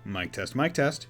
Mic test, mic test.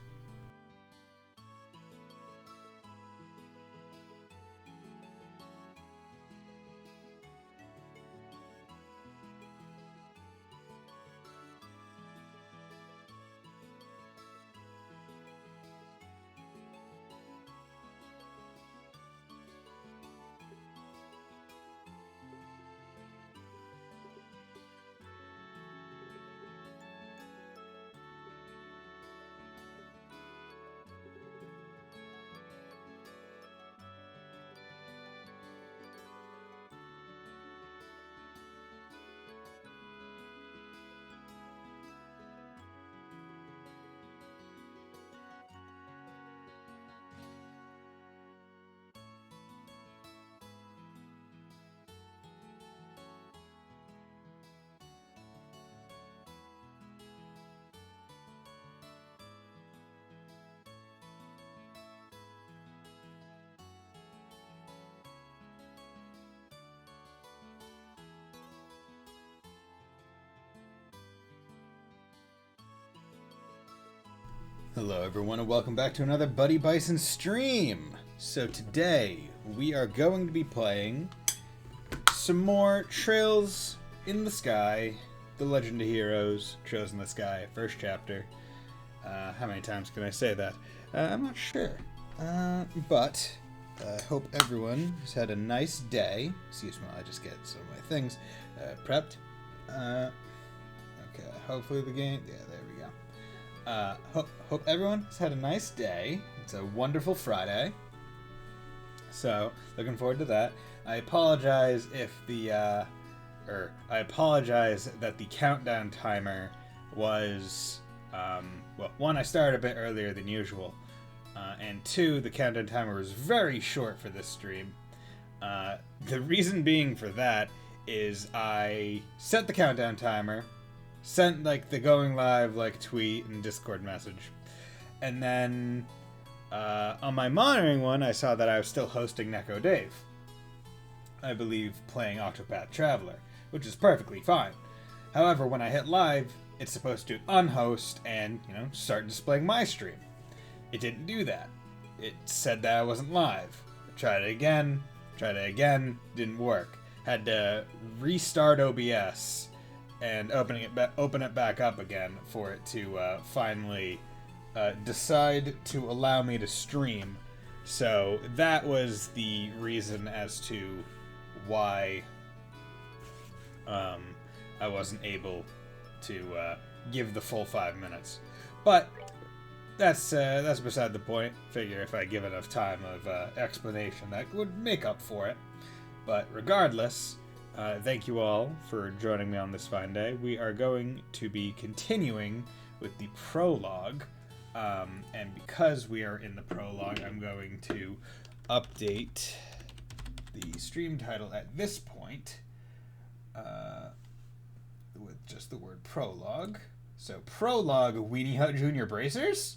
Hello everyone and welcome back to another Buddy Bison stream. So today we are going to be playing some more Trails in the Sky, The Legend of Heroes, Trails in the Sky, first chapter. How many times can I say that? I'm not sure. But I hope everyone has had a nice day. Excuse me while I just get some of my things prepped. Okay, hopefully the game... Yeah, there we go. Hope everyone has had a nice day. It's a wonderful Friday. So, looking forward to that. I apologize if the, I apologize that the countdown timer was, well, one, I started a bit earlier than usual, and two, the countdown timer was very short for this stream. The reason being for that is I set the countdown timer, sent the going live tweet and Discord message, and then on my monitoring one I saw that I was still hosting Neko Dave, I believe playing Octopath Traveler, which is perfectly fine. However, when I hit live, it's supposed to unhost and start displaying my stream. It didn't do that. It said that I wasn't live. I tried it again, didn't work. Had to restart OBS and open it back up again for it to finally decide to allow me to stream. So that was the reason as to why I wasn't able to give the full 5 minutes. But that's beside the point. Figure if I give enough time of explanation, that would make up for it. But regardless, thank you all for joining me on this fine day. We are going to be continuing with the prologue, and because we are in the prologue, I'm going to update the stream title at this point with just the word prologue. So, prologue Weenie Hut Jr. Bracers,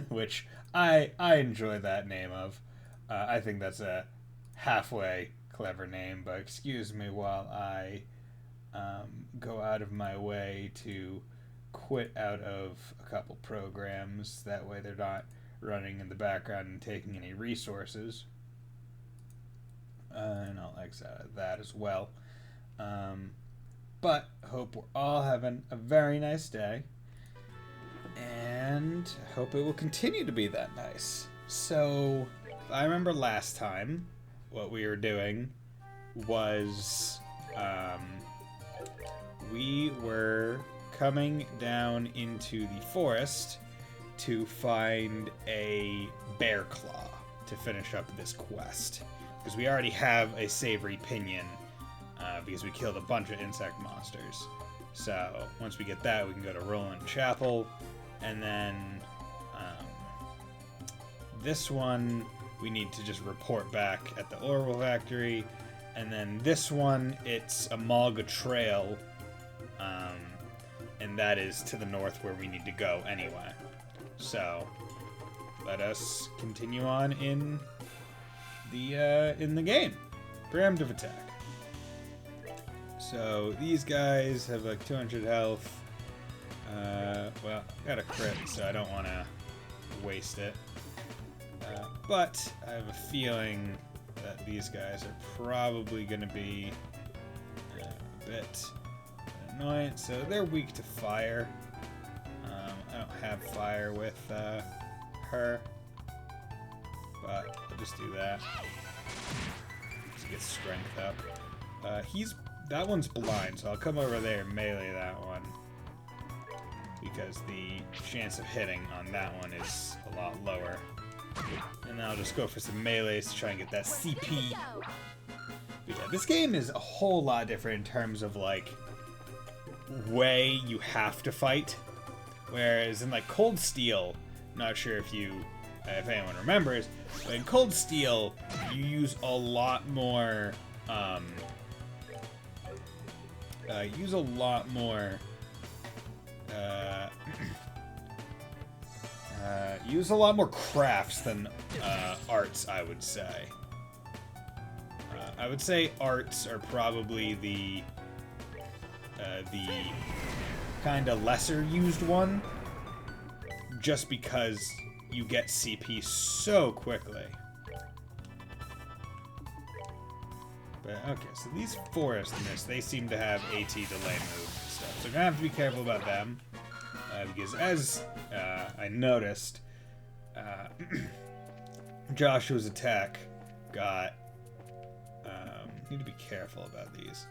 which I enjoy that name of. I think that's a halfway clever name, but excuse me while I go out of my way to quit out of a couple programs. That way they're not running in the background and taking any resources. And I'll exit out of that as well. But hope we're all having a very nice day, and hope it will continue to be that nice. So, I remember last time what we were doing was we were coming down into the forest to find a bear claw to finish up this quest, because we already have a savory pinion because we killed a bunch of insect monsters. So once we get that, we can go to Roland Chapel, and then this one we need to just report back at the Orwell factory, and then this one it's a Malga Trail, and that is to the north where we need to go anyway. So let us continue on in the game. Preemptive attack. So these guys have like 200 health. Well, I got a crit, so I don't want to waste it. But I have a feeling that these guys are probably going to be a bit annoying. So they're weak to fire. I don't have fire with her, but I'll just do that. Just get strength up. That one's blind, so I'll come over there and melee that one, because the chance of hitting on that one is a lot lower. And then I'll just go for some melees to try and get that CP. But yeah, this game is a whole lot different in terms of, like, way you have to fight. Whereas in, like, Cold Steel, not sure if anyone remembers, but in Cold Steel, you use a lot more, use a lot more crafts than arts, I would say. I would say arts are probably the kind of lesser used one, just because you get CP so quickly. But okay, so these forest mists, they seem to have AT delay move and stuff, so I'm gonna have to be careful about them, because as I noticed, Joshua's attack got need to be careful about these.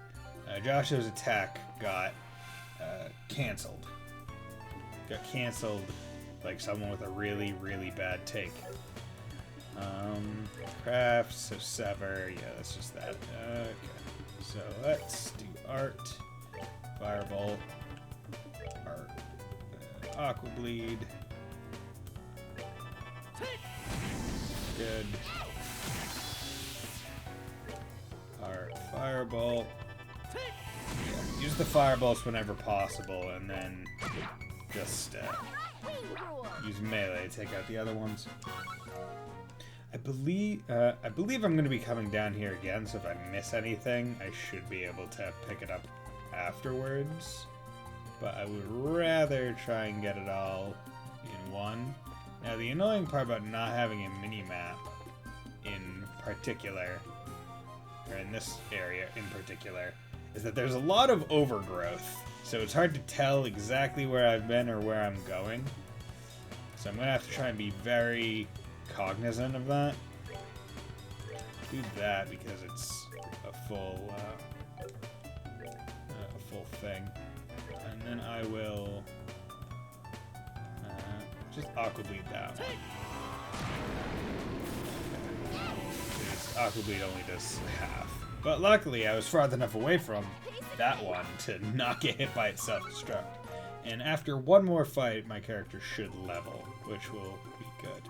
Joshua's attack got cancelled. Got cancelled like someone with a really, really bad take. Craft, so sever, yeah, that's just that. Okay, so let's do art, firebolt, art, aqua bleed. Good. Art, firebolt. Yeah, use the firebolts whenever possible, and then just use melee to take out the other ones. I believe I'm going to be coming down here again, so if I miss anything, I should be able to pick it up afterwards. But I would rather try and get it all in one. Now, the annoying part about not having a mini-map in particular, or in this area in particular, is that there's a lot of overgrowth, so it's hard to tell exactly where I've been or where I'm going. So I'm going to have to try and be very cognizant of that. Do that because it's a full thing. And then I will just aqua bleed that one. Because aqua bleed only does half. But luckily I was far enough away from that one to not get hit by its self-destruct. And after one more fight, my character should level, which will be good.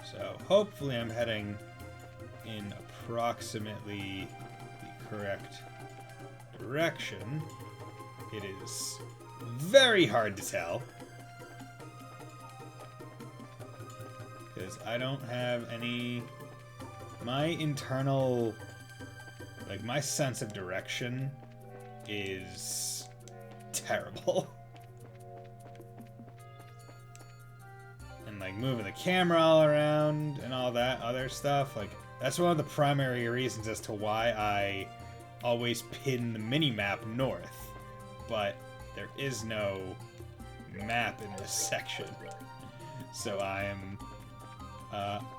So hopefully I'm heading in approximately the correct direction. It is very hard to tell, because I don't have any... My internal... Like, my sense of direction is terrible. And, like, moving the camera all around and all that other stuff, like, that's one of the primary reasons as to why I always pin the mini-map north. But there is no map in this section. So I am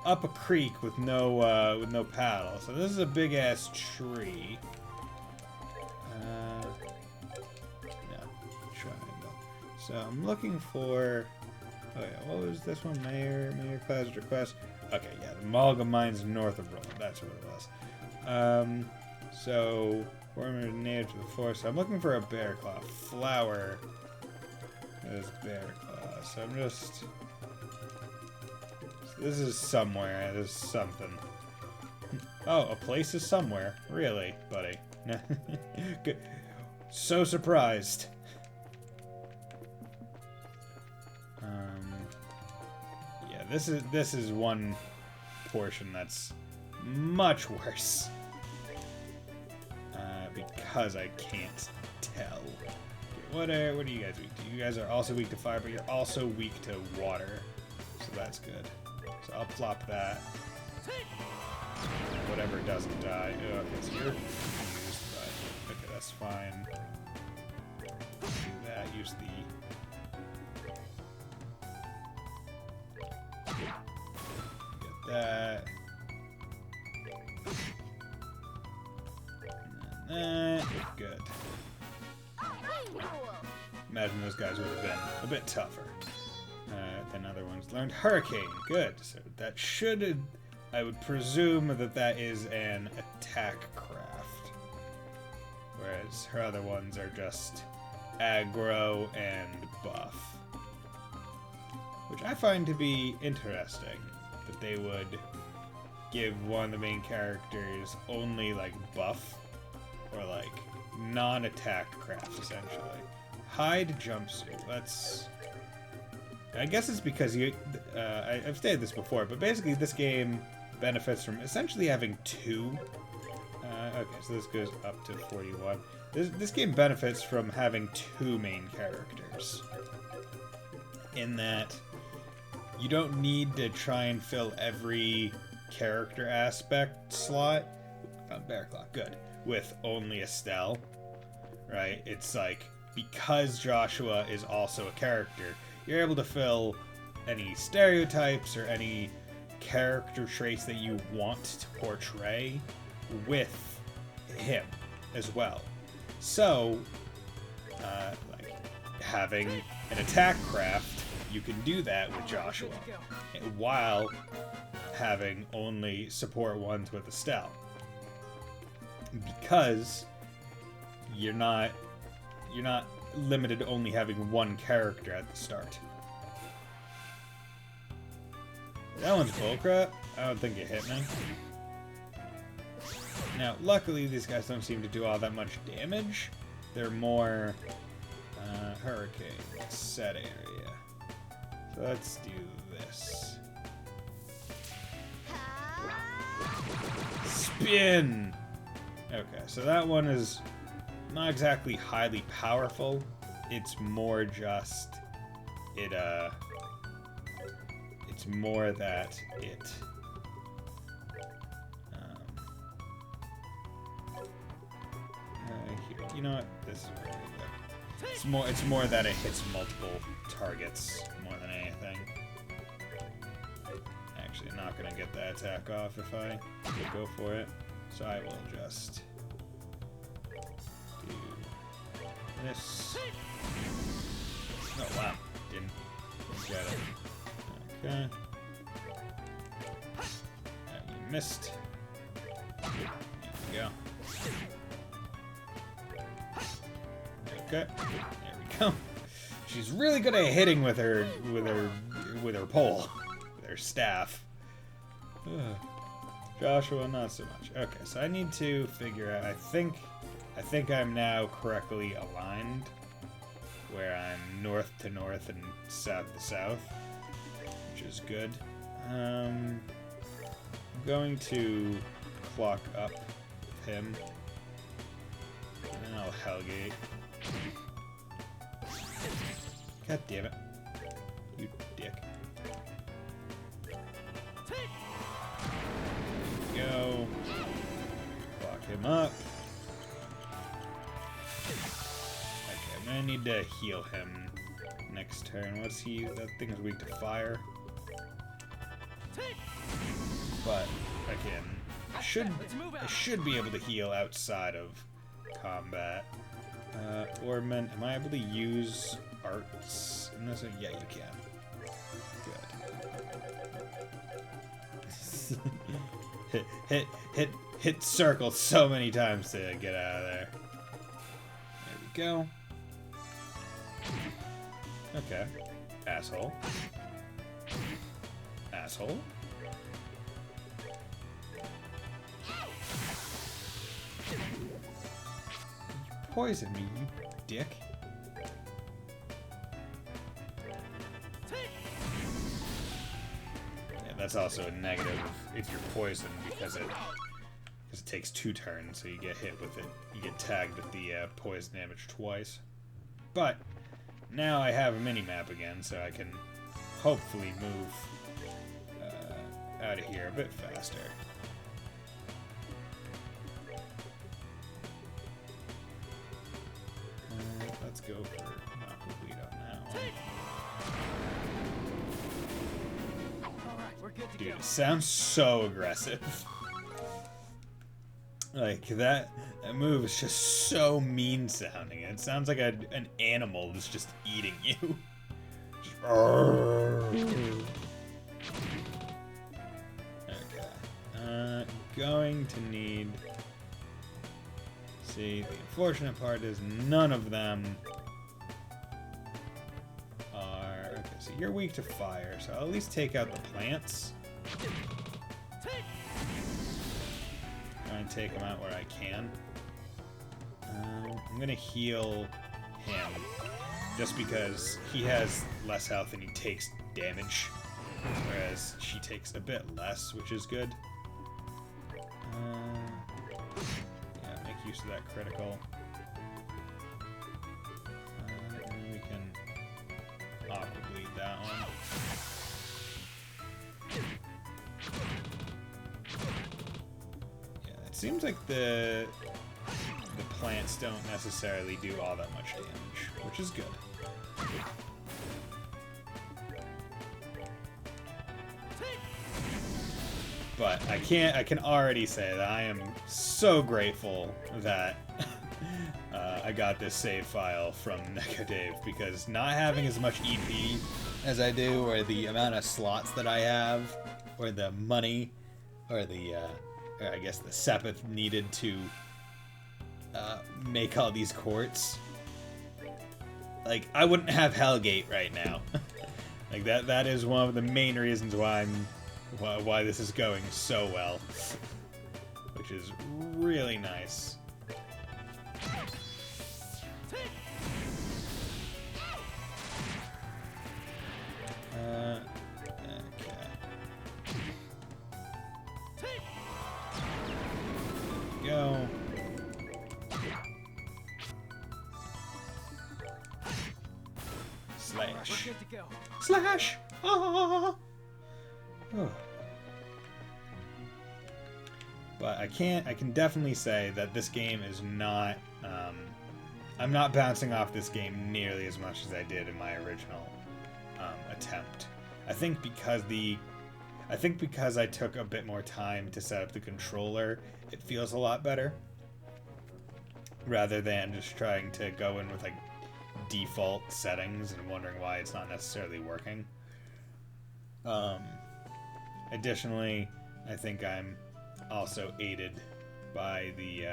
up a creek with no paddle. So this is a big-ass tree. No, triangle. So I'm looking for... Oh yeah, what was this one? Mayor Cloud's request. Okay, yeah, the Malga Mines north of Rome. That's what it was. So former native to the forest. So I'm looking for a bear claw flower. There's bear claw. So I'm just. So this is somewhere. There's something. Oh, a place is somewhere. Really, buddy? Good. So surprised. Yeah, this is one portion that's much worse. Because I can't hell. Okay, what are you guys weak to? You guys are also weak to fire, but you're also weak to water. So that's good. So I'll plop that. Whatever doesn't die. Oh, okay, so you're confused, but okay, that's fine. Do that, use the... Get that. And that. Good. Imagine those guys would have been a bit tougher than other ones. Learned Hurricane. Good. So that should... I would presume that that is an attack craft. Whereas her other ones are just aggro and buff. Which I find to be interesting. That they would give one of the main characters only, like, buff. Or, like, non-attack crafts, essentially. Hide jumpsuit. Let's... I guess it's because you... I've stated this before, but basically this game benefits from essentially having two... okay, so this goes up to 41. This game benefits from having two main characters. In that you don't need to try and fill every character aspect slot... Found Bear Claw, good. With only Estelle, right? It's like, because Joshua is also a character, you're able to fill any stereotypes or any character traits that you want to portray with him as well. So, like, having an attack craft, you can do that with Joshua, while having only support ones with Estelle. Because you're not limited to only having one character at the start. That one's bullcrap. I don't think it hit me. Now, luckily, these guys don't seem to do all that much damage. They're more hurricane set area. So let's do this. Spin! Okay, so that one is not exactly highly powerful. It's more just it's more that it here, you know what? This is really good. It's more that it hits multiple targets more than anything. Actually, I'm not gonna get that attack off if I go for it. So I will just do this. Oh wow, didn't get it. Okay. You missed. There we go. Okay, there we go. She's really good at hitting with her pole, with her staff. Ugh. Joshua, not so much. Okay, so I need to figure out. I think I'm now correctly aligned, where I'm north to north and south to south, which is good. I'm going to clock up with him, and then I'll Hellgate. God damn it, you dick. Go. Lock him up. Okay, I'm gonna need to heal him next turn. What's he? That thing's weak to fire. But again, I should be able to heal outside of combat. Orman, am I able to use arts in this? Yeah, you can. Good. hit circle so many times to get out of there. There we go. Okay. Asshole. Asshole. You poisoned me, you dick. That's also a negative if you're poisoned, because Because it takes 2 turns, so you get hit with it. You get tagged with the poison damage twice. But now I have a mini-map again, so I can hopefully move out of here a bit faster. Let's go for not complete on that one. Dude, it sounds so aggressive. Like, that move is just so mean sounding. It sounds like an animal that's just eating you. Just, okay. Going to need... See, the unfortunate part is none of them are... Okay, so you're weak to fire, so I'll at least take out the plants. Try and take him out where I can. I'm gonna heal him, just because he has less health and he takes damage, whereas she takes a bit less, which is good. Yeah, make use of that critical. And we can aqua bleed that one. Seems like the plants don't necessarily do all that much damage, which is good. But I can already say that I am so grateful that I got this save file from Neko Dave, because not having as much EP as I do, or the amount of slots that I have, or the money, or the I guess the Sepith needed to make all these courts. Like, I wouldn't have Hellgate right now. Like, that is one of the main reasons why why this is going so well. Which is really nice. Go. Slash. Slash! Ah! Oh. But I can definitely say that this game is not, I'm not bouncing off this game nearly as much as I did in my original attempt. I think because I took a bit more time to set up the controller, it feels a lot better. Rather than just trying to go in with like default settings and wondering why it's not necessarily working. Additionally, I think I'm also aided by the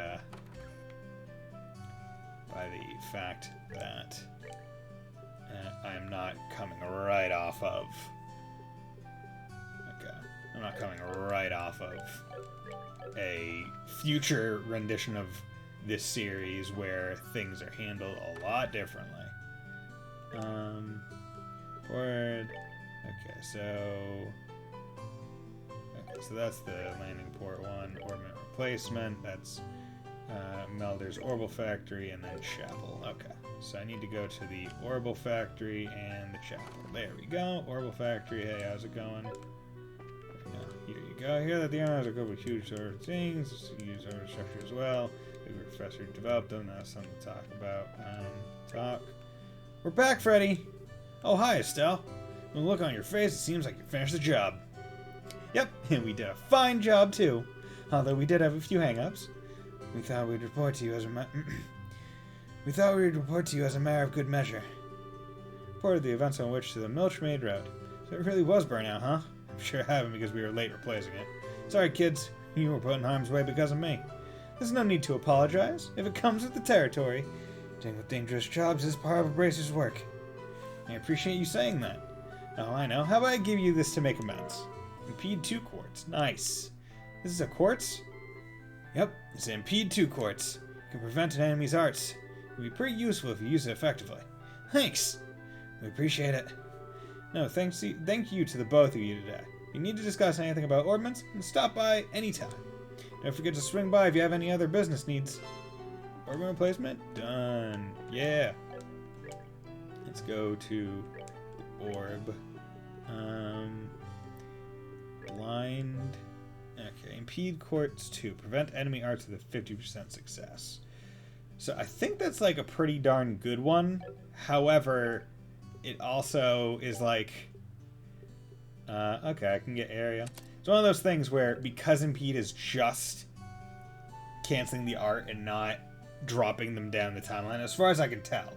fact that I'm not coming right off of... Okay. I'm not coming right off of a future rendition of this series where things are handled a lot differently. Port. Okay, so that's the landing port one. Orbit replacement. That's Melder's Orbital Factory and then Chapel. Okay, so I need to go to the Orbital Factory and the Chapel. There we go. Orbital Factory. Hey, how's it going? Here you go. Here that the owner has a couple of huge sort of things. Use our structure as well. The professor developed them. That's something to talk about. Talk. We're back, Freddy. Oh, hi, Estelle. With a look on your face, it seems like you finished the job. Yep, and we did a fine job too. Although we did have a few hang-ups. We thought we'd report to you as a matter of good measure. Reported the events on which to the Milchmaid Road. So it really was burnout, huh? I'm sure it happened because we were late replacing it. Sorry, kids. You were put in harm's way because of me. There's no need to apologize. If it comes with the territory, dealing with dangerous jobs is part of a bracer's work. I appreciate you saying that. Oh, I know. How about I give you this to make amends? Impede 2 quartz. Nice. This is a quartz? Yep, it's an Impede 2 quartz. It can prevent an enemy's arts. It would be pretty useful if you use it effectively. Thanks! We appreciate it. No, thank you to the both of you today. If you need to discuss anything about ordnance, then stop by anytime. Don't forget to swing by if you have any other business needs. Organ replacement? Done. Yeah. Let's go to orb. Blind. Okay. Impede quartz 2. Prevent enemy arts with a 50% success. So I think that's like a pretty darn good one. However, it also is like... okay, I can get area. It's one of those things where because impede is just canceling the art and not dropping them down the timeline, as far as I can tell,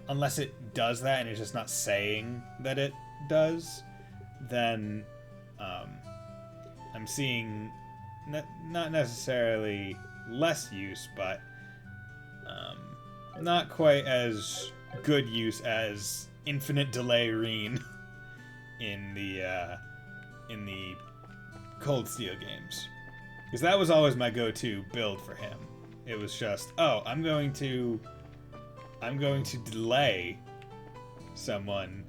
unless it does that and it's just not saying that it does, then I'm seeing not necessarily less use, but not quite as good use as infinite delay Reen in the Cold Steel games, because that was always my go-to build for him. It was just, oh, I'm going to delay someone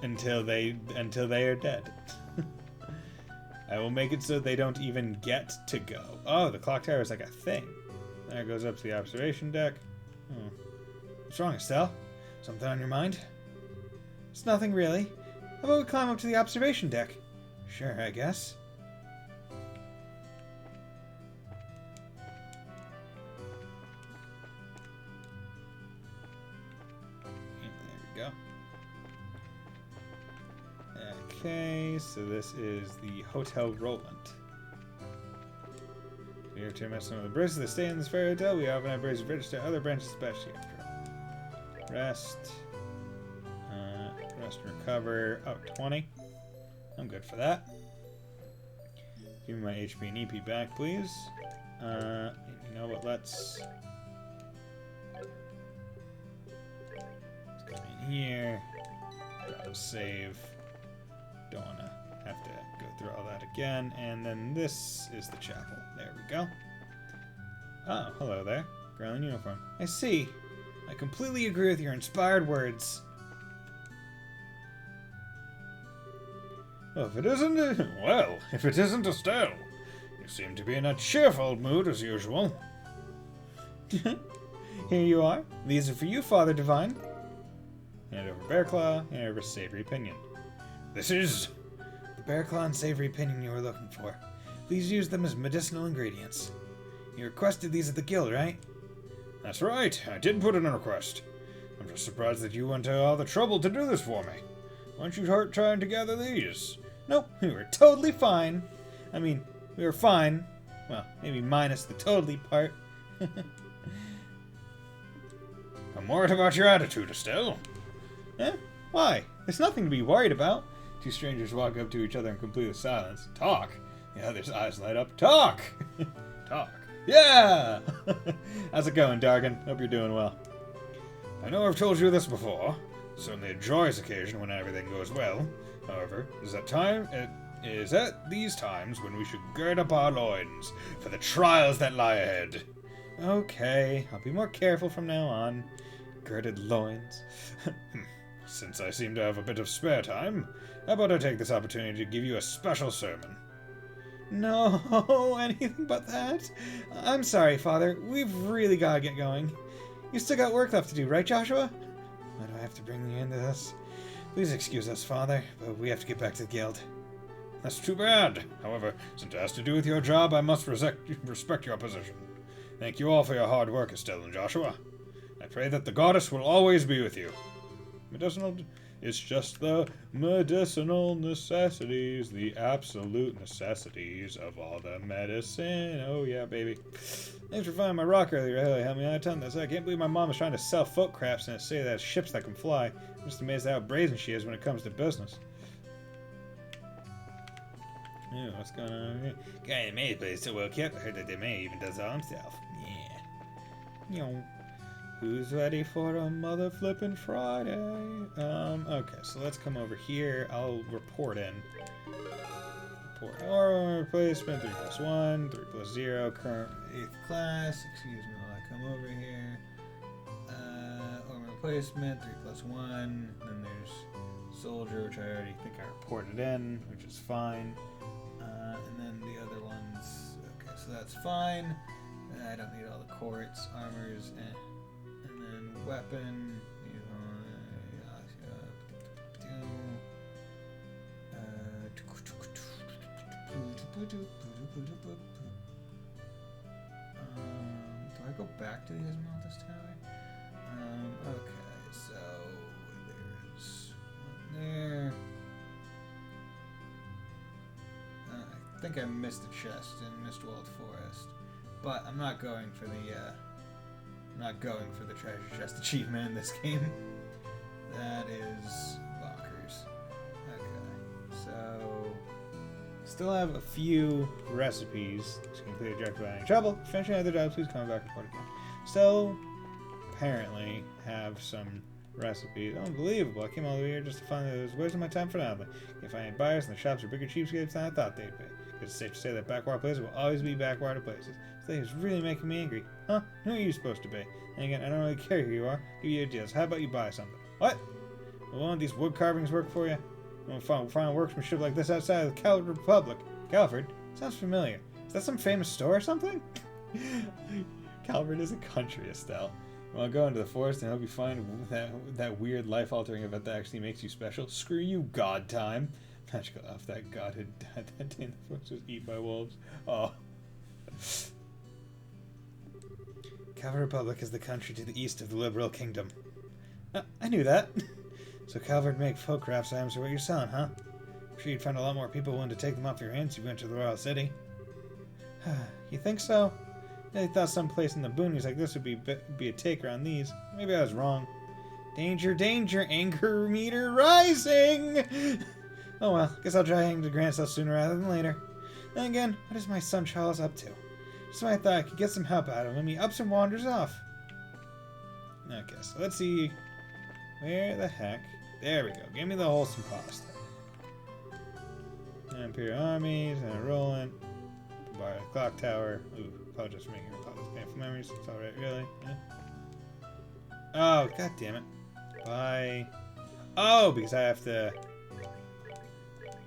until they are dead. I will make it so they don't even get to go. Oh, the clock tower is like a thing. There it goes up to the observation deck. Oh. What's wrong, Estelle? Something on your mind? It's nothing really. How about we climb up to the observation deck? Sure, I guess. There we go. Okay, so this is the Hotel Roland. We have to mess some of the bridges that stay in this fairy hotel. We often have bridges register other branches, especially after rest. Rest and recover. Oh, 20. I'm good for that. Give me my HP and EP back, please. You know what? Let's go in here. Grab a save. Don't want to have to go through all that again. And then this is the chapel. There we go. Oh, hello there. Girl in uniform. I see. I completely agree with your inspired words. Well, if it isn't Estelle. You seem to be in a cheerful mood as usual. Here you are. These are for you, Father Divine. Hand over Bear Claw, hand over Savory Pinion. This is the Bear Claw and Savory Pinion you were looking for. Please use them as medicinal ingredients. You requested these at the guild, right? That's right. I did put in a request. I'm just surprised that you went to all the trouble to do this for me. Why don't you try to gather these? Nope, we were totally fine. I mean, we were fine. Well, maybe minus the totally part. I'm worried about your attitude, Estelle. Eh? Why? There's nothing to be worried about. Two strangers walk up to each other in complete silence. Talk. The other's eyes light up. Talk! Talk. Yeah! How's it going, Dargan? Hope you're doing well. I know I've told you this before. Certainly a joyous occasion when everything goes well. However, it is at these times when we should gird up our loins for the trials that lie ahead. Okay, I'll be more careful from now on. Girded loins. Since I seem to have a bit of spare time, how about I take this opportunity to give you a special sermon? No, anything but that? I'm sorry, Father. We've really got to get going. You still got work left to do, right, Joshua? Why do I have to bring you into this? Please excuse us, Father, but we have to get back to the guild. That's too bad. However, since it has to do with your job, I must respect your position. Thank you all for your hard work, Estelle and Joshua. I pray that the goddess will always be with you. It's just the medicinal necessities, the absolute necessities of all the medicine. Oh yeah, baby. Thanks for finding my rock earlier. Really helped me out a ton. I can't believe my mom is trying to sell folk crafts and say that ships that can fly. I'm just amazed at how brazen she is when it comes to business. Yeah, what's going on here? Guy in the maid place so well kept. I heard that the maid even does it all himself. Yeah. Yo. Who's ready for a mother flippin' Friday? Okay, so let's come over here. I'll report in. Report or replacement 3+1, 3+0, current 8th class. Excuse me while I come over here. Or replacement 3+1. Then there's soldier, which I already think I reported in, which is fine. And then the other ones. Okay, so that's fine. I don't need all the quartz, armors, and then weapon. Do I go back to the Esmeralda's Tower? Okay, so there's one there. I think I missed a chest in Mistwalled Forest, but I'm not going for the treasure chest achievement in this game. That is bonkers. Okay, so still have a few recipes to complete a objective without any trouble. Finishing other jobs, please come back and report again. Still, apparently, have some recipes. Unbelievable. I came all the way here just to find that it was wasting my time for nothing. Can't find any buyers, and the shops are bigger cheapskates than I thought they'd be. It's safe to say that backwater places will always be backwater places. This thing is really making me angry. Huh? Who are you supposed to be? And again, I don't really care who you are. Give you ideas. How about you buy something? What? Will one of these wood carvings work for you? I'm gonna find workmanship like this outside of the Calvard Republic. Calvard? Sounds familiar. Is that some famous store or something? Calvard is a country, Estelle. Well, go into the forest and hope you find that weird life-altering event that actually makes you special. Screw you, God time. Magical elf, that god had died that day and the forest was eaten by wolves. Oh. Calvard Republic is the country to the east of the Liberal Kingdom. I knew that. So Calvard make folk crafts items are what you're selling, huh? I'm sure you'd find a lot more people willing to take them off your hands if you went to the Royal City. You think so? I really thought some place in the boonies like this would be a taker on these. Maybe I was wrong. Danger, danger, anger meter rising! Oh well, guess I'll try heading to Grandcell sooner rather than later. Then again, what is my son Charles up to? Just when I thought I could get some help out of him, he ups and wanders off. Okay, so let's see. Where the heck? There we go. Give me the wholesome pasta. Imperial armies, and a rolling. Bar the clock tower. Ooh, apologize for making those painful memories. It's alright, really. Yeah. Oh, god damn it. Buy. Oh, because I have to.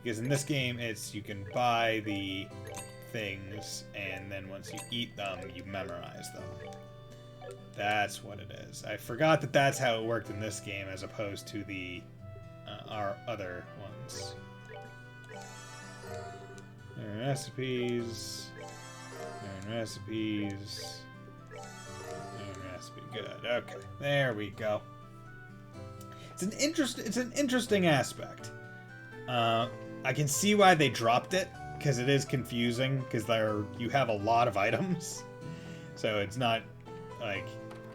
Because in this game, it's you can buy the things, and then once you eat them, you memorize them. That's what it is. I forgot that that's how it worked in this game, as opposed to the our other ones. Learn recipes. Learn recipes. Learn recipe. Good. Okay. There we go. It's an interesting aspect. I can see why they dropped it, because it is confusing, because you have a lot of items. So it's not like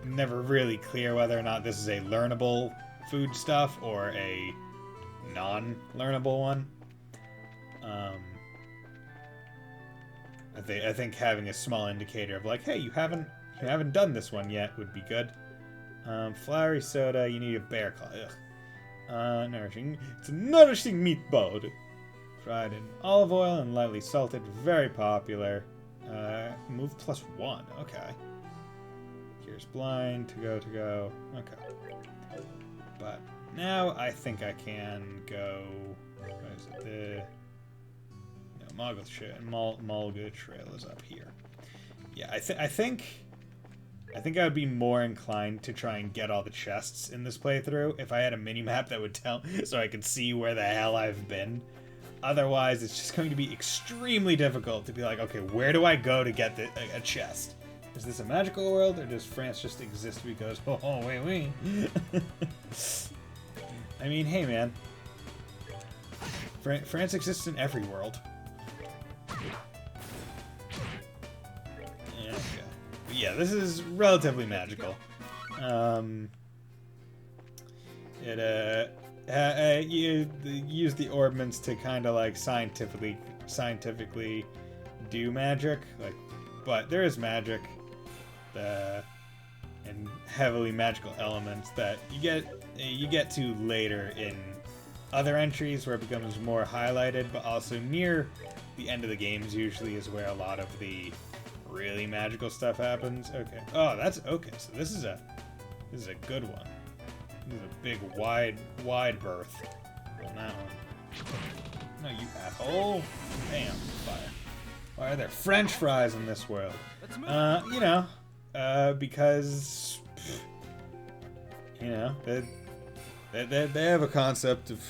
never really clear whether or not this is a learnable food stuff or a non-learnable one. I think having a small indicator of like, hey, you haven't done this one yet would be good. Flowery soda, you need a bear claw. Ugh. Nourishing. It's a nourishing meatball. Fried in olive oil and lightly salted. Very popular. Move +1. Okay. Cures blind. To go. Okay. But now I think I can go. What is it? Mulga Trail is up here. Yeah, I think I would be more inclined to try and get all the chests in this playthrough if I had a mini-map that would tell, so I could see where the hell I've been. Otherwise, it's just going to be extremely difficult to be like, okay, where do I go to get a chest? Is this a magical world, or does France just exist because, oh, wait. I mean, hey, man. France exists in every world. Yeah, this is relatively magical. You use the ordnance to kind of like scientifically do magic, like, but there is magic, and heavily magical elements that you get to later in other entries where it becomes more highlighted, but also near the end of the games usually is where a lot of the really magical stuff happens. Okay. Oh, that's okay. So this is a good one. This is a big wide berth on that one. No, you asshole! Bam! Fire. Why are there French fries in this world? You know, because, you know, they have a concept of,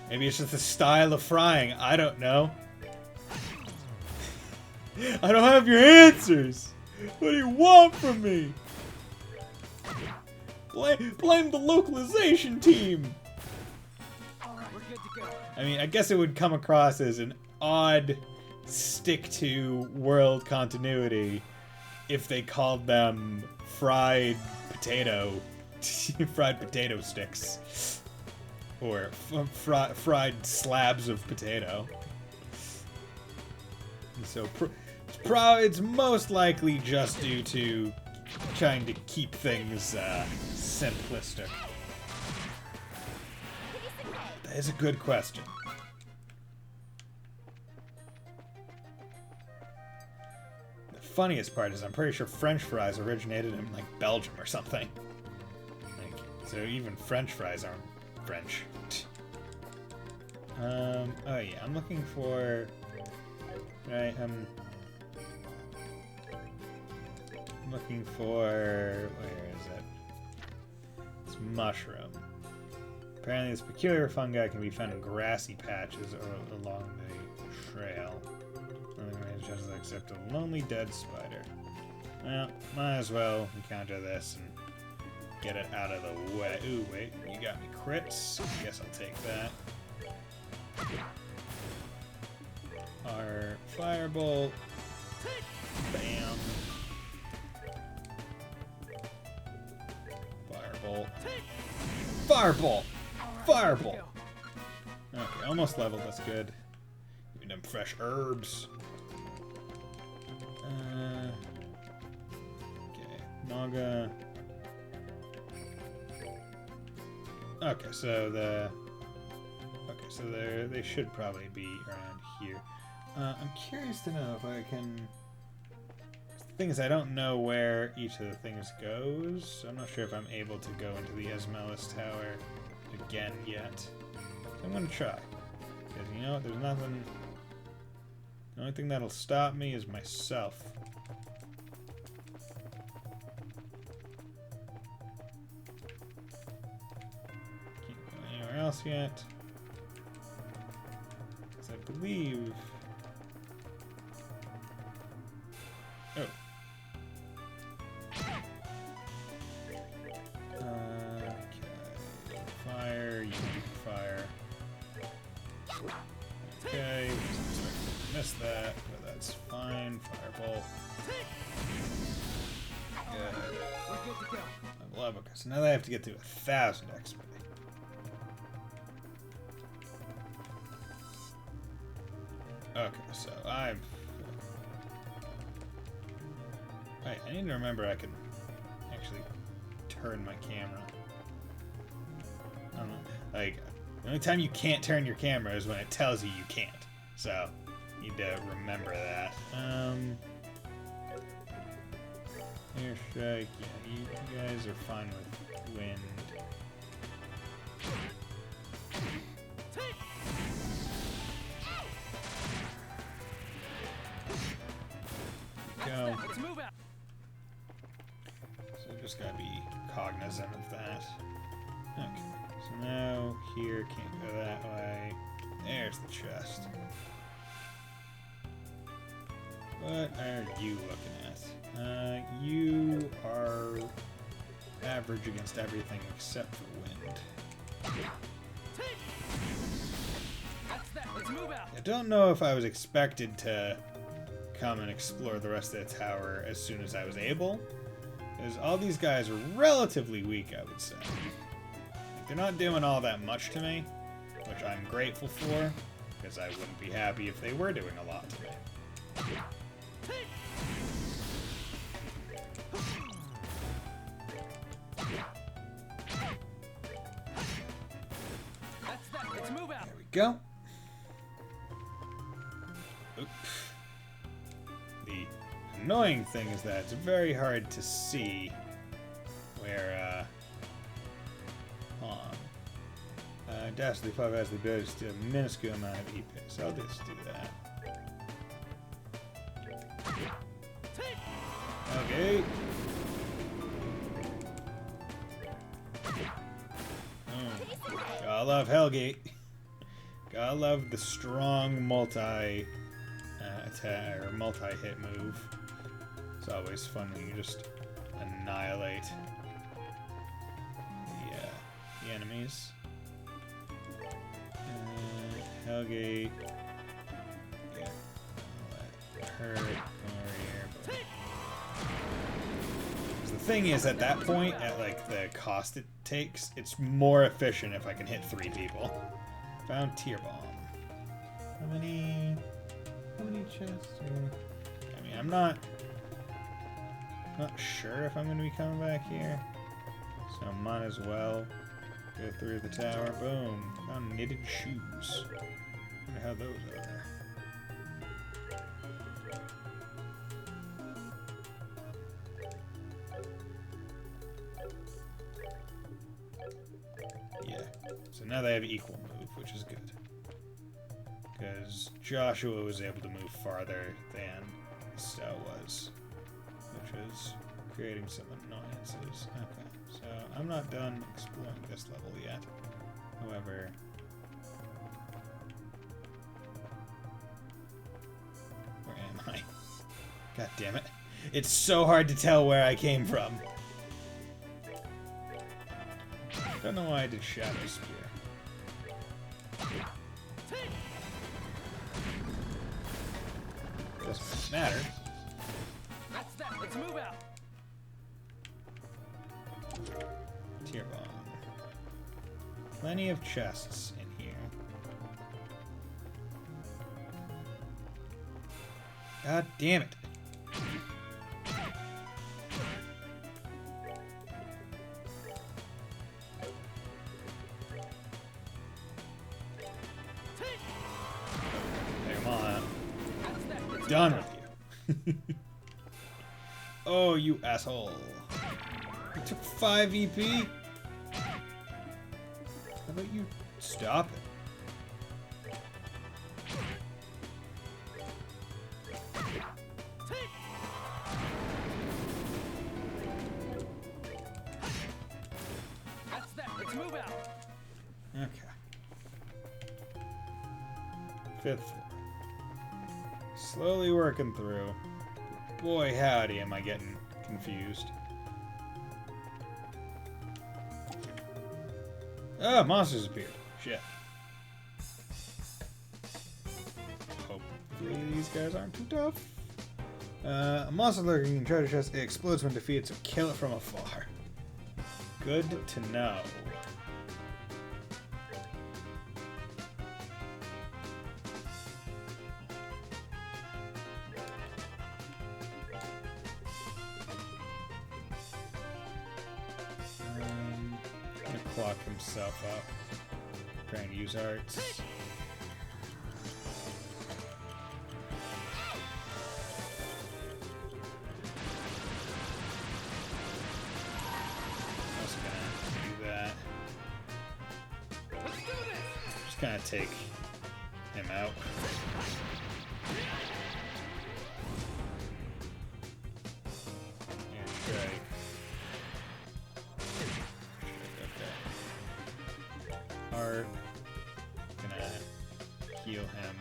maybe it's just the style of frying. I don't know. I don't have your answers. What do you want from me? Blame the localization team. I mean, I guess it would come across as an odd stick to world continuity if they called them fried potato sticks, or fried slabs of potato. So it's most likely just due to trying to keep things simplistic. That is a good question. The funniest part is I'm pretty sure French fries originated in like Belgium or something. Like, so even French fries aren't French. Oh yeah, I'm looking for. Right, I'm looking for. Where is it? It's mushroom. Apparently, this peculiar fungi can be found in grassy patches or along the trail. Just except a lonely dead spider. Well, might as well encounter this and get it out of the way. Ooh, wait, you got me crits. Guess I'll take that. Our firebolt. Bam. Firebolt. Firebolt! Firebolt! Okay, almost leveled. That's good. Even them fresh herbs. Okay, Naga. Okay, so they should probably be around here. I'm curious to know if I can. The thing is, I don't know where each of the things goes. So I'm not sure if I'm able to go into the Esmelis Tower again yet. So I'm gonna try. Because you know what? There's nothing. The only thing that'll stop me is myself. Can't go anywhere else yet. Because I believe. Oh. Okay. Fire, you fire. Okay, missed that, but that's fine. Firebolt. Good. Level up. Okay, so now they have to get to 1,000 XP. Okay, so I'm. Wait, I need to remember I can actually turn my camera. I don't know. Like, the only time you can't turn your camera is when it tells you you can't. So, you need to remember that. Airstrike, yeah, you guys are fine with wind. Go. So just gotta be cognizant of that. Okay, so now here can't go that way. There's the chest. What are you looking at? You are average against everything except for wind. I don't know if I was expected to come and explore the rest of the tower as soon as I was able, because all these guys are relatively weak, I would say. They're not doing all that much to me, which I'm grateful for, because I wouldn't be happy if they were doing a lot to me. There we go. Oops. The annoying thing is that it's very hard to see where, hold on. Dastardly 5 has the ability to steal a minuscule amount of EP, so I'll just do that. Hellgate. Gotta love Hellgate. Gotta love the strong multi attack or multi-hit move. It's always fun when you just annihilate the enemies. Hellgate. Yeah. Let her come over here. But... the thing is, at that point, at like the cost it takes, it's more efficient if I can hit 3 people. Found Tear Bomb. How many chests? I mean, I'm not sure if I'm going to be coming back here, so I might as well go through the tower. Boom. Found knitted shoes. Wonder how those are. Yeah. So now they have equal move, which is good. Because Joshua was able to move farther than Estelle was, which is creating some annoyances. Okay, so I'm not done exploring this level yet. However, where am I? God damn it. It's so hard to tell where I came from. Don't know why I did Shadow Spear. Doesn't matter. That's that. Let's move out. Tear Bomb. Plenty of chests in here. God damn it. Come on. Done with you. Oh, you asshole. You took 5 EP? How about you stop it? That's that. Let's move out. Okay. 5th floor. Slowly working through. Boy, howdy, am I getting confused. Oh, monsters appeared. Shit. Hopefully these guys aren't too tough. A monster lurking in treasure chest. It explodes when defeated, so kill it from afar. Good to know. Clock himself up. Trying to use arts. I was gonna do that. Just gonna take him out. And try. Art. Gonna heal him.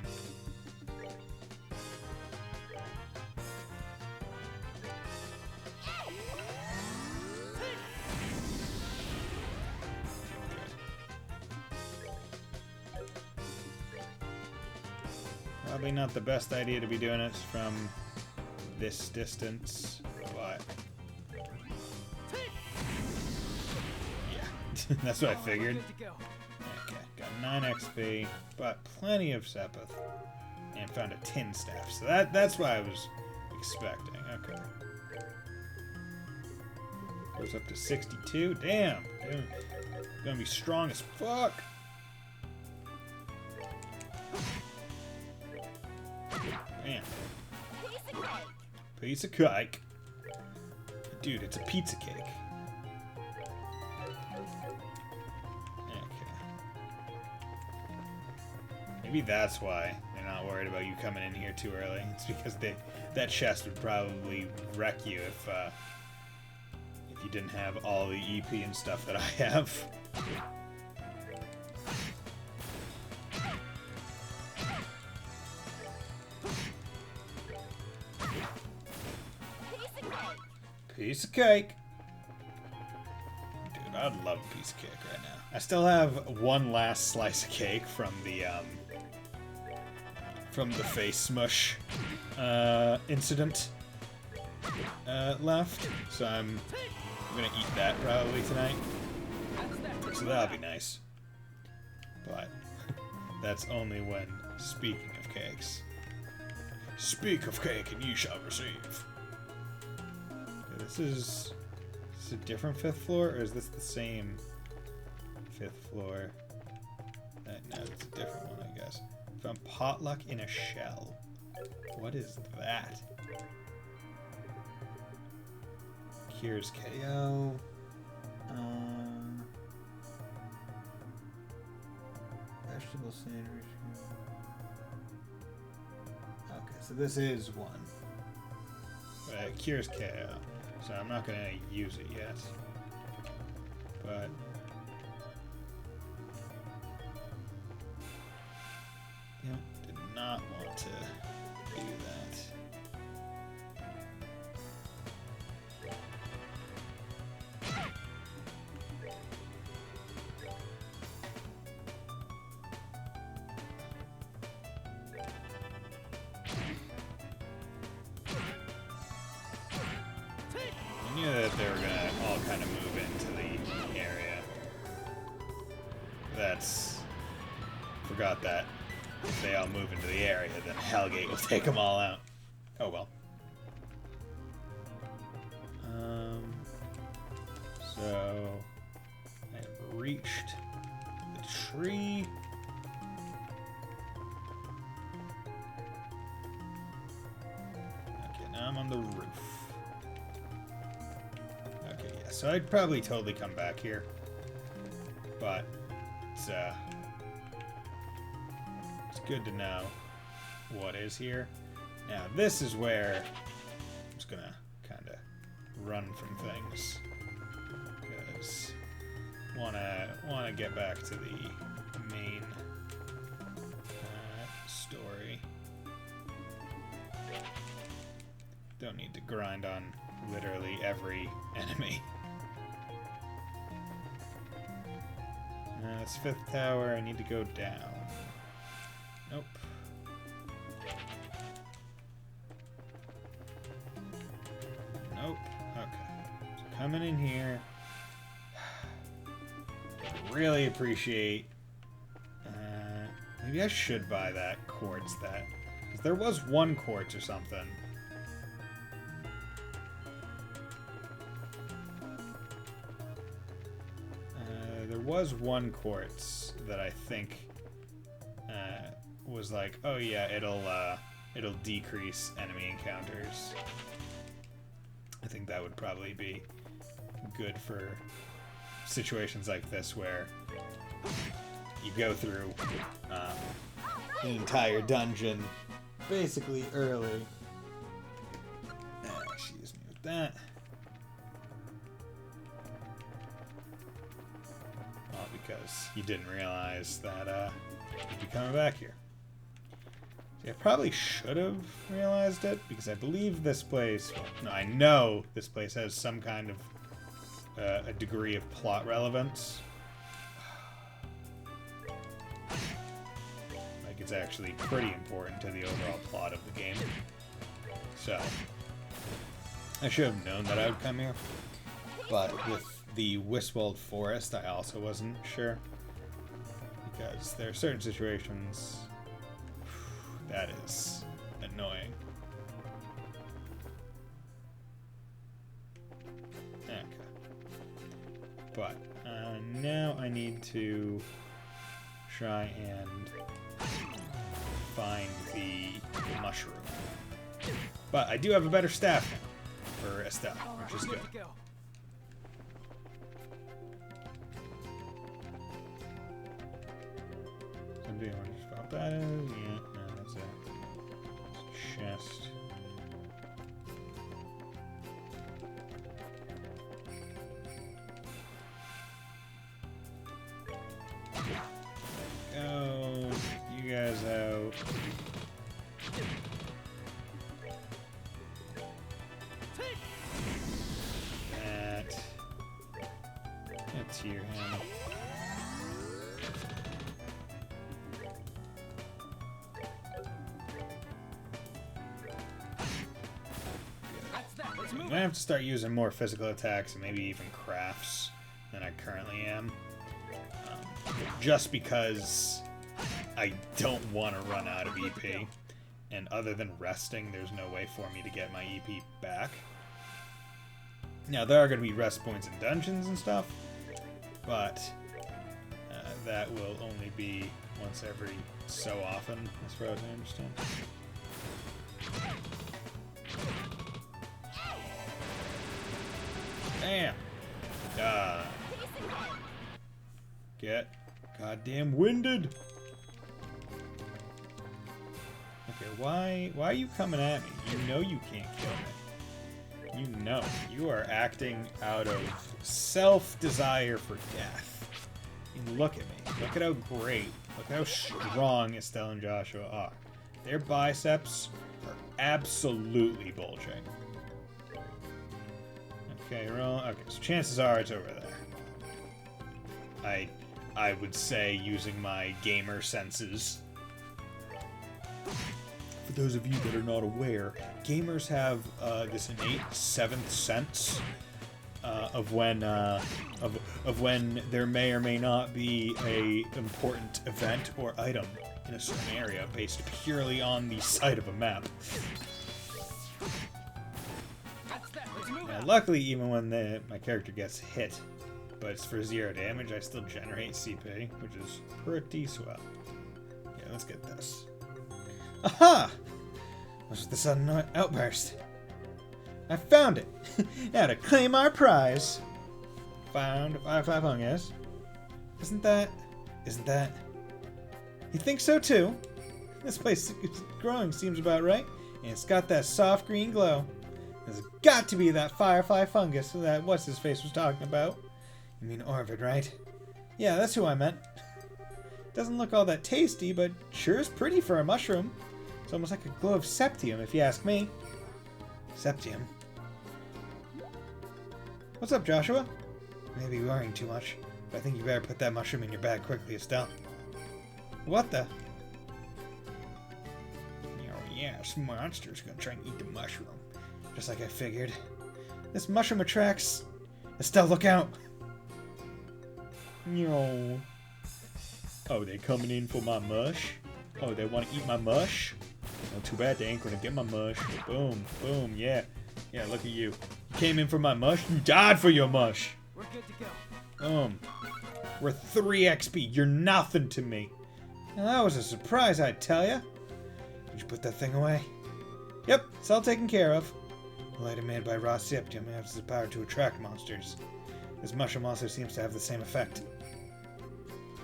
Probably not the best idea to be doing it from this distance, but yeah, that's what I figured. Okay, got 9 XP, but plenty of Sepith, and found a tin staff. So that's what I was expecting. Okay, goes up to 62. Damn, dude. Gonna be strong as fuck. Man, piece of cake. Dude, it's a pizza cake. Okay. Maybe that's why they're not not worried about you coming in here too early. It's because that chest would probably wreck you if you didn't have all the EP and stuff that I have. Piece of cake. Dude, I'd love a piece of cake right now. I still have one last slice of cake from the face smush incident left, so I'm gonna eat that probably tonight. So that'll be nice. But that's only when speaking of cakes. Speak of cake and ye shall receive. Okay, this is a different 5th floor, or is this the same 5th floor? No, it's a different one, I guess. Found potluck in a shell. What is that? Cures KO. Vegetable sandwich. Okay, so this is one. It cures KO, so I'm not gonna use it yet. But yep, did not want to do that. I knew that they were gonna all kind of move into the area. Forgot that. If they all move into the area, then Hellgate will take them all out. Oh well. So I have reached the tree. Okay, now I'm on the roof. Okay, yeah, so I'd probably totally come back here. But it's good to know what is here. Now this is where I'm just gonna kind of run from things because wanna get back to the main story. Don't need to grind on literally every enemy. It's 5th tower. I need to go down. Nope. Nope. Okay. So coming in here. Really appreciate. Maybe I should buy that quartz. Because there was one quartz or something. There was one quartz that I think was like, oh yeah, it'll decrease enemy encounters. I think that would probably be good for situations like this where you go through the entire dungeon basically early. Excuse me with that. Well, because you didn't realize that you'd be coming back here. See, I probably should have realized it, because I believe this place... Well, no, I know this place has some kind of a degree of plot relevance. Like, it's actually pretty important to the overall plot of the game. So, I should have known that I would come here. But with the Wiswald Forest, I also wasn't sure. Because there are certain situations that is annoying. Okay. But now I need to try and find the mushroom. But I do have a better staff now for Estelle, which is good. Somebody want to spot that? Yeah, no, that's it. chest. Oh, you guys out. That's your hand. I'm gonna have to start using more physical attacks and maybe even crafts than I currently am. Just because I don't want to run out of EP. And other than resting, there's no way for me to get my EP back. Now, there are going to be rest points in dungeons and stuff, but that will only be once every so often, as far as I understand. Damn! Get goddamn winded! Okay, why are you coming at me? You know you can't kill me. You know. You are acting out of self-desire for death. I mean, look at me. Look at how great, look how strong Estelle and Joshua are. Their biceps are absolutely bulging. Okay, roll. Okay, so chances are it's over there. I would say, using my gamer senses. For those of you that are not aware, gamers have this innate seventh sense of when there may or may not be a important event or item in a certain area based purely on the sight of a map. Now, luckily, even when my character gets hit, but it's for 0 damage, I still generate CP, which is pretty swell. Yeah, let's get this. Aha! What's with the sudden outburst? I found it! Now to claim our prize! Found a Firefly fungus. Isn't that... You think so too? This place is growing seems about right, and it's got that soft green glow. There's got to be that Firefly fungus that what's-his-face was talking about. You mean Orvid, right? Yeah, that's who I meant. Doesn't look all that tasty, but sure is pretty for a mushroom. It's almost like a glow of septium, if you ask me. Septium? What's up, Joshua? Maybe worrying too much, but I think you better put that mushroom in your bag quickly, Estelle. What the? Oh yeah, this monster's gonna try and eat the mushroom. Just like I figured. This mushroom attracts... Estelle, look out! No. Oh, they coming in for my mush? Oh, they want to eat my mush? Well, too bad they ain't gonna get my mush. Boom, boom, yeah. Yeah, look at you. You came in for my mush? You died for your mush! We're good to go. We're 3 XP. You're nothing to me. Now, that was a surprise, I tell ya. Did you put that thing away? Yep, it's all taken care of. The item made by raw septium has the power to attract monsters. This mushroom also seems to have the same effect.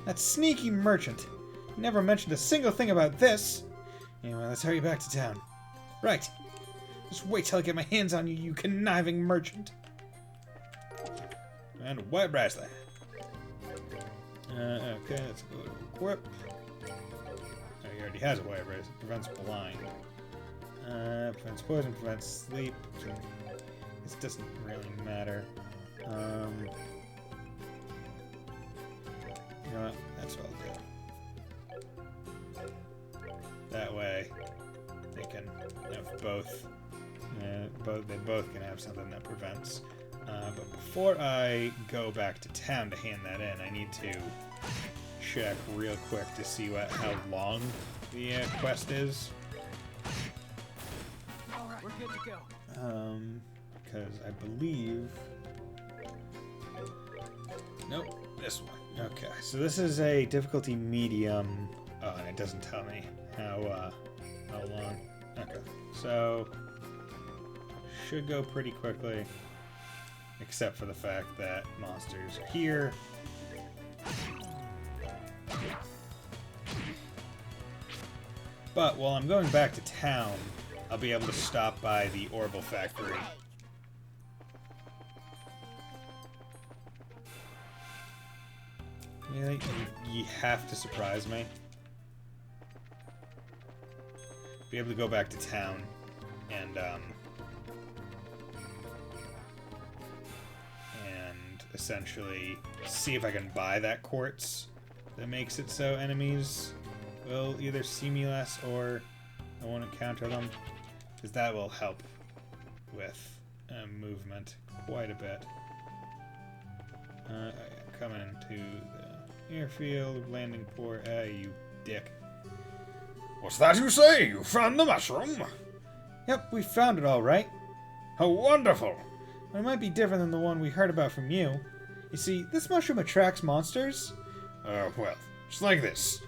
That sneaky merchant. He never mentioned a single thing about this. Anyway, let's hurry back to town. Right. Just wait till I get my hands on you, you conniving merchant. And a white bracelet. Okay, let's go to equip. Oh, he already has a white bracelet. Prevents blind. Prevents poison, prevents sleep. This doesn't really matter. You know what? That's what I'll do. That way, they can have both. They both can have something that prevents. But before I go back to town to hand that in, I need to check real quick to see how long the quest is. All right, we're good to go. Because I believe. Nope, this one. Okay, so this is a difficulty medium. Oh, and it doesn't tell me how long. Okay, so should go pretty quickly, except for the fact that monsters are here. But while I'm going back to town, I'll be able to stop by the Orbital Factory. You have to surprise me. Be able to go back to town and essentially see if I can buy that quartz that makes it so enemies will either see me less or I won't encounter them, because that will help with movement quite a bit. Coming into the airfield, landing port. You dick. What's that you say? You found the mushroom? Yep, we found it all right. How wonderful! But it might be different than the one we heard about from you. You see, this mushroom attracts monsters. Well, just like this.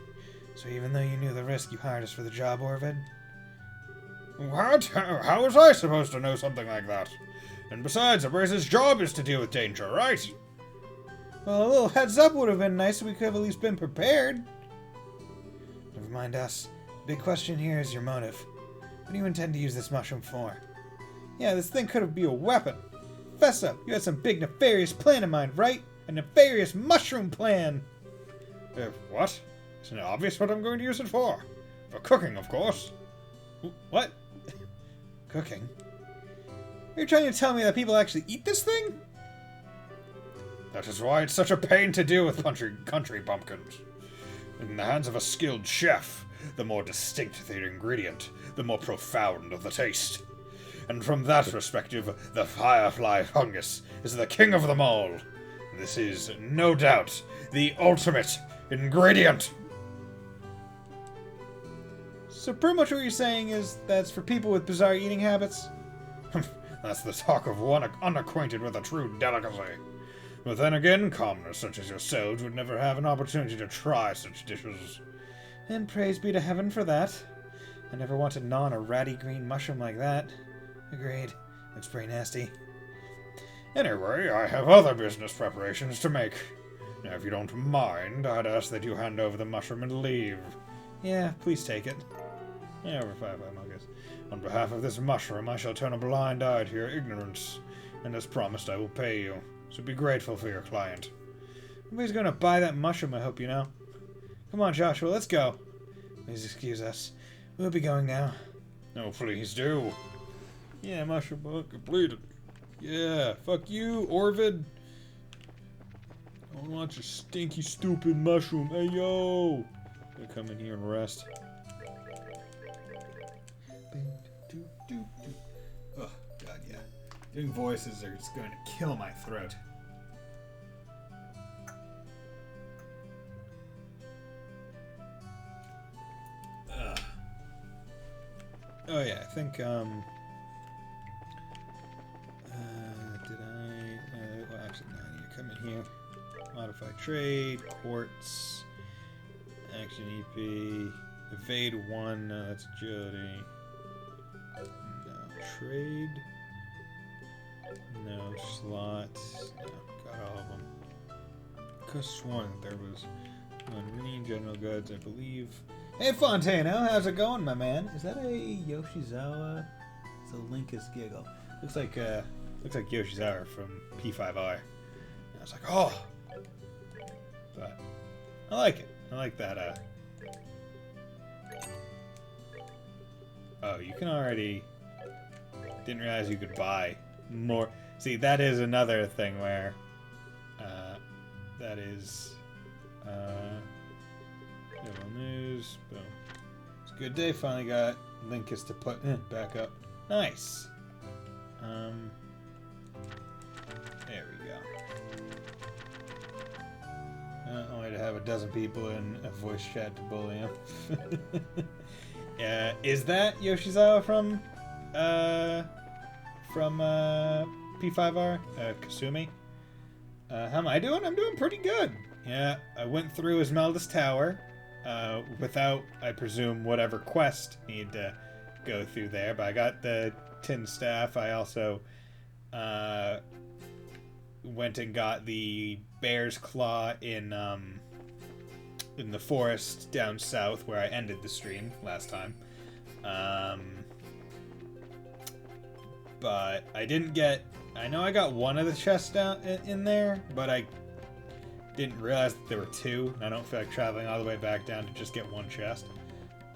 So even though you knew the risk, you hired us for the job, Orvid? What? How was I supposed to know something like that? And besides, a brace's job is to deal with danger, right? Well, a little heads up would have been nice so we could have at least been prepared. Never mind us. The big question here is your motive. What do you intend to use this mushroom for? Yeah, this thing could have been a weapon. Fess up, you had some big nefarious plan in mind, right? A nefarious mushroom plan! What? Isn't it obvious what I'm going to use it for? For cooking, of course. What? Cooking? Are you trying to tell me that people actually eat this thing? That is why it's such a pain to deal with country bumpkins. In the hands of a skilled chef, the more distinct the ingredient, the more profound the taste. And from that perspective, the firefly fungus is the king of them all. This is, no doubt, the ultimate ingredient. So pretty much what you're saying is that's for people with bizarre eating habits? That's the talk of one unacquainted with a true delicacy. But then again, commoners such as yourselves would never have an opportunity to try such dishes. And praise be to heaven for that. I never want to gnaw on a ratty green mushroom like that. Agreed. Looks pretty nasty. Anyway, I have other business preparations to make. Now, if you don't mind, I'd ask that you hand over the mushroom and leave. Yeah, please take it. Yeah, over 5 Marcus. On behalf of this mushroom, I shall turn a blind eye to your ignorance. And as promised, I will pay you. So be grateful for your client. Nobody's gonna buy that mushroom, I hope you know. Come on, Joshua, let's go. Please excuse us. We'll be going now. Oh, please do. Yeah, mushroom book completed. Yeah, fuck you, Orvid. I don't want your stinky, stupid mushroom. Hey, yo! Gonna come in here and rest. Oh, God, yeah. Doing voices are just going to kill my throat. Oh, yeah, I think, did I... well, actually, no, I need to come in here. Modify trade, quartz, action EP, evade 1, no, that's Jody. No, trade, no, slots, no, got all of them. Could have sworn that there was one Weenie General Goods, I believe. Hey, Fontano, how's it going, my man? Is that a Yoshizawa? It's a Linkus Giggle. Looks like Yoshizawa from P5R. And I was like, oh! But I like it. I like that, Oh, you can already... Didn't realize you could buy more. See, that is another thing where... that is... Little news. Boom. It's a good day. Finally got Linkus to put back up. Nice. There we go. Only to have a dozen people in a voice chat to bully him. Is that Yoshizawa from P5R? Kasumi? How am I doing? I'm doing pretty good. Yeah, I went through Esmeralda's Tower. Without, I presume, whatever quest need to go through there. But I got the tin staff. I also went and got the bear's claw in the forest down south where I ended the stream last time. but I didn't get... I know I got one of the chests down in there, but I didn't realize that there were two. I don't feel like traveling all the way back down to just get one chest.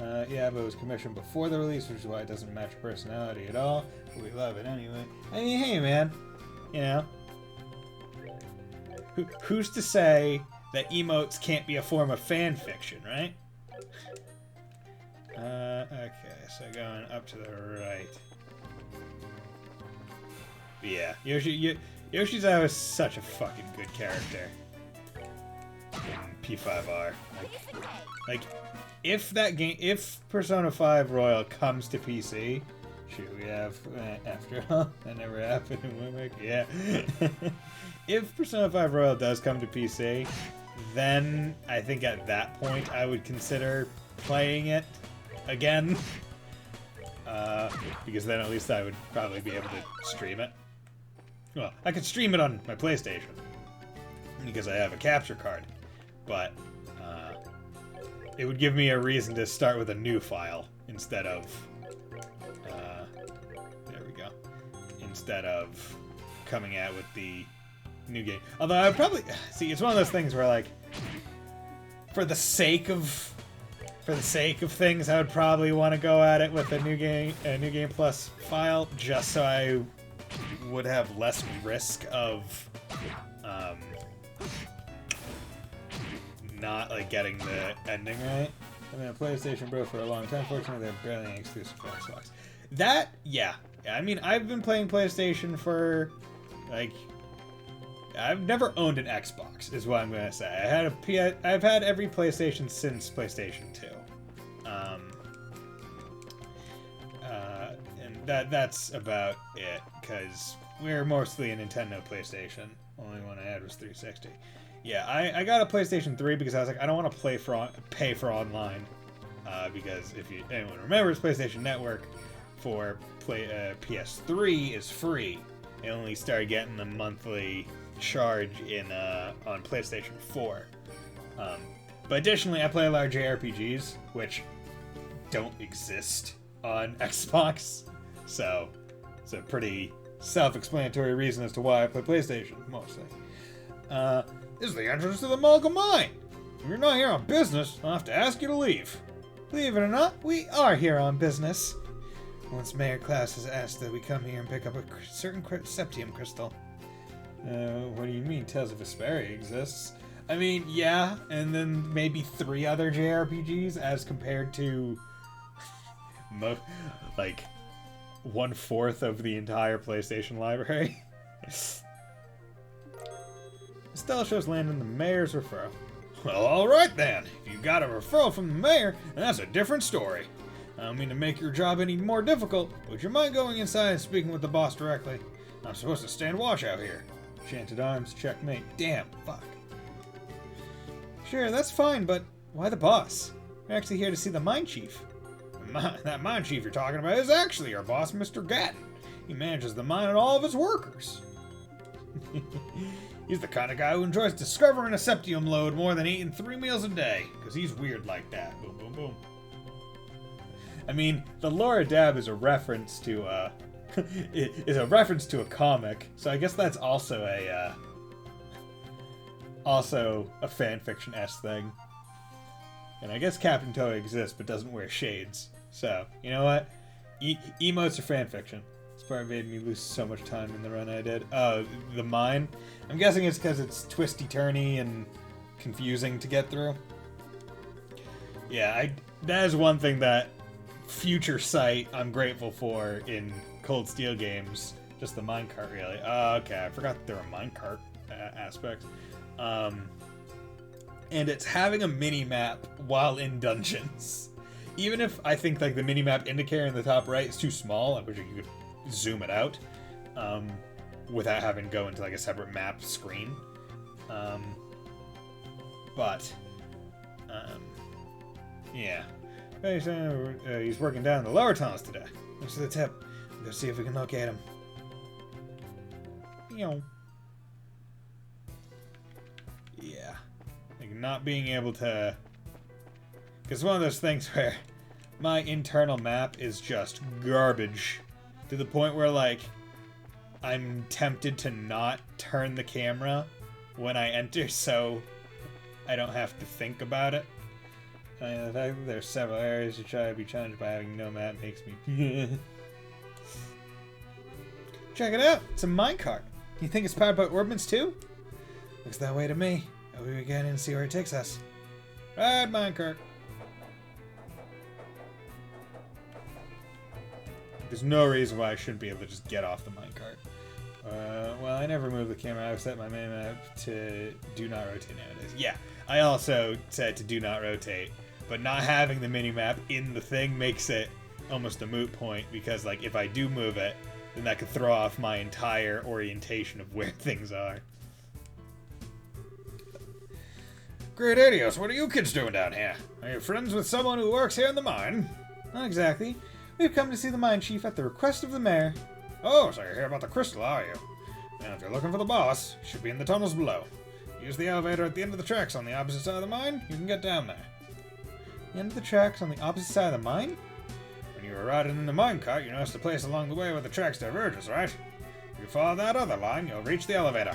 Yeah, but it was commissioned before the release, which is why it doesn't match personality at all. But we love it anyway. I mean, hey, man. You know. Who's to say that emotes can't be a form of fan fiction, right? Okay, so going up to the right. Yeah, Yoshizawa is such a fucking good character. In P5R. Like, if Persona 5 Royal comes to PC, shoot, we have, after all, that never happened in Wimmick, yeah. If Persona 5 Royal does come to PC, then I think at that point I would consider playing it again. Because then at least I would probably be able to stream it. Well, I could stream it on my PlayStation, because I have a capture card, but it would give me a reason to start with a new file instead of, there we go, instead of coming out with the new game. Although I would probably, see, it's one of those things where, like, for the sake of things, I would probably want to go at it with a new game plus file, just so I would have less risk of not like getting the ending right. I've been a PlayStation bro for a long time. Fortunately, they're barely any exclusive for Xbox. That, yeah. I mean, I've been playing PlayStation for, like, I've never owned an Xbox, is what I'm gonna say. I've had every PlayStation since PlayStation 2. And that's about it, because we're mostly a Nintendo PlayStation. Only one I had was 360. Yeah, I got a PlayStation 3 because I was like, I don't want to pay for online. Because if anyone remembers, PlayStation Network for PS3 is free. They only started getting the monthly charge on PlayStation 4. But additionally, I play a lot of JRPGs, which don't exist on Xbox. So it's a pretty self-explanatory reason as to why I play PlayStation, mostly. This is the entrance to the Mogul Mine. If you're not here on business, I'll have to ask you to leave. Believe it or not, we are here on business. Once Mayor Klaus has asked that we come here and pick up a certain septium crystal. What do you mean, Tales of Vesperia exists? I mean, yeah, and then maybe 3 other JRPGs as compared to, like, 1/4 of the entire PlayStation library. Estelle shows Landon the mayor's referral. Well, alright then. If you got a referral from the mayor, then that's a different story. I don't mean to make your job any more difficult, but would you mind going inside and speaking with the boss directly? I'm supposed to stand watch out here. Enchanted Arms, checkmate. Damn, fuck. Sure, that's fine, but why the boss? We're actually here to see the mine chief. That mine chief you're talking about is actually our boss, Mr. Gatton. He manages the mine and all of his workers. He's the kind of guy who enjoys discovering a septium lode more than eating 3 meals a day, because he's weird like that. Boom, boom, boom. I mean, the Laura Dab is a reference to a comic, so I guess that's also a fanfiction-esque thing. And I guess Captain Toei exists, but doesn't wear shades. So, you know what? Emotes are fanfiction. This part made me lose so much time in the run I did. Oh, the mine? I'm guessing it's because it's twisty-turny and confusing to get through. Yeah, that is one thing that future sight I'm grateful for in Cold Steel games. Just the minecart, really. Okay, I forgot that there were minecart aspects. And it's having a mini-map while in dungeons. Even if I think like the mini-map indicator in the top right is too small, I wish you could zoom it out without having to go into like a separate map screen. Yeah. He's working down in the lower tunnels today. Looks to the tip. Let's see if we can locate him. Yeah. Like not being able to... Because it's one of those things where my internal map is just garbage To the point where, like, I'm tempted to not turn the camera when I enter so I don't have to think about it. The fact that there's several areas to try to be challenged by having no map makes me... Check it out! It's a minecart. You think it's powered by ordnance too? Looks that way to me. We get in and see where it takes us. Ride minecart. There's no reason why I shouldn't be able to just get off the minecart. Well, I never moved the camera. I've set my main map to do not rotate nowadays. Yeah, I also said to do not rotate, but not having the mini-map in the thing makes it almost a moot point, because, like, if I do move it, then that could throw off my entire orientation of where things are. Great Adios, what are you kids doing down here? Are you friends with someone who works here in the mine? Not exactly. We've come to see the mine chief at the request of the mayor. Oh, so you're here about the crystal, are you? Now, if you're looking for the boss, you should be in the tunnels below. Use the elevator at the end of the tracks on the opposite side of the mine, you can get down there. The end of the tracks on the opposite side of the mine? When you were riding in the minecart, you noticed a place along the way where the tracks diverges, right? If you follow that other line, you'll reach the elevator.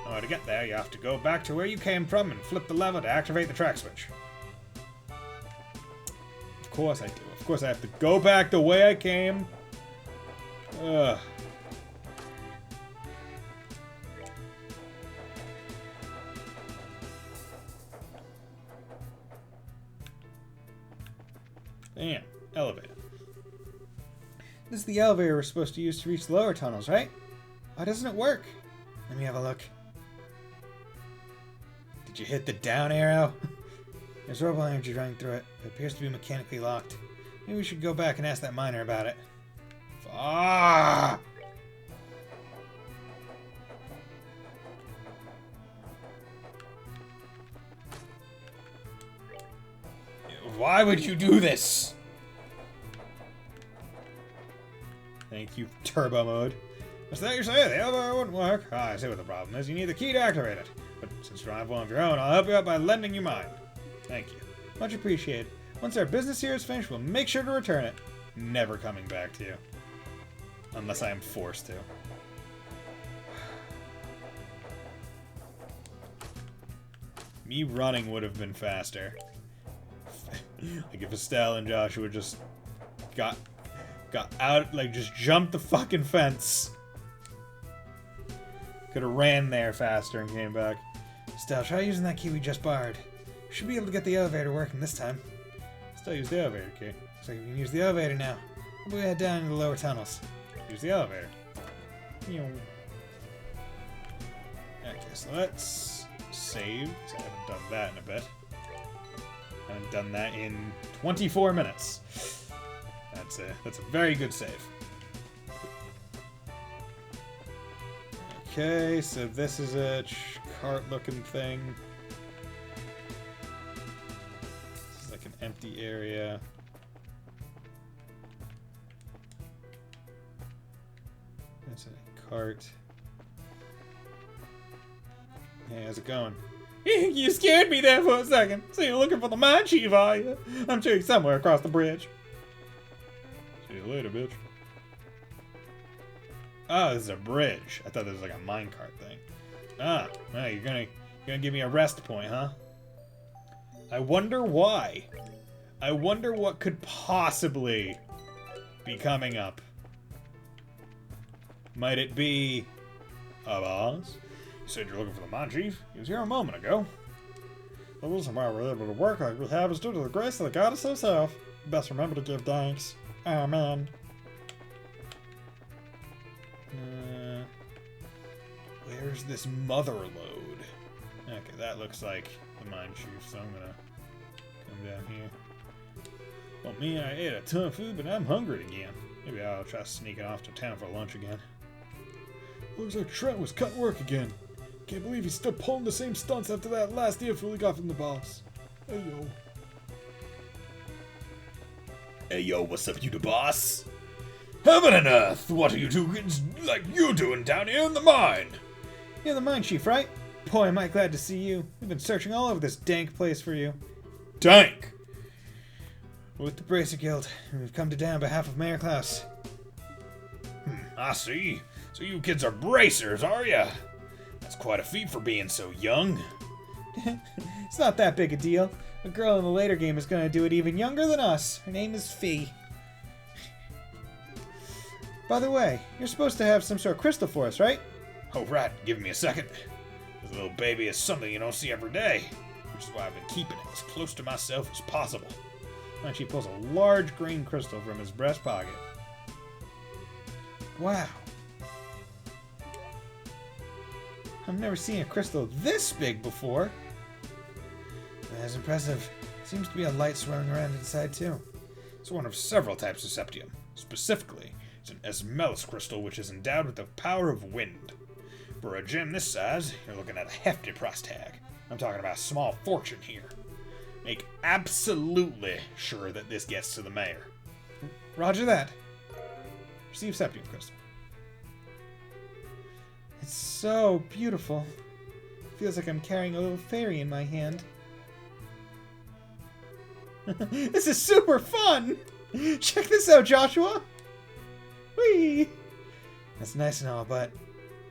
In order to get there, you have to go back to where you came from and flip the lever to activate the track switch. Of course I do. Of course I have to go back the way I came. Ugh. Damn. Elevator. This is the elevator we're supposed to use to reach the lower tunnels, right? Why doesn't it work? Let me have a look. Did you hit the down arrow? There's robo energy running through it. It appears to be mechanically locked. Maybe we should go back and ask that miner about it. Ah! Why would you do this? Thank you, turbo mode. What's that you say? The elevator wouldn't work? Ah, I see what the problem is. You need the key to activate it. But since you don't have one of your own, I'll help you out by lending you mine. Thank you. Much appreciated. Once our business here is finished, we'll make sure to return it. Never coming back to you. Unless I am forced to. Me running would have been faster. Like if Estelle and Joshua just got out, like just jumped the fucking fence. Could have ran there faster and came back. Estelle, try using that key we just borrowed. Should be able to get the elevator working this time. Still use the elevator key. So we can use the elevator now. We'll head down into the lower tunnels. Use the elevator. Okay, so let's save. I haven't done that in a bit. I haven't done that in 24 minutes. That's a very good save. Okay, so this is a cart-looking thing. This is like an empty area. That's a cart. Hey, how's it going? You scared me there for a second. So you're looking for the mine chief, are you? I'm sure he's somewhere across the bridge. See you later, bitch. Oh, this is a bridge. I thought this was like a minecart thing. Ah, well, you're gonna give me a rest point, huh? I wonder why. I wonder what could possibly be coming up. Might it be a boss? You said you're looking for the mine chief? He was here a moment ago. The reason why we're able to work like we have is due to the grace of the goddess herself. Best remember to give thanks. Amen. Where's this mother load? Okay, that looks like the mine chief, so I'm gonna come down here. Well, me, I ate a ton of food, but I'm hungry again. Maybe I'll try sneaking off to town for lunch again. Looks like Trent was cutting work again. Can't believe he's still pulling the same stunts after that last earful he got from the boss. Hey, yo. Hey, yo, what's up, you the boss? Heaven and earth, what are you two kids like you doing down here in the mine? You're the mine chief, right? Boy, am I glad to see you. We've been searching all over this dank place for you. Dank? We're with the Bracer Guild, and we've come to down on behalf of Mayor Klaus. I see. So you kids are bracers, are ya? That's quite a feat for being so young. It's not that big a deal. A girl in the later game is gonna do it even younger than us. Her name is Fee. By the way, you're supposed to have some sort of crystal for us, right? Oh, right. Give me a second. This little baby is something you don't see every day, which is why I've been keeping it as close to myself as possible. And she pulls a large green crystal from his breast pocket. Wow. I've never seen a crystal this big before. That's impressive. Seems to be a light swirling around inside too. It's one of several types of septium. Specifically, it's an Esmelus crystal which is endowed with the power of wind. For a gem this size, you're looking at a hefty price tag. I'm talking about a small fortune here. Make absolutely sure that this gets to the mayor. Roger that. Receive septium crystal. It's so beautiful. Feels like I'm carrying a little fairy in my hand. This is super fun! Check this out, Joshua! Whee! That's nice and all, but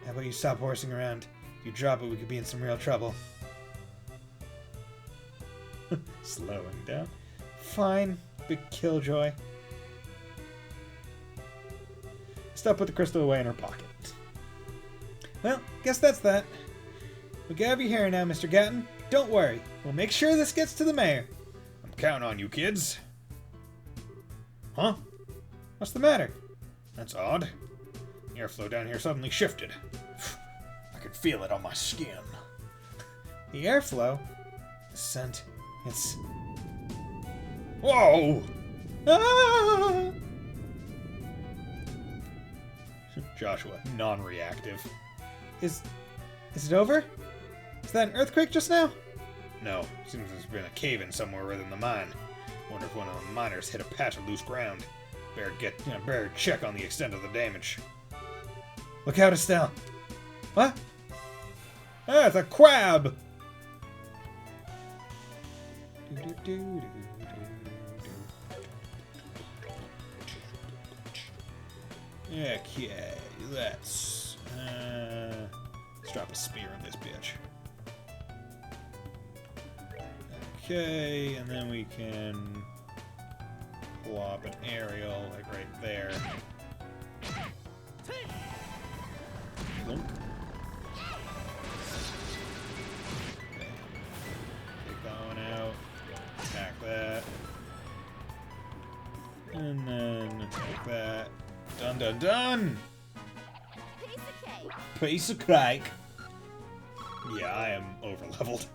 how about you stop horsing around? If you drop it, we could be in some real trouble. Slowing down. Fine, big killjoy. Stop put the crystal away in her pocket. Well, guess that's that. We'll get out of your hair now, Mr. Gatton. Don't worry, we'll make sure this gets to the mayor. I'm counting on you, kids. Huh? What's the matter? That's odd. The airflow down here suddenly shifted. I can feel it on my skin. The airflow? The scent. It's... Whoa! Ah! Joshua, non-reactive. Is it over? Is that an earthquake just now? No, seems there's been a cave-in somewhere within the mine. Wonder if one of the miners hit a patch of loose ground. Better check on the extent of the damage. Look out, Estelle. What? Ah, it's a crab! Okay, let's drop a spear in this bitch. Okay, and then we can plop an aerial, like right there. Plunk. Okay. Take that one out. Attack that. And then attack that. Done, done, done! Piece of cake. Yeah, I am over-leveled.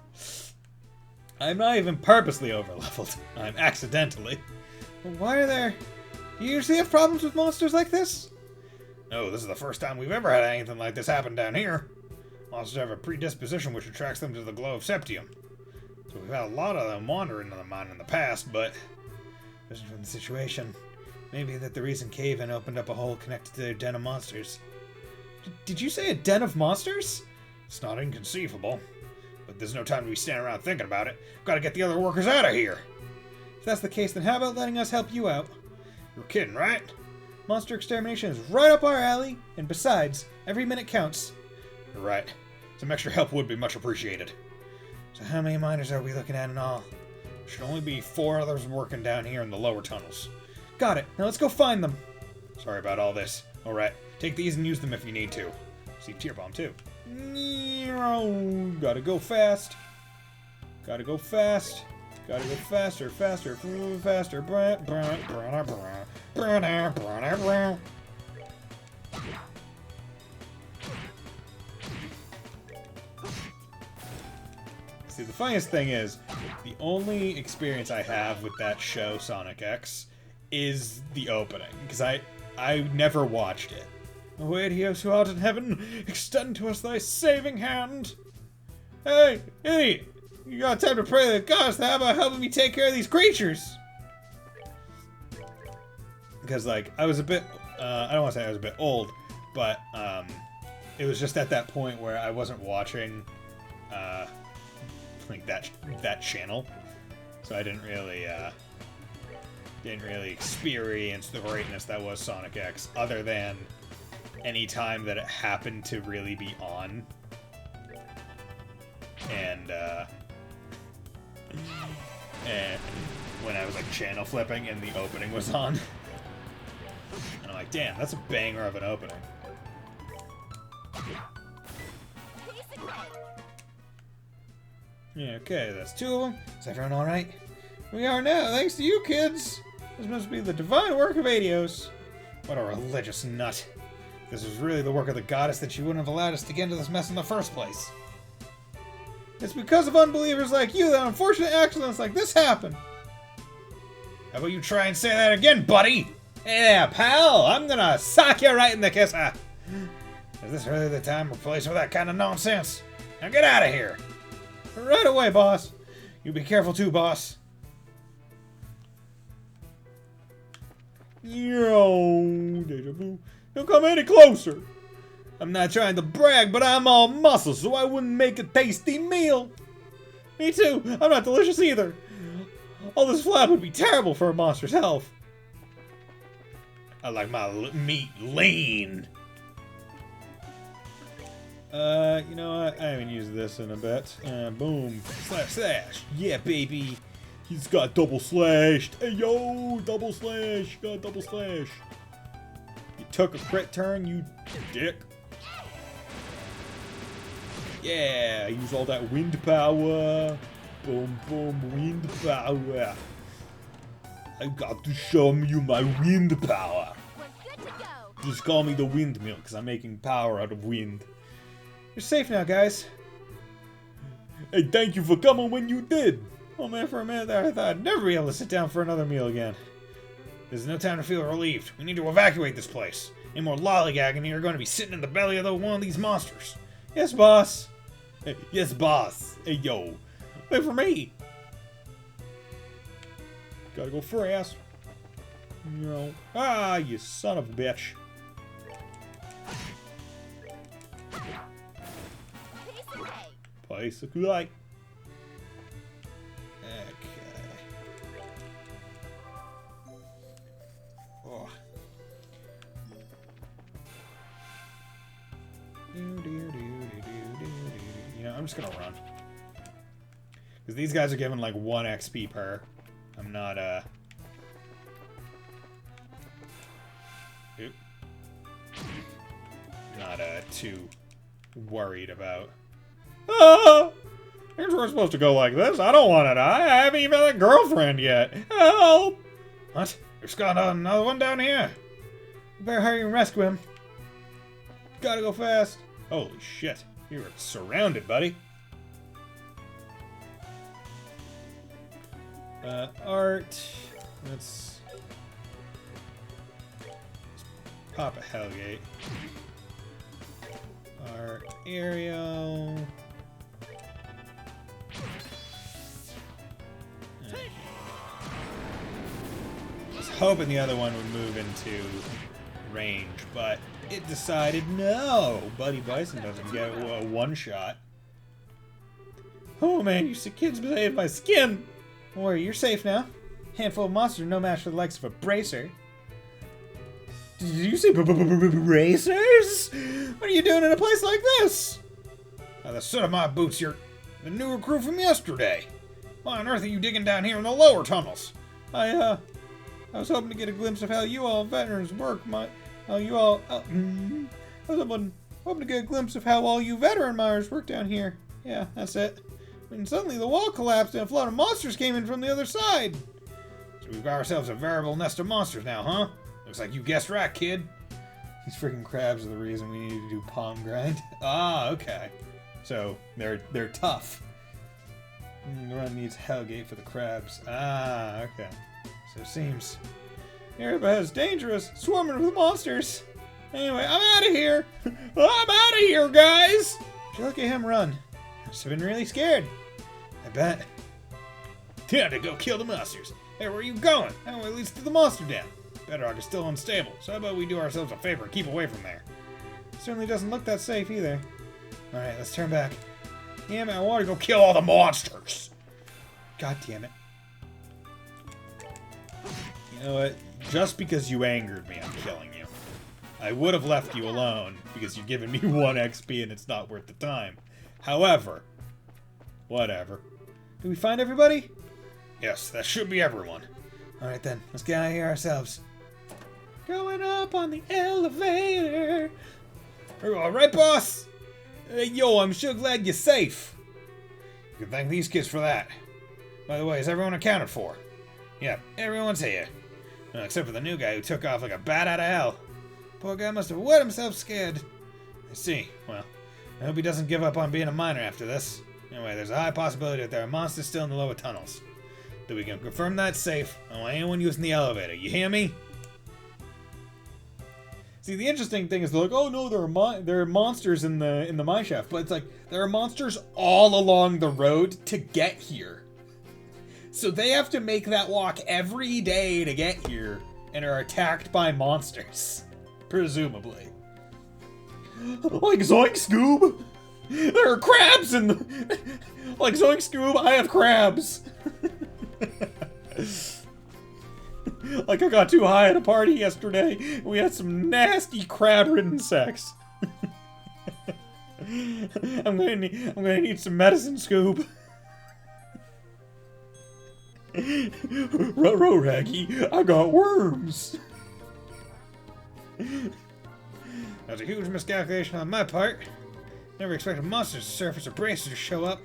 I'm not even purposely over-leveled. I'm accidentally. Why are there... Do you usually have problems with monsters like this? No, this is the first time we've ever had anything like this happen down here. Monsters have a predisposition which attracts them to the glow of septium. So we've had a lot of them wandering in the mine in the past, but... Judging from the situation, maybe that the recent cave-in opened up a hole connected to their den of monsters. Did you say a den of monsters? It's not inconceivable. But there's no time to be standing around thinking about it. Gotta get the other workers out of here. If that's the case, then how about letting us help you out? You're kidding, right? Monster extermination is right up our alley, and besides, every minute counts. You're right. Some extra help would be much appreciated. So how many miners are we looking at in all? Should only be 4 others working down here in the lower tunnels. Got it. Now let's go find them. Sorry about all this. Alright, take these and use them if you need to. See Tear Bomb too. Gotta go fast. Gotta go fast. Gotta go faster, faster, faster. See, the funniest thing is, the only experience I have with that show, Sonic X, is the opening. Because I never watched it. Await Dios who art in heaven, extend to us thy saving hand. Hey, idiot! You got time to pray to the gods. How about helping me take care of these creatures? Because, like, I was a bit, I don't want to say I was a bit old, but it was just at that point where I wasn't watching, like, that channel. So I didn't really experience the greatness that was Sonic X, other than any time that it happened to really be on. And when I was like channel flipping and the opening was on. And I'm like, damn, that's a banger of an opening. Yeah, okay, that's 2 of them. Is everyone alright? We are now, thanks to you kids! This must be the divine work of Adios. What a religious nut. If this was really the work of the goddess, then she wouldn't have allowed us to get into this mess in the first place. It's because of unbelievers like you that unfortunate accidents like this happen. How about you try and say that again, buddy? Yeah, pal, I'm gonna sock you right in the kisser. Is this really the time or place for that kind of nonsense? Now get out of here. Right away, boss. You be careful too, boss. Yo, deja vu. Don't come any closer. I'm not trying to brag, but I'm all muscle, so I wouldn't make a tasty meal. Me too. I'm not delicious either. All this flab would be terrible for a monster's health. I like my meat lean. You know what? I haven't used this in a bit. Boom. Slash, slash. Yeah, baby. He's got double slashed. Hey, yo, double slash. Got double slash. You took a crit turn, you dick. Yeah, use all that wind power. Boom, boom, wind power. I got to show you my wind power. We're good to go. Just call me the windmill, because I'm making power out of wind. You're safe now, guys. Hey, thank you for coming when you did. Oh man, for a minute there, I thought I'd never be able to sit down for another meal again. There's no time to feel relieved. We need to evacuate this place. Any more lollygagging and you're going to be sitting in the belly of one of these monsters. Yes, boss. Hey, yes, boss. Hey, yo. Wait for me. Gotta go fast. You know. Ah, you son of a bitch. Place of light. Okay. Oh. You know, I'm just gonna run. Because these guys are given like 1 XP per. I'm not, not, too worried about. Ah! Things weren't supposed to go like this. I don't want to die. I haven't even had a girlfriend yet. Help! What? There's got another one down here. You better hurry and rescue him. Gotta go fast. Holy shit. You were surrounded, buddy. Art. Let's pop a Hellgate. Art. Aerial. I was hoping the other one would move into range, but it decided no. Buddy Bison doesn't get a one-shot. Oh man, you sick kids saved my skin. Don't worry, you're safe now. Handful of monsters, no match for the likes of a bracer. Did you say bracers? What are you doing in a place like this? By the soot of my boots, you're the new recruit from yesterday. Why on earth are you digging down here in the lower tunnels? I was hoping to get a glimpse of how you all veterans work. I was hoping to get a glimpse of how all you veteran miners work down here. Yeah, that's it. And suddenly the wall collapsed and a flood of monsters came in from the other side. So we've got ourselves a veritable nest of monsters now, huh? Looks like you guessed right, kid. These freaking crabs are the reason we need to do palm grind. Ah, okay. So they're tough. The run needs Hellgate for the crabs. Ah, okay. So it seems the area is dangerous, swarming with monsters. Anyway, I'm out of here. I'm out of here, guys. Did you look at him run? Must have been really scared. I bet. Time to go kill the monsters. Hey, where are you going? That way leads to the monster den. Bedrock is still unstable, so how about we do ourselves a favor and keep away from there? Certainly doesn't look that safe either. Alright, let's turn back. Damn it, I want to go kill all the monsters. God damn it. You know what? Just because you angered me, I'm killing you. I would have left you alone because you're giving me 1 XP and it's not worth the time. However, whatever. Did we find everybody? Yes, that should be everyone. Alright then, let's get out of here ourselves. Going up on the elevator. Alright, boss? Yo, I'm sure glad you're safe. You can thank these kids for that. By the way, is everyone accounted for? Yep, everyone's here. Except for the new guy who took off like a bat out of hell. Poor guy must have wet himself scared. I see. Well, I hope he doesn't give up on being a miner after this. Anyway, there's a high possibility that there are monsters still in the lower tunnels. That we can confirm that's safe. I don't want anyone using the elevator. You hear me? See, the interesting thing is they're like, oh no, there are monsters in the mine shaft, but it's like there are monsters all along the road to get here. So they have to make that walk every day to get here, and are attacked by monsters, presumably. Like Zoink Scoob, there are crabs in the. Like Zoink Scoob, I have crabs. Like I got too high at a party yesterday. We had some nasty crab-ridden sex. I'm gonna need some medicine, Scoob. Ruh-roh, Raggy, I got worms. That's a huge miscalculation on my part. Never expected monsters to surface or bracers to show up.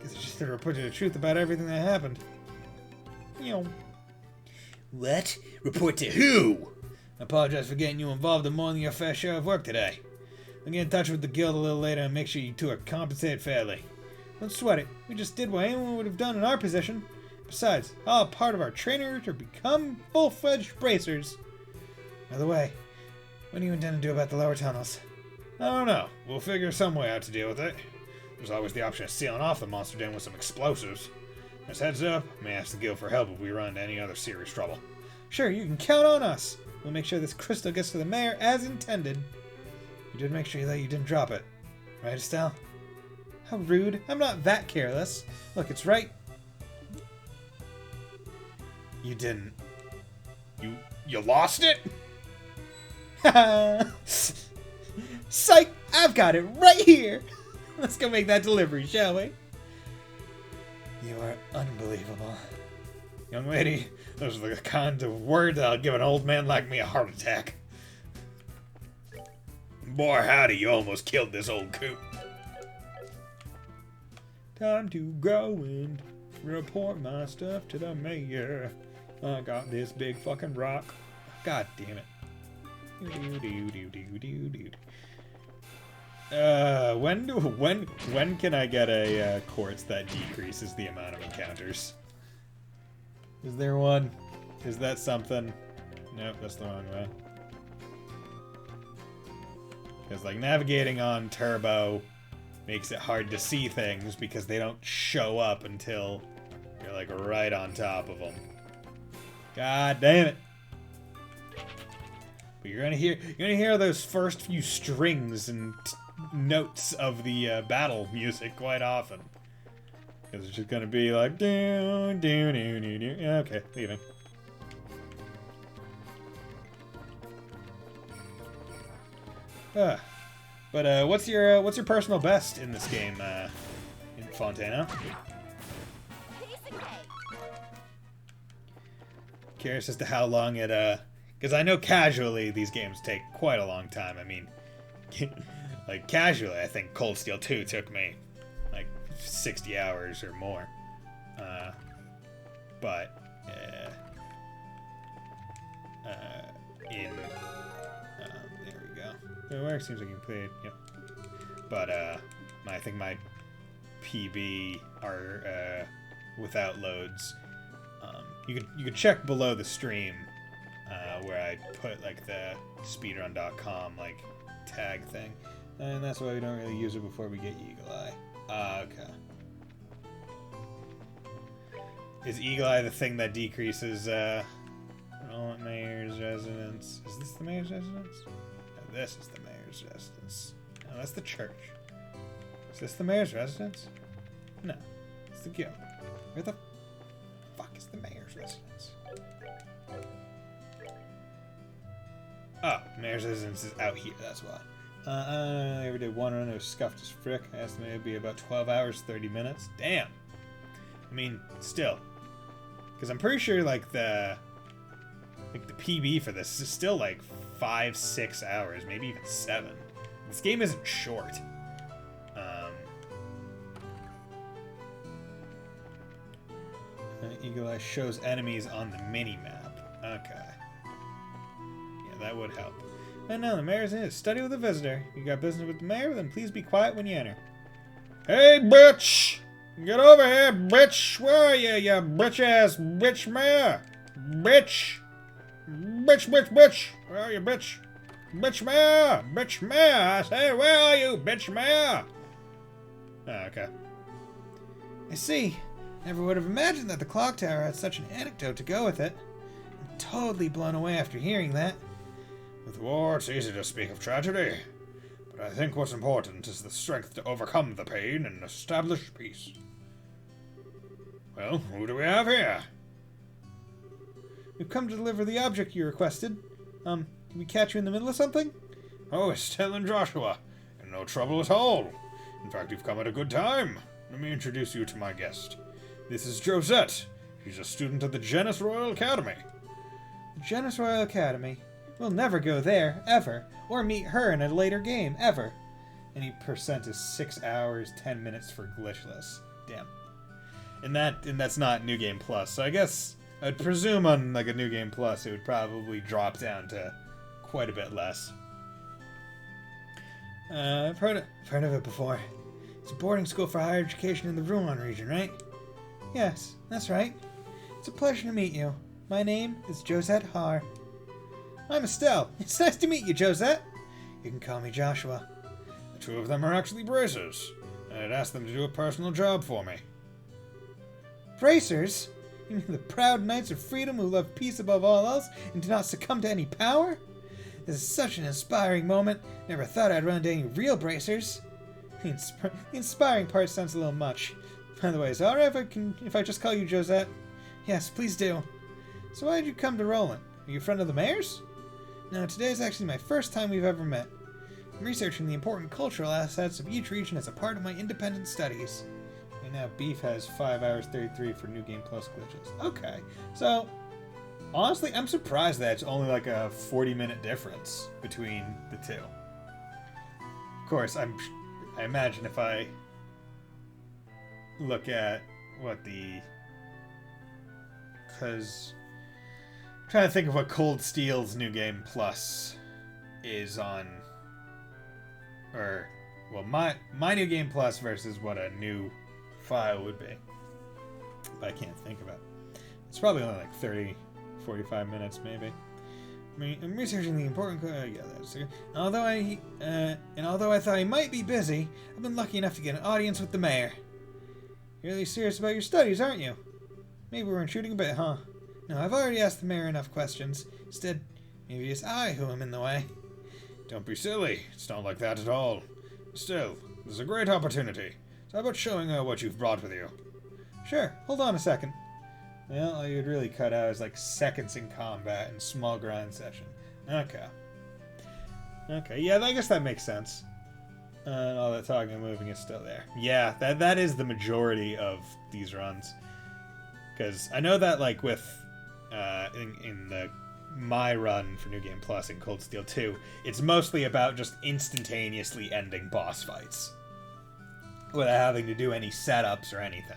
Guess I just had to report you the truth about everything that happened. You know. What? Report to who? I apologize for getting you involved in more than your fair share of work today. I'll get in touch with the guild a little later and make sure you two are compensated fairly. Don't sweat it. We just did what anyone would have done in our position. Besides, all part of our training to become full-fledged bracers. By the way, what do you intend to do about the lower tunnels? I don't know. We'll figure some way out to deal with it. There's always the option of sealing off the monster den with some explosives. As heads up, I may ask the guild for help if we run into any other serious trouble. Sure, you can count on us. We'll make sure this crystal gets to the mayor as intended. You did make sure that you didn't drop it. Right, Estelle? How rude. I'm not that careless. Look, it's right. You didn't. You lost it? Psych! I've got it right here. Let's go make that delivery, shall we? You are unbelievable. Young lady, those are the kind of words that'll give an old man like me a heart attack. Boy, howdy, you almost killed this old coot. Time to go and report my stuff to the mayor. I got this big fucking rock. God damn it. When can I get a quartz that decreases the amount of encounters? Is there one? Is that something? Nope, that's the wrong way. Because like navigating on turbo makes it hard to see things because they don't show up until you're like right on top of them. God damn it. But you're gonna hear those first few strings and notes of the battle music quite often. Because it's just gonna be like down, down, down, down, down. Yeah, okay, leaving. But what's your personal best in this game, in Fontana? Curious as to how long it because I know casually these games take quite a long time. I mean, like casually, I think Cold Steel 2 took me like 60 hours or more. But there we go. It works. Seems like you played. Yep. But I think my PB are without loads. You could check below the stream where I put like the speedrun.com like tag thing, and that's why we don't really use it before we get Eagle Eye. Okay. Is Eagle Eye the thing that decreases mayor's residence? Is this the mayor's residence? No, this is the mayor's residence. No, that's the church. Is this the mayor's residence? No, it's the guild. Where the fuck is the mayor's residence? Oh, Mayor's Residence is out here, that's why. I ever did one run, it was scuffed as frick. I estimate it'd be about 12 hours, 30 minutes. Damn! I mean, still. Because I'm pretty sure, like, the PB for this is still, like, 5-6 hours, maybe even 7. This game isn't short. Eagle Eye shows enemies on the mini-map. Okay. Yeah, that would help. And now the mayor's in it. Study with a visitor. You got business with the mayor? Then please be quiet when you enter. Hey, bitch! Get over here, bitch! Where are you, you bitch-ass bitch mayor? Bitch! Bitch, bitch, bitch! Where are you, bitch? Bitch mayor! Bitch mayor! I say, where are you, bitch mayor? Oh, okay. I see. Never would have imagined that the clock tower had such an anecdote to go with it. I'm totally blown away after hearing that. With war, it's easy to speak of tragedy. But I think what's important is the strength to overcome the pain and establish peace. Well, who do we have here? We've come to deliver the object you requested. Did we catch you in the middle of something? Oh, Estelle and Joshua. And no trouble at all. In fact, you've come at a good time. Let me introduce you to my guest. This is Josette. She's a student at the Janus Royal Academy. The Janus Royal Academy? We'll never go there, ever. Or meet her in a later game, ever. Any percent is 6 hours, 10 minutes for glitchless. Damn. And that's not New Game Plus, so I guess I'd presume on like a New Game Plus it would probably drop down to quite a bit less. I've heard of it before. It's a boarding school for higher education in the Rouen region, right? Yes, that's right. It's a pleasure to meet you. My name is Josette Har. I'm Estelle. It's nice to meet you, Josette. You can call me Joshua. The two of them are actually bracers. I'd asked them to do a personal job for me. Bracers? You mean the proud knights of freedom who love peace above all else and do not succumb to any power? This is such an inspiring moment. Never thought I'd run into any real bracers. The inspiring part sounds a little much. By the way, is it alright if I just call you Josette? Yes, please do. So why did you come to Roland? Are you a friend of the mayor's? No, today is actually my first time we've ever met. I'm researching the important cultural assets of each region as a part of my independent studies. Right now, Beef has 5 hours 33 for New Game Plus glitches. Okay, so honestly, I'm surprised that it's only like a 40-minute difference between the two. Of course, I imagine if I look at what because I'm trying to think of what Cold Steel's New Game Plus is on, or well, my New Game Plus versus what a new file would be, but I can't think of it. It's probably only like 30-45 minutes maybe. I mean, I'm researching the important yeah, that's good. Although I thought he might be busy, I've been lucky enough to get an audience with the mayor. You're really serious about your studies, aren't you? Maybe we're shooting a bit, huh? No, I've already asked the mayor enough questions. Instead, maybe it's I who am in the way. Don't be silly. It's not like that at all. Still, this is a great opportunity. So how about showing her what you've brought with you? Sure, hold on a second. Well, all you'd really cut out is like seconds in combat and small grind session. Okay. Okay, yeah, I guess that makes sense. And all that talking and moving is still there. Yeah, that is the majority of these runs. Because I know that like with in my run for New Game Plus in Cold Steel 2, it's mostly about just instantaneously ending boss fights without having to do any setups or anything.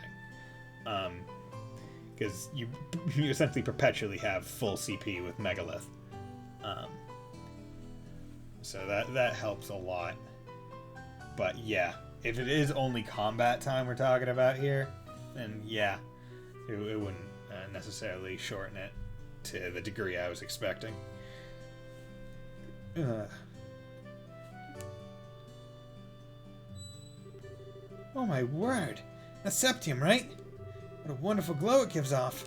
Because you essentially perpetually have full CP with Megalith. So that helps a lot. But yeah, if it is only combat time we're talking about here, then yeah, it wouldn't necessarily shorten it to the degree I was expecting. Oh my word! That's Septium, right? What a wonderful glow it gives off.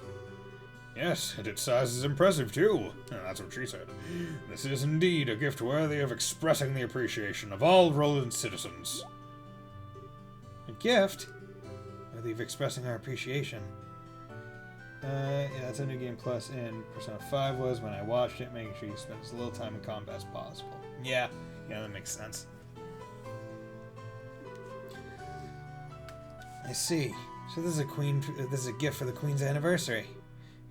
Yes, and its size is impressive too. That's what she said. This is indeed a gift worthy of expressing the appreciation of all Roland citizens. A gift? Worthy of expressing our appreciation. Yeah, that's a new game plus in Persona 5 was when I watched it, making sure you spend as little time in combat as possible. Yeah, that makes sense. I see. So this is a gift for the Queen's anniversary.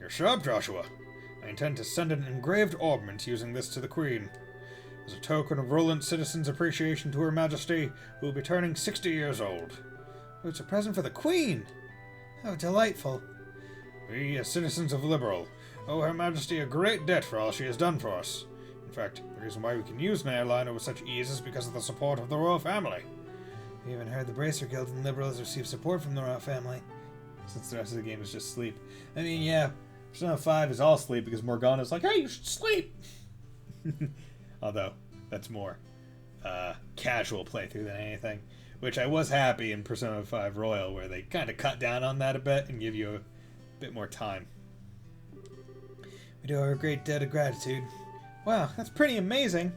You're sharp, Joshua. I intend to send an engraved ornament using this to the Queen. As a token of Roland citizens' appreciation to Her Majesty, who will be turning 60 years old. Oh, it's a present for the Queen! How delightful. We, as citizens of Liberal, owe Her Majesty a great debt for all she has done for us. In fact, the reason why we can use an airliner with such ease is because of the support of the royal family. We even heard the Bracer Guild and Liberal has received support from the royal family. Since the rest of the game is just sleep. I mean, yeah, Persona 5 is all sleep because Morgana's like, hey, you should sleep! Although, that's more casual playthrough than anything. Which I was happy in Persona 5 Royal, where they kind of cut down on that a bit and give you a bit more time. We do owe a great debt of gratitude. Wow, that's pretty amazing.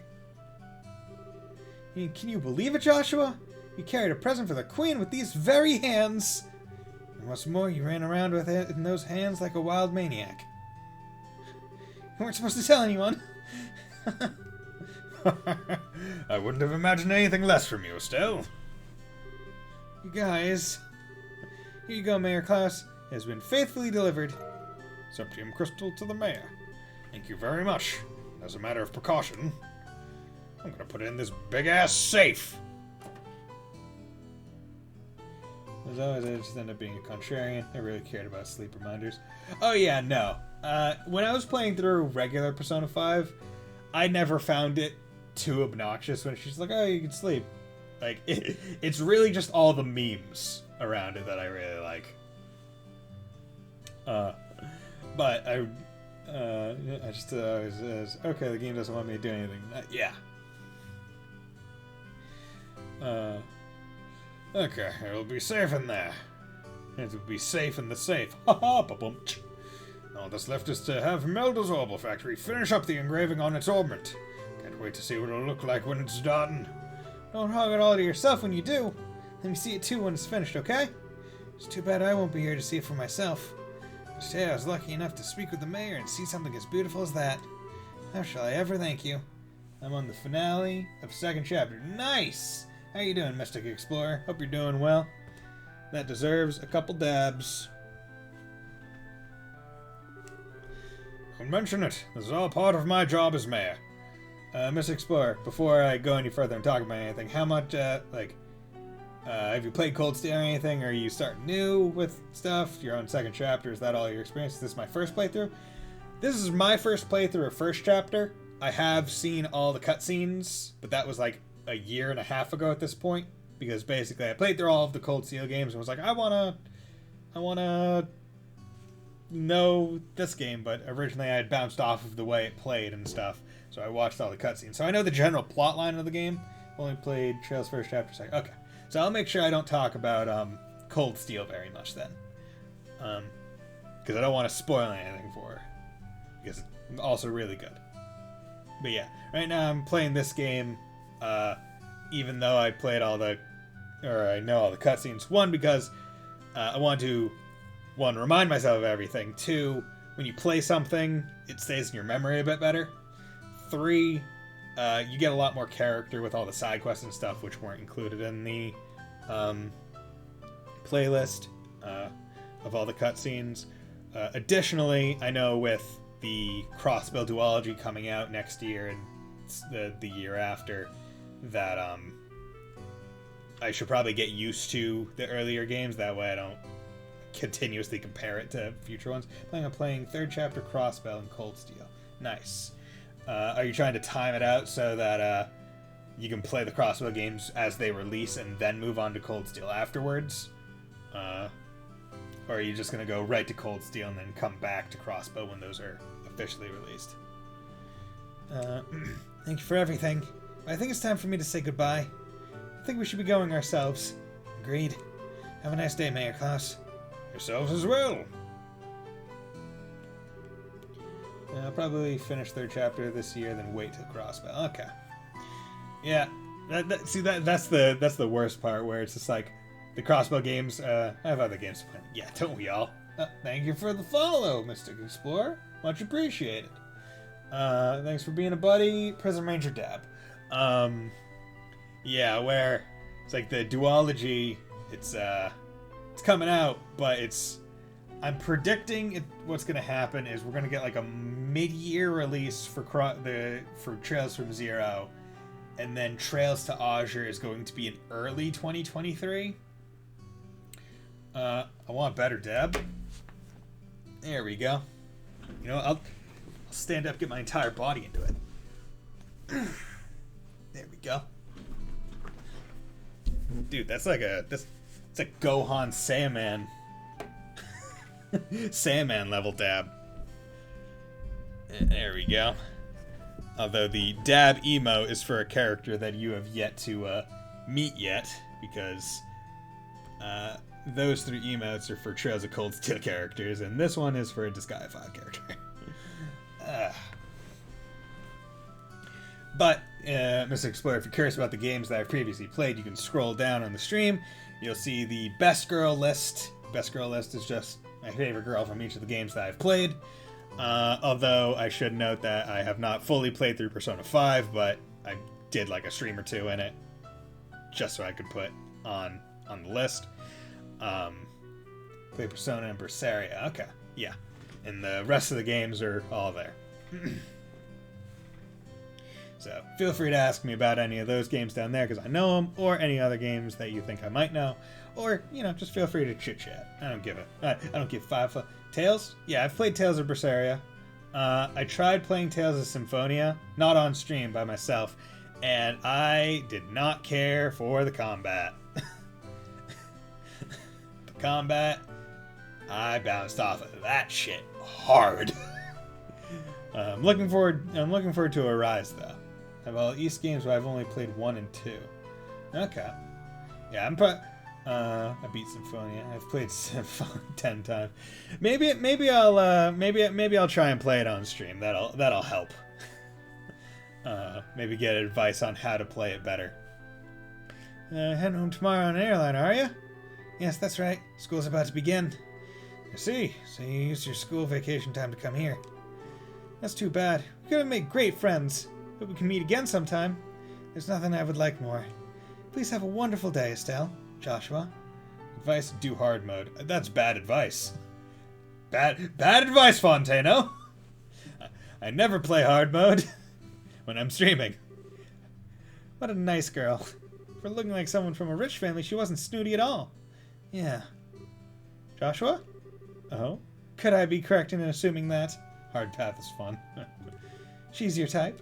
Can you believe it, Joshua? You carried a present for the Queen with these very hands. And what's more, you ran around with it in those hands like a wild maniac. You weren't supposed to tell anyone. I wouldn't have imagined anything less from you, Estelle. You guys. Here you go, Mayor Klaus. It has been faithfully delivered. Septium crystal to the mayor. Thank you very much. As a matter of precaution, I'm gonna put it in this big-ass safe. As always, I just ended up being a contrarian. I really cared about sleep reminders. Oh yeah, no. When I was playing through regular Persona 5, I never found it too obnoxious when she's like, oh, you can sleep. Like, it's really just all the memes around it that I really like. But I just says, okay, the game doesn't want me to do anything. Yeah. Okay, it'll be safe in there. It'll be safe in the safe. Ha ha, ba-bum. All that's left is to have Melda's Orbital Factory finish up the engraving on its ornament. Can't wait to see what it'll look like when it's done. Don't hog it all to yourself when you do. Let me see it too when it's finished, okay? It's too bad I won't be here to see it for myself. But today I was lucky enough to speak with the mayor and see something as beautiful as that. How shall I ever thank you? I'm on the finale of second chapter. Nice! How you doing, Mystic Explorer? Hope you're doing well. That deserves a couple dabs. Don't mention it. This is all part of my job as mayor. Mystic Explorer, before I go any further and talk about anything, how much, have you played Cold Steel or anything? Are you starting new with stuff? You're on second chapter. Is that all your experience? Is this my first playthrough? This is my first playthrough of first chapter. I have seen all the cutscenes, but that was like a year and a half ago at this point, because basically I played through all of the Cold Steel games and was like, I wanna know this game, but originally I had bounced off of the way it played and stuff, so I watched all the cutscenes. So I know the general plot line of the game. Only played Trails first chapter second. Okay, so I'll make sure I don't talk about Cold Steel very much then, because I don't want to spoil anything for her, because it's also really good. But yeah, right now I'm playing this game. Even though I played I know all the cutscenes. One, because I want to, remind myself of everything. Two, when you play something, it stays in your memory a bit better. Three, you get a lot more character with all the side quests and stuff, which weren't included in the playlist of all the cutscenes. Additionally, I know with the crossbow duology coming out next year and the year after, that I should probably get used to the earlier games. That way I don't continuously compare it to future ones. I'm playing third chapter Crossbow and Cold Steel. Nice. Are you trying to time it out so that you can play the Crossbow games as they release and then move on to Cold Steel afterwards? Or are you just going to go right to Cold Steel and then come back to Crossbow when those are officially released? Thank you for everything. I think it's time for me to say goodbye. I think we should be going ourselves. Agreed. Have a nice day, Mayor Klaus. Yourselves as well. I'll probably finish third chapter this year, then wait till Crossbow. Okay. Yeah. That's the worst part, where it's just like the Crossbow games. I have other games to play. Yeah, don't we all? Thank you for the follow, Mystic Explorer. Much appreciated. Thanks for being a buddy, Prison Ranger Dab. Yeah, where it's like the duology, it's coming out, but I'm predicting what's gonna happen is we're gonna get like a mid-year release for Trails from Zero, and then Trails to Azure is going to be in early 2023. I want better, Deb. There we go. You know, I'll stand up, get my entire body into it. There we go. Dude, that's like Gohan Saiyaman. Saiyaman level dab. There we go. Although the dab emo is for a character that you have yet to meet yet, because those 3 emotes are for Trails of Cold Steel characters, and this one is for a Disgaea 5 character. But, Mr. Explorer, if you're curious about the games that I've previously played, you can scroll down on the stream. You'll see the best girl list. Best girl list is just my favorite girl from each of the games that I've played. Although I should note that I have not fully played through Persona 5, but I did like a stream or 2 in it, just so I could put on the list. Play Persona and Berseria. Okay, yeah. And the rest of the games are all there. So feel free to ask me about any of those games down there, because I know them, or any other games that you think I might know, or, you know, just feel free to chit-chat. I don't give 5 Tales? Yeah, I've played Tales of Berseria. I tried playing Tales of Symphonia, not on stream, by myself, and I did not care for the combat. The combat, I bounced off of that shit hard. I'm looking forward to Arise, though. Of all East games, where I've only played 1 and 2. Okay. Yeah, I beat Symphonia. I've played Symphonia 10 times. Maybe I'll try and play it on stream. That'll help. Maybe get advice on how to play it better. Heading home tomorrow on an airline, are you? Yes, that's right. School's about to begin. I see. So you used your school vacation time to come here. That's too bad. We're gonna make great friends. But we can meet again sometime. There's nothing I would like more. Please have a wonderful day, Estelle. Joshua. Advice, do hard mode. That's bad advice. Bad advice, Fontano. I never play hard mode when I'm streaming. What a nice girl. For looking like someone from a rich family, she wasn't snooty at all. Yeah. Joshua? Oh? Could I be correct in assuming that? Hard path is fun. She's your type?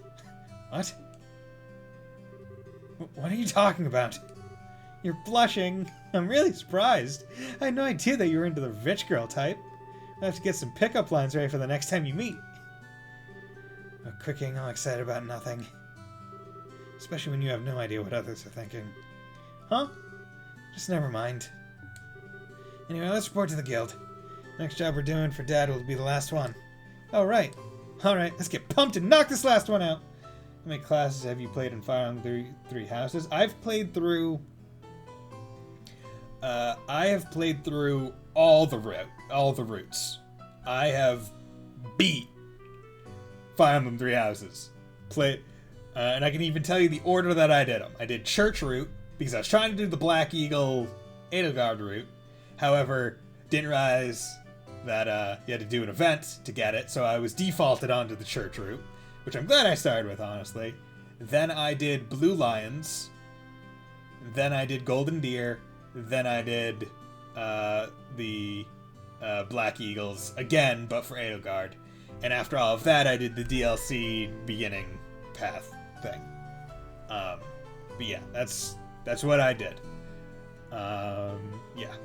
What? What are you talking about? You're blushing. I'm really surprised. I had no idea that you were into the rich girl type. I'll have to get some pickup lines ready for the next time you meet. Oh, quit getting all excited about nothing. Especially when you have no idea what others are thinking. Huh? Just never mind. Anyway, let's report to the guild. Next job we're doing for Dad will be the last one. Oh, right. Alright, let's get pumped and knock this last one out. How many classes have you played in Fire Emblem Three Houses? I've played through all the routes. I have beat Fire Emblem Three Houses. And I can even tell you the order that I did them. I did Church route because I was trying to do the Black Eagle Edelgard route. However, didn't realize that you had to do an event to get it, so I was defaulted onto the Church route, which I'm glad I started with, honestly. Then I did Blue Lions. Then I did Golden Deer. Then I did the Black Eagles again, but for Edelgard. And after all of that, I did the DLC beginning path thing. But yeah, that's what I did. Yeah.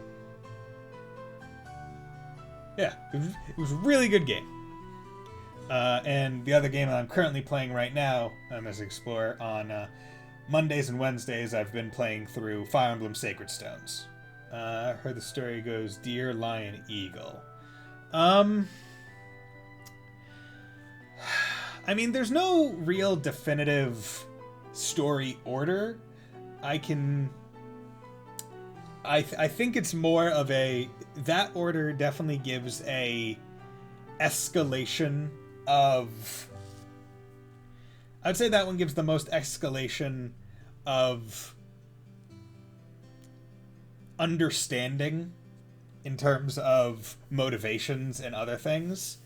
Yeah, it was a really good game. And the other game that I'm currently playing right now, as Explorer, on Mondays and Wednesdays, I've been playing through Fire Emblem Sacred Stones. I heard the story goes Deer, Lion, Eagle. I mean, there's no real definitive story order. I can I think it's more of that order definitely gives a escalation of. I'd say that one gives the most escalation of understanding in terms of motivations and other things.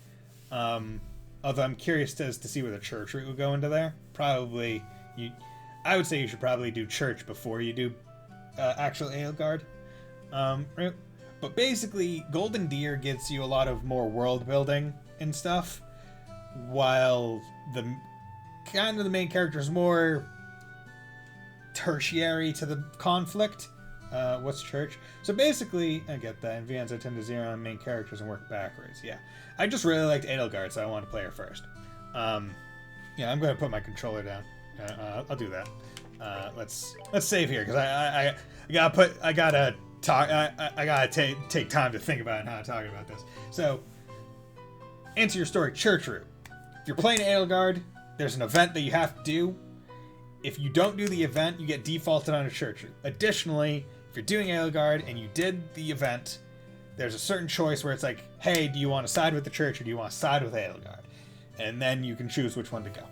Although I'm curious as to see where the church route would go into there. Probably, I would say you should probably do church before you do actual Edelgard. Route. But basically, Golden Deer gives you a lot of more world building and stuff, while the main character is more tertiary to the conflict. What's church? So basically, I get that. In VNs, I tend to zero on main characters and work backwards. Yeah, I just really liked Edelgard, so I want to play her first. Yeah, I'm going to put my controller down. I'll do that. Let's save here because I gotta take time to think about it and how to talk about this. So, answer your story. Church route. If you're playing Edelgard, there's an event that you have to do. If you don't do the event, you get defaulted on a church route. Additionally, if you're doing Edelgard and you did the event, there's a certain choice where it's like, hey, do you want to side with the church or do you want to side with Edelgard? And then you can choose which one to go.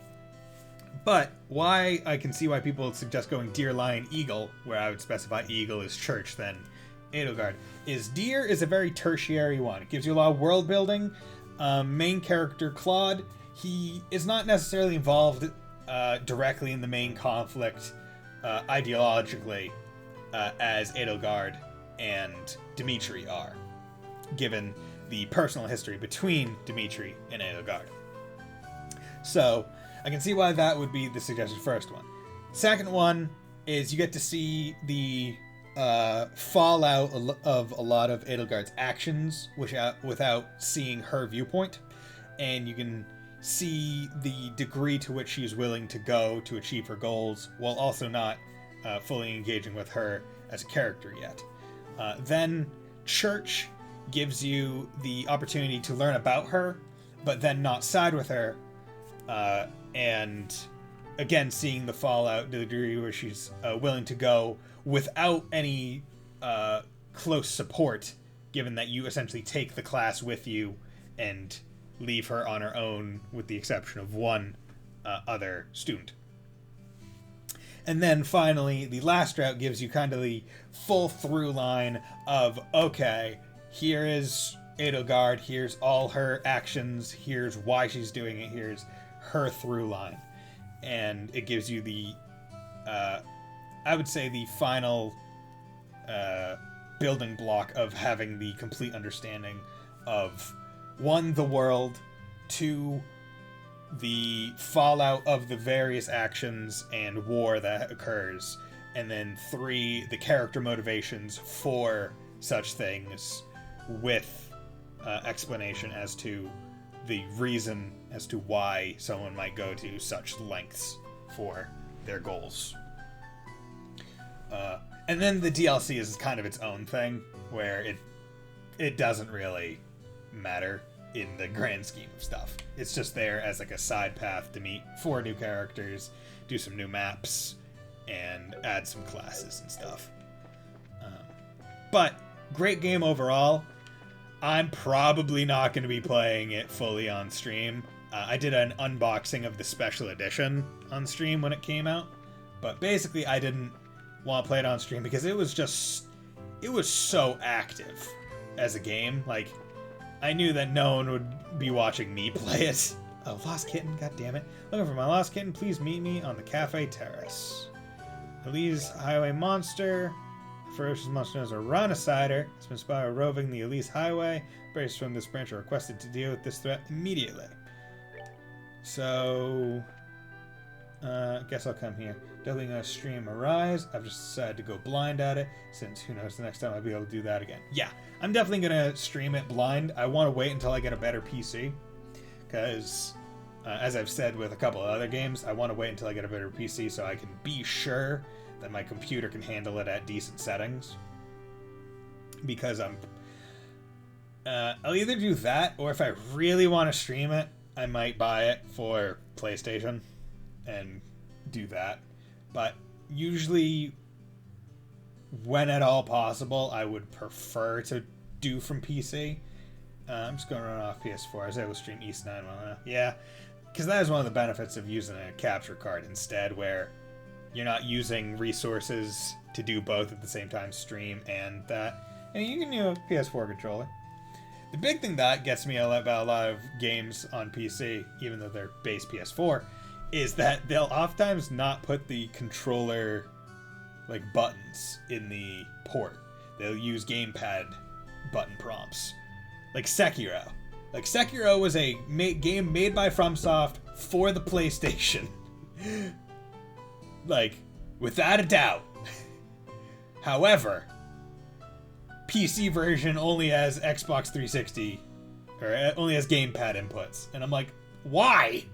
But why I can see why people suggest going Deer, Lion, Eagle, where I would specify Eagle is church than Edelgard, is Deer is a very tertiary one. It gives you a lot of world building. Main character Claude, he is not necessarily involved directly in the main conflict ideologically as Edelgard and Dimitri are, given the personal history between Dimitri and Edelgard. So I can see why that would be the suggested first one. Second one is you get to see the fallout of a lot of Edelgard's actions without seeing her viewpoint, and you can see the degree to which she's willing to go to achieve her goals while also not fully engaging with her as a character yet. Then Church gives you the opportunity to learn about her, but then not side with her, and again seeing the fallout, the degree where she's willing to go without any close support, given that you essentially take the class with you and leave her on her own with the exception of one other student. And then finally, the last route gives you kind of the full through line of, okay, here is Edelgard, here's all her actions, here's why she's doing it, here's her through line. And it gives you the, I would say the final building block of having the complete understanding of, 1, the world, 2, the fallout of the various actions and war that occurs, and then 3, the character motivations for such things with explanation as to the reason as to why someone might go to such lengths for their goals. And then the DLC is kind of its own thing, where it doesn't really matter in the grand scheme of stuff. It's just there as like a side path to meet 4 new characters, do some new maps, and add some classes and stuff. But great game overall. I'm probably not going to be playing it fully on stream. I did an unboxing of the special edition on stream when it came out, but basically I didn't want to play it on stream because it was so active as a game. Like, I knew that no one would be watching me play it. Oh, Lost Kitten, goddammit. Looking for my Lost Kitten, please meet me on the Cafe Terrace. Elise Highway Monster. A ferocious monster known as a Rhinocider has been spotted roving the Elise Highway. Braces from this branch are requested to deal with this threat immediately. So, guess I'll come here. Definitely gonna stream Arise. I've just decided to go blind at it, since who knows, the next time I'll be able to do that again. Yeah, I'm definitely gonna stream it blind. I want to wait until I get a better PC, because as I've said with a couple of other games, I want to wait until I get a better PC so I can be sure that my computer can handle it at decent settings. Because I'll either do that, or if I really want to stream it, I might buy it for PlayStation and do that. But usually when at all possible, I would prefer to do from PC. I'm just going to run off PS4. I was able to stream East 9 well. Yeah, because that is one of the benefits of using a capture card instead, where you're not using resources to do both at the same time, stream and that. And you can use a PS4 controller. The big thing that gets me about a lot of games on PC, even though they're base PS4, is that they'll oftentimes not put the controller like buttons in the port. They'll use gamepad button prompts. Like Sekiro. Like Sekiro was a game made by FromSoft for the PlayStation. Like, without a doubt. However, PC version only has Xbox 360, or only has gamepad inputs. And I'm like, why?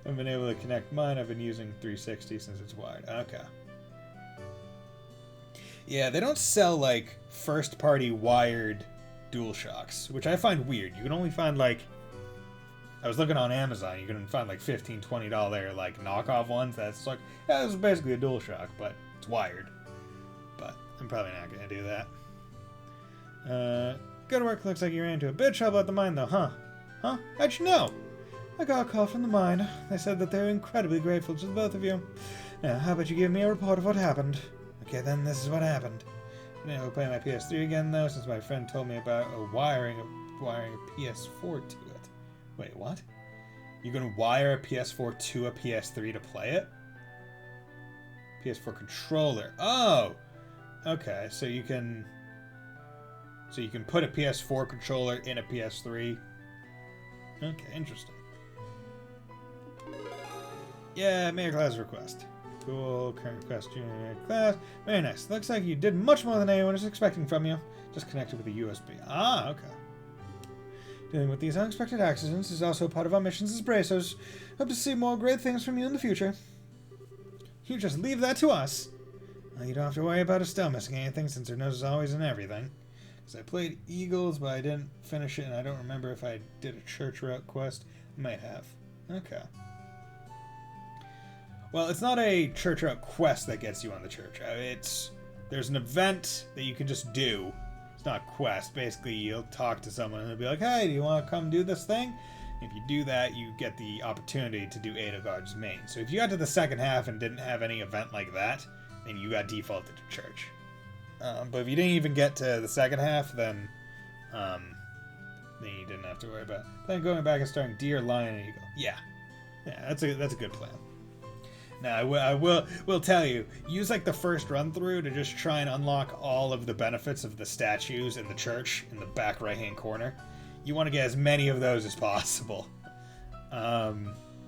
I've been able to connect mine. I've been using 360 since it's wired. Okay. Yeah, they don't sell, like, first-party wired DualShocks, which I find weird. You can only find, like... I was looking on Amazon, you can find, like, $15, $20, like, knockoff ones that's like, yeah, this is basically a DualShock, but it's wired. But I'm probably not going to do that. Go to work. Looks like you ran into a bit of trouble at the mine, though, huh? Huh? How'd you know? I got a call from the mine. They said that they're incredibly grateful to the both of you. Now, how about you give me a report of what happened? Okay, then this is what happened. I'm gonna play my PS3 again, though, since my friend told me about wiring a PS4 to it. Wait, what? You're gonna wire a PS4 to a PS3 to play it? PS4 controller. Oh! Okay, so you can put a PS4 controller in a PS3. Okay, interesting. Yeah, Mayor Class request. Cool, current request, junior class. Very nice. Looks like you did much more than anyone was expecting from you. Just connected with a USB. Ah, okay. Dealing with these unexpected accidents is also part of our missions as bracers. Hope to see more great things from you in the future. You just leave that to us. Well, you don't have to worry about Estelle missing anything, since her nose is always in everything. Because I played Eagles, but I didn't finish it, and I don't remember if I did a church route quest. I might have. Okay. Well, it's not a church route quest that gets you on the church. There's an event that you can just do. It's not a quest. Basically, you'll talk to someone and they'll be like, hey, do you want to come do this thing? If you do that, you get the opportunity to do Edelgard's main. So if you got to the second half and didn't have any event like that, then you got defaulted to church. But if you didn't even get to the second half, then you didn't have to worry about it. Then going back and starting deer, lion, and eagle. Yeah, that's a good plan. Now I will tell you, use like the first run through to just try and unlock all of the benefits of the statues in the church in the back right hand corner. You want to get as many of those as possible,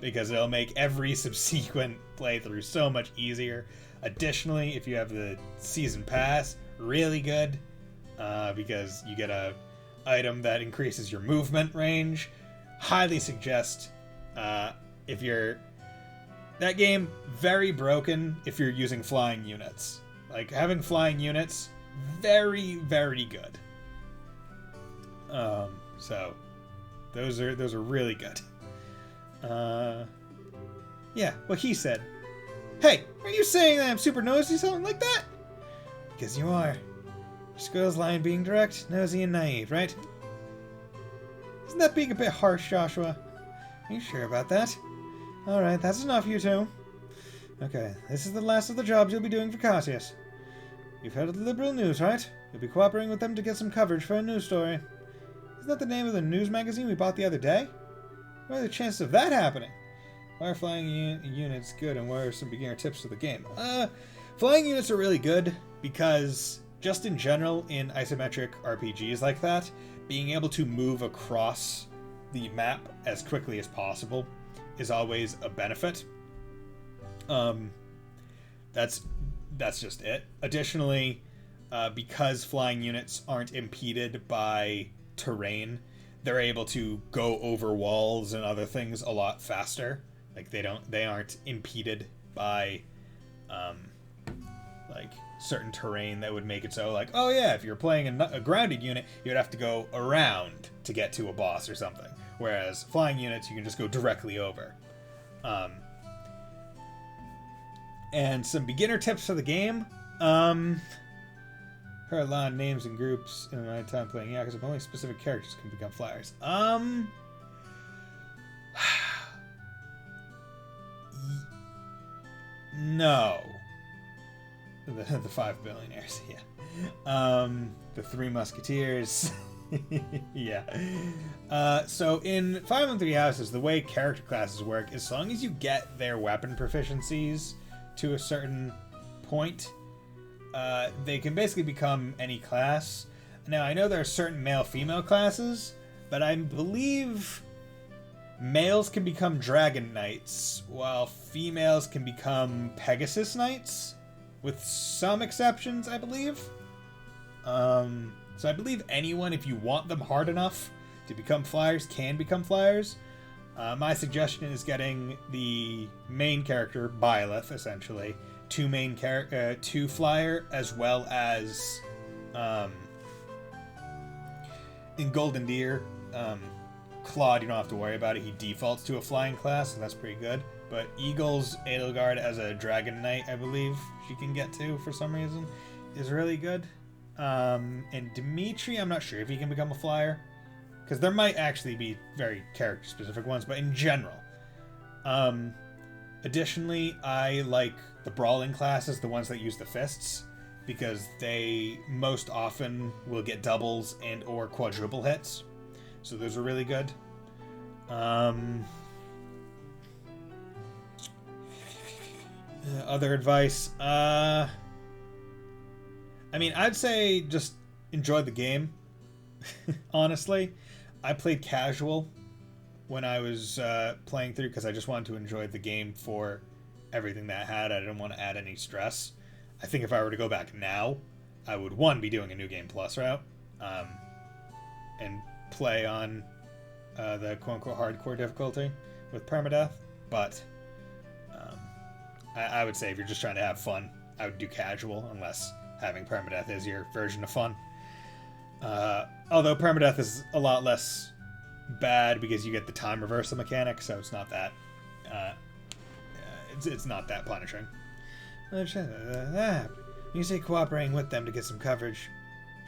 because it'll make every subsequent playthrough so much easier. Additionally, if you have the season pass, really good, because you get a item that increases your movement range. Highly suggest if you're that game, very broken if you're using flying units. Like, having flying units, very, very good. So, those are really good. Yeah, what he said. Hey, are you saying that I'm super nosy, something like that? Because you are. Squirrel's line being direct, nosy, and naive, right? Isn't that being a bit harsh, Joshua? Are you sure about that? Alright, that's enough, you two. Okay, this is the last of the jobs you'll be doing for Cassius. You've heard of the Liberal News, right? You'll be cooperating with them to get some coverage for a news story. Isn't that the name of the news magazine we bought the other day? What are the chances of that happening? Why are flying units good, and what are some beginner tips for the game? Flying units are really good because, just in general, in isometric RPGs like that, being able to move across the map as quickly as possible is always a benefit. That's just it. Additionally, because flying units aren't impeded by terrain, they're able to go over walls and other things a lot faster. Like they aren't impeded by like certain terrain that would make it so like, oh yeah, if you're playing a grounded unit, you'd have to go around to get to a boss or something. Whereas flying units, you can just go directly over. And some beginner tips for the game. Heard a lot of names and groups in my time playing Yakuza, but only specific characters can become flyers. No. The five billionaires, yeah. The three musketeers. Yeah. So in Five and Three Houses, the way character classes work, as long as you get their weapon proficiencies to a certain point, they can basically become any class. Now, I know there are certain male-female classes, but I believe males can become Dragon Knights, while females can become Pegasus Knights, with some exceptions, I believe. So I believe anyone, if you want them hard enough to become flyers, can become flyers. My suggestion is getting the main character, Byleth, essentially, two flyer, as well as in Golden Deer, Claude, you don't have to worry about it. He defaults to a flying class, so that's pretty good. But Eagles Edelgard as a Dragon Knight, I believe she can get to for some reason, is really good. And Dimitri, I'm not sure if he can become a flyer, because there might actually be very character-specific ones, but in general. Additionally, I like the brawling classes, the ones that use the fists, because they most often will get doubles and or quadruple hits. So those are really good. Other advice. I mean, I'd say just enjoy the game. Honestly, I played casual when I was playing through because I just wanted to enjoy the game for everything that it had. I didn't want to add any stress. I think if I were to go back now, I would, one, be doing a New Game Plus route, and play on the quote-unquote hardcore difficulty with permadeath, but I would say if you're just trying to have fun, I would do casual, unless having permadeath is your version of fun. Although permadeath is a lot less bad because you get the time reversal mechanic, so it's not that it's not that punishing. You say cooperating with them to get some coverage.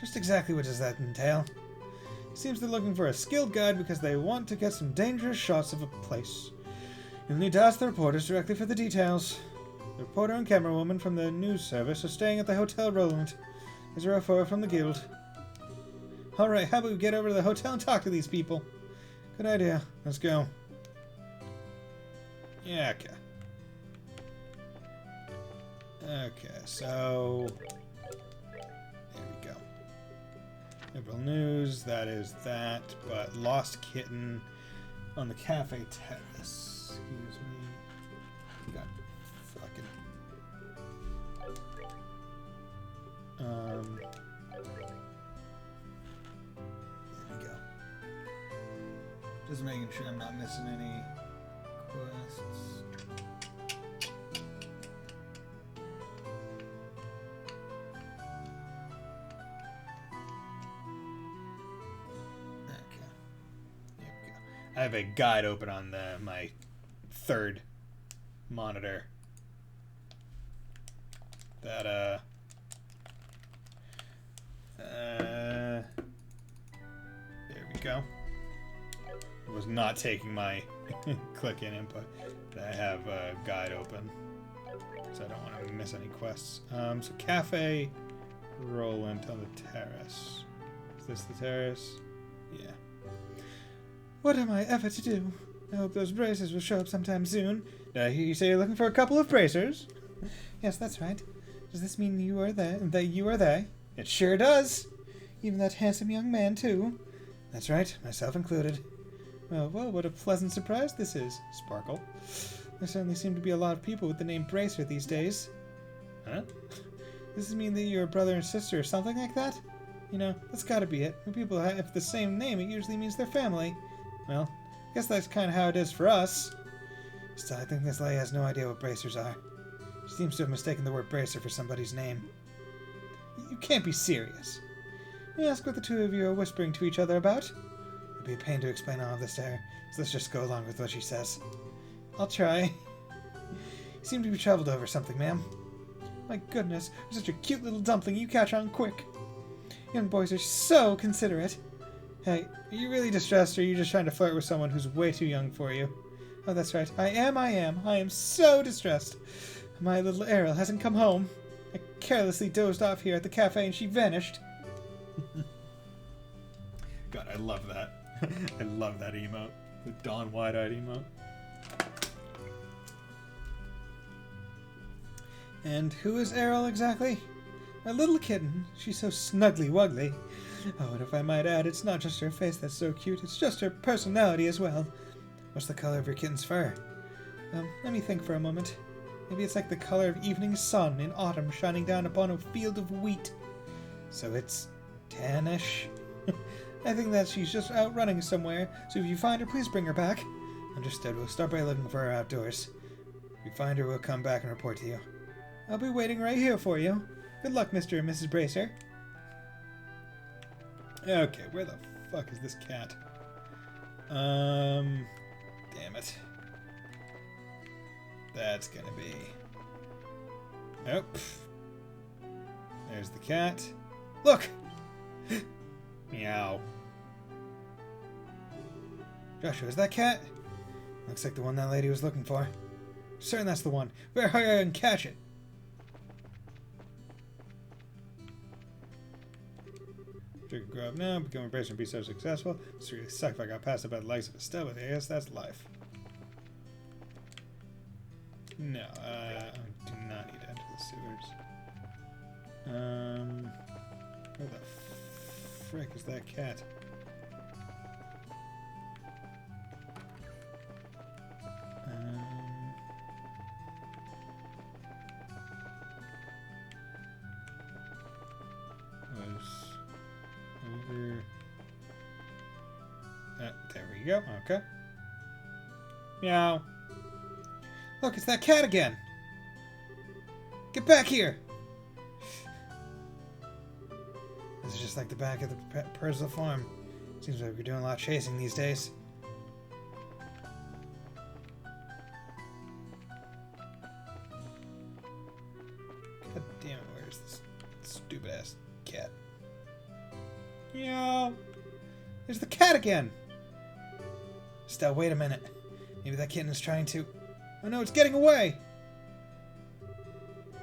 Just exactly what does that entail? Seems they're looking for a skilled guide because they want to get some dangerous shots of a place. You'll need to ask the reporters directly for the details. The reporter and camerawoman from the news service are staying at the Hotel Roland. There's a referral from the guild. Alright, how about we get over to the hotel and talk to these people? Good idea. Let's go. Yeah, okay. Okay, so there we go. Liberal news, that is that, but Lost Kitten on the Cafe Terrace. Excuse me. Got fucking there we go. Just making sure I'm not missing any quests. I have a guide open on my third monitor that there we go. It was not taking my click in input. I have a guide open, so I don't want to miss any quests. So Cafe Roland on the terrace. Is this the terrace? Yeah. What am I ever to do? I hope those bracers will show up sometime soon. Did I hear you say you're looking for a couple of bracers? Yes, that's right. Does this mean you are that you are they? It sure does. Even that handsome young man, too. That's right, myself included. Well, what a pleasant surprise this is, Sparkle. There certainly seem to be a lot of people with the name Bracer these days. Huh? Does this mean that you're a brother and sister or something like that? You know, that's gotta be it. When people have the same name, it usually means they're family. Well, I guess that's kind of how it is for us. Still, I think this lady has no idea what bracers are. She seems to have mistaken the word bracer for somebody's name. You can't be serious. May I ask what the two of you are whispering to each other about? It'd be a pain to explain all of this to her, so let's just go along with what she says. I'll try. You seem to be troubled over something, ma'am. My goodness, you're such a cute little dumpling. You catch on quick. Young boys are so considerate. Hey, are you really distressed, or are you just trying to flirt with someone who's way too young for you? Oh, that's right. I am so distressed. My little Errol hasn't come home. I carelessly dozed off here at the cafe and she vanished. God, I love that. I love that emote. The Dawn wide-eyed emote. And who is Errol exactly? My little kitten. She's so snuggly-wuggly. Oh, and if I might add, it's not just her face that's so cute, it's just her personality as well. What's the color of your kitten's fur? Let me think for a moment. Maybe it's like the color of evening sun in autumn shining down upon a field of wheat. So it's tannish. I think that she's just out running somewhere, so if you find her, please bring her back. Understood. We'll start by looking for her outdoors. If we find her, we'll come back and report to you. I'll be waiting right here for you. Good luck, Mr. and Mrs. Bracer. Okay, where the fuck is this cat? Damn it. That's gonna be... Oh. There's the cat. Look! Meow. Joshua, is that cat? Looks like the one that lady was looking for. Certain that's the one. Better hurry and catch it. Drink and grow up now, become a bracer and be so successful. It's really suck if I got passed about the likes of Estelle, but I guess that's life. No, I do not need to enter the sewers. Where the frick is that cat? Was over. There we go. Okay. Meow. Look, it's that cat again. Get back here. This is just like the back of the Persian farm. Seems like we're doing a lot of chasing these days. God damn it, where's this stupid ass cat? Meow. There's the cat again. Estelle, wait a minute. Maybe that kitten is trying to... Oh no, it's getting away!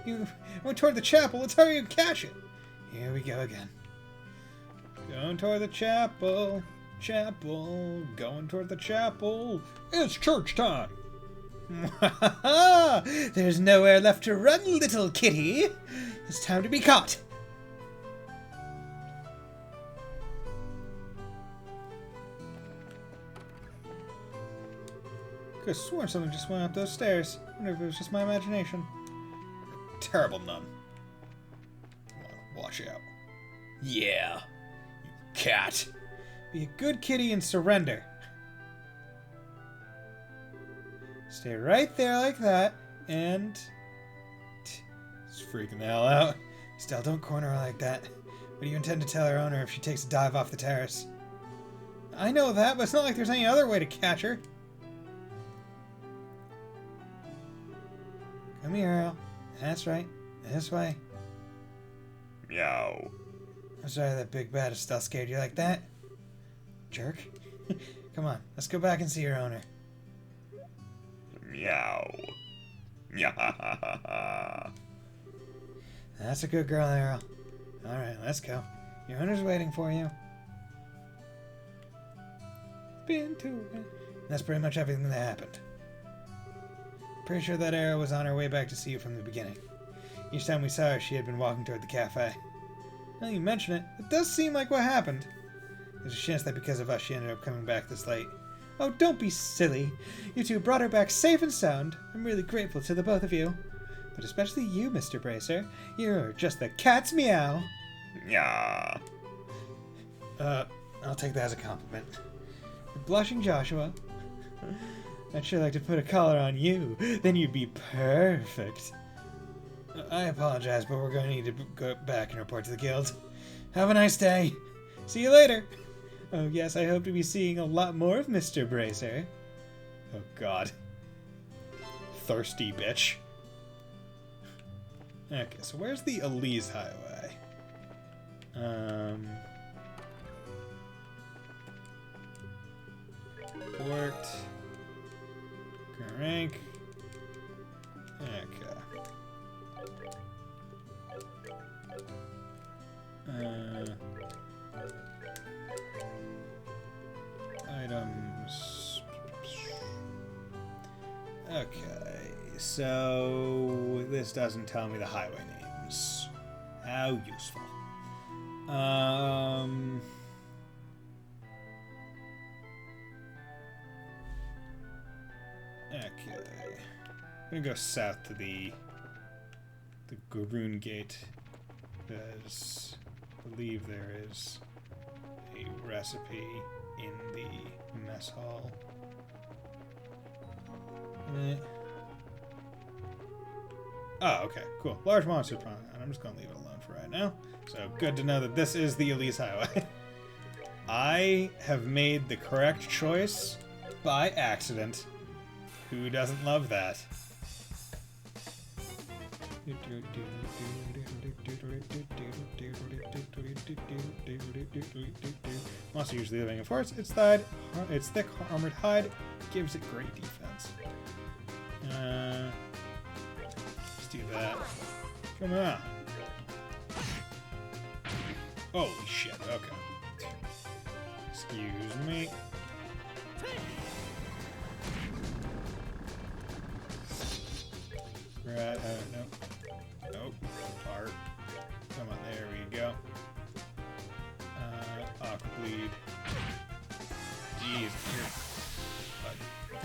You went toward the chapel. Let's hurry and catch it. Here we go again. Going toward the chapel. Chapel. Going toward the chapel. It's church time! There's nowhere left to run, little kitty. It's time to be caught. Could have sworn something just went up those stairs. I wonder if it was just my imagination. Terrible nun. Come on, wash out. Yeah, you cat. Be a good kitty and surrender. Stay right there like that, and... It's freaking the hell out. Still, don't corner her like that. What do you intend to tell her owner if she takes a dive off the terrace? I know that, but it's not like there's any other way to catch her. Come here, Earl. That's right. This way. Meow. I'm sorry that big bad Estelle scared you like that. Jerk. Come on, let's go back and see your owner. Meow. Meow. That's a good girl, Earl. Alright, let's go. Your owner's waiting for you. Been to it. That's pretty much everything that happened. Pretty sure that Arrow was on her way back to see you from the beginning. Each time we saw her, she had been walking toward the cafe. Now you mention it, it does seem like what happened. There's a chance that because of us, she ended up coming back this late. Oh, don't be silly. You two brought her back safe and sound. I'm really grateful to the both of you. But especially you, Mr. Bracer. You're just the cat's meow. Meow. I'll take that as a compliment. You're blushing, Joshua. I'd sure like to put a collar on you. Then you'd be perfect. I apologize, but we're going to need to go back and report to the guild. Have a nice day. See you later. Oh yes, I hope to be seeing a lot more of Mr. Bracer. Oh god. Thirsty bitch. Okay, so where's the Elise Highway? Port. Rank. Okay. Items. Okay, so this doesn't tell me the highway names. How useful. Okay. I'm gonna go south to the Garoon Gate, because I believe there is a recipe in the mess hall. Oh, okay, cool. Large monster prawn. I'm just gonna leave it alone for right now. So good to know that this is the Elise Highway. I have made the correct choice by accident. Who doesn't love that? Monster usually living in forests. Its thick armored hide gives it great defense. Let's do that. Come on. Holy shit, okay. Excuse me. Right, nope. Nope. Art. Come on, there we go. Aqua Bleed. Jeez, you're a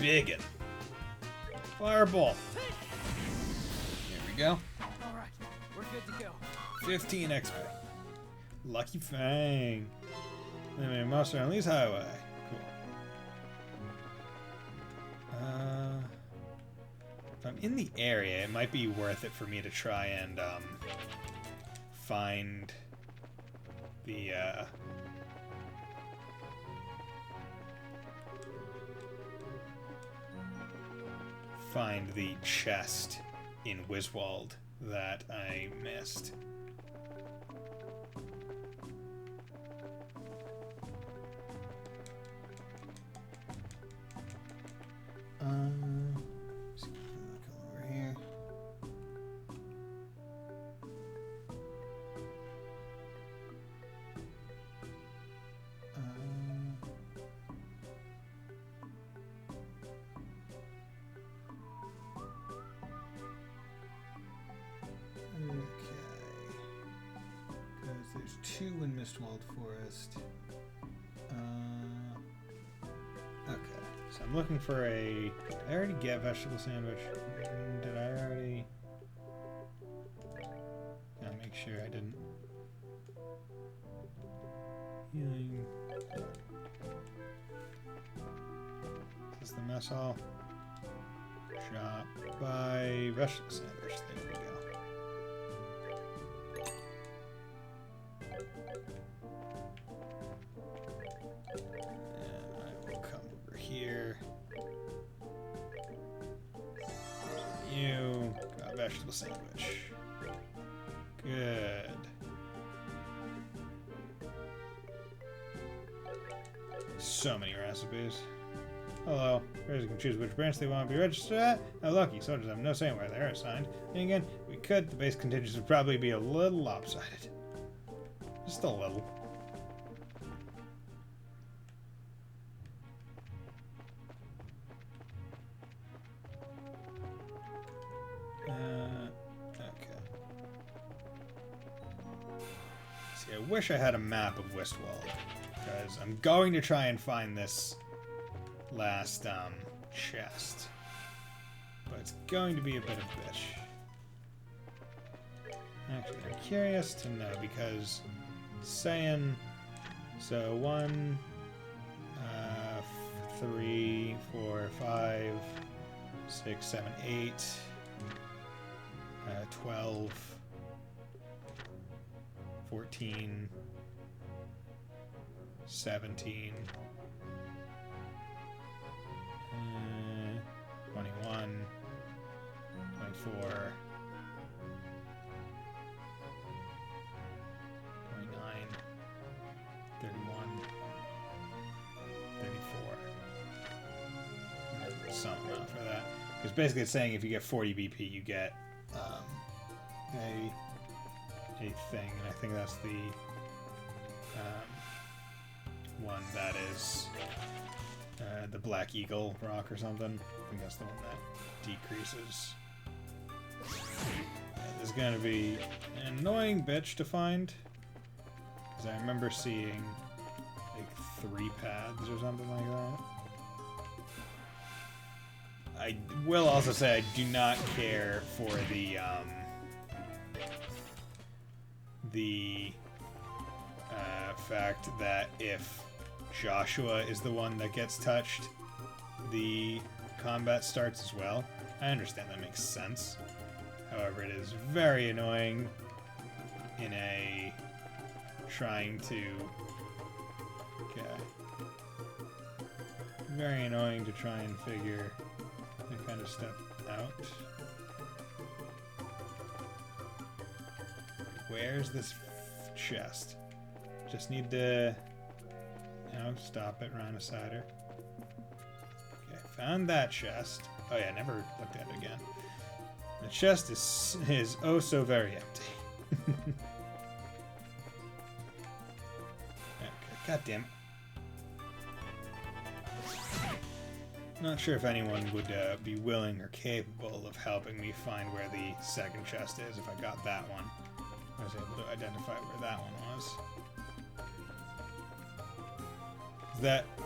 biggin'. Fireball. There we go. Alright, we're good to go. 15 XP. Lucky Fang. Anyway, monster on Lee's Highway. Cool. If I'm in the area, it might be worth it for me to try and find the chest in Wiswald that I missed. So look over here. There's two in Mistwald Forest. Okay, so I'm looking for a... Did I already get vegetable sandwich? Did I already... Gotta make sure I didn't. Healing. Is this the mess hall? Shop. Buy vegetable sandwich. There we go. Here. You got a vegetable sandwich. Good. So many recipes. Hello. Players can choose which branch they want to be registered at. How lucky. Soldiers have no saying where they are assigned. And again, we could. The base contingents would probably be a little lopsided. Just a little. I wish I had a map of Wistwald, because I'm going to try and find this last chest, but it's going to be a bit of a bitch. Actually, I'm curious to know, because saying so 1, 3, 4, 5, 6, 7, 8, 12. 14, 17, 21, 24, Because basically it's saying if you get 40 BP, you get a thing, and I think that's the one that is the Black Eagle rock or something. I think that's the one that decreases. This is gonna be an annoying bitch to find, because I remember seeing like 3 paths or something like that. I will also say I do not care for the fact that if Joshua is the one that gets touched, the combat starts as well. I understand that makes sense. However, it is very annoying in a trying to... Okay. Very annoying to try and figure that kind of stuff out. Where's this chest? Just need to... No, stop it, Rhinocider. Okay, found that chest. Oh yeah, never looked at it again. The chest is oh so very empty. Okay, god damn it. Not sure if anyone would be willing or capable of helping me find where the second chest is if I got that one. I was able to identify where that one was.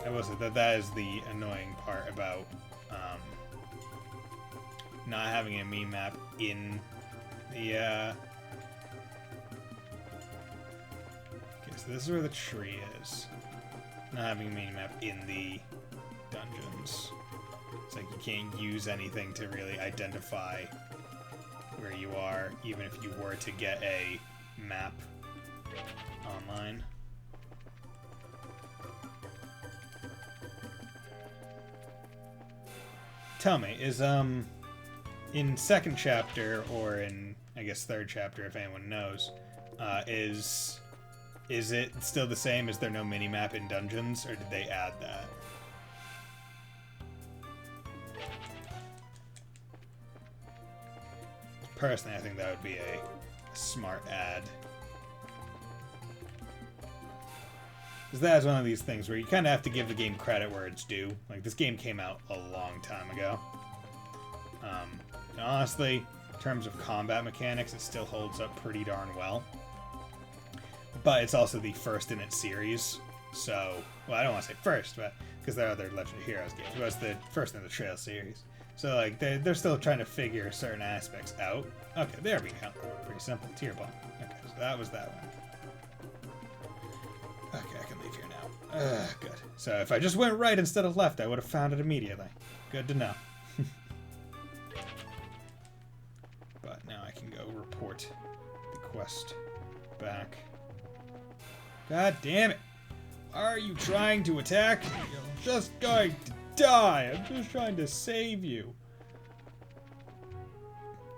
I will say that is the annoying part about not having a mini-map in the... Okay, so this is where the tree is. Not having a mini-map in the dungeons. It's like you can't use anything to really identify where you are, even if you were to get a map online. Tell me, is in second chapter, or in I guess third chapter if anyone knows, is it still the same? Is there no mini map in dungeons, or did they add that? Personally, I think that would be a smart add. Because that is one of these things where you kind of have to give the game credit where it's due. Like, this game came out a long time ago. And honestly, in terms of combat mechanics, it still holds up pretty darn well. But it's also the first in its series. So, well, I don't want to say first, but because there are other Legend of Heroes games. But it's the first in the Trail series. So, like, they're still trying to figure certain aspects out. Okay, there we go. Pretty simple. Tier bomb. Okay, so that was that one. Okay, I can leave here now. Good. So if I just went right instead of left, I would have found it immediately. Good to know. But now I can go report the quest back. God damn it! Are you trying to attack me? You're just going to die! I'm just trying to save you.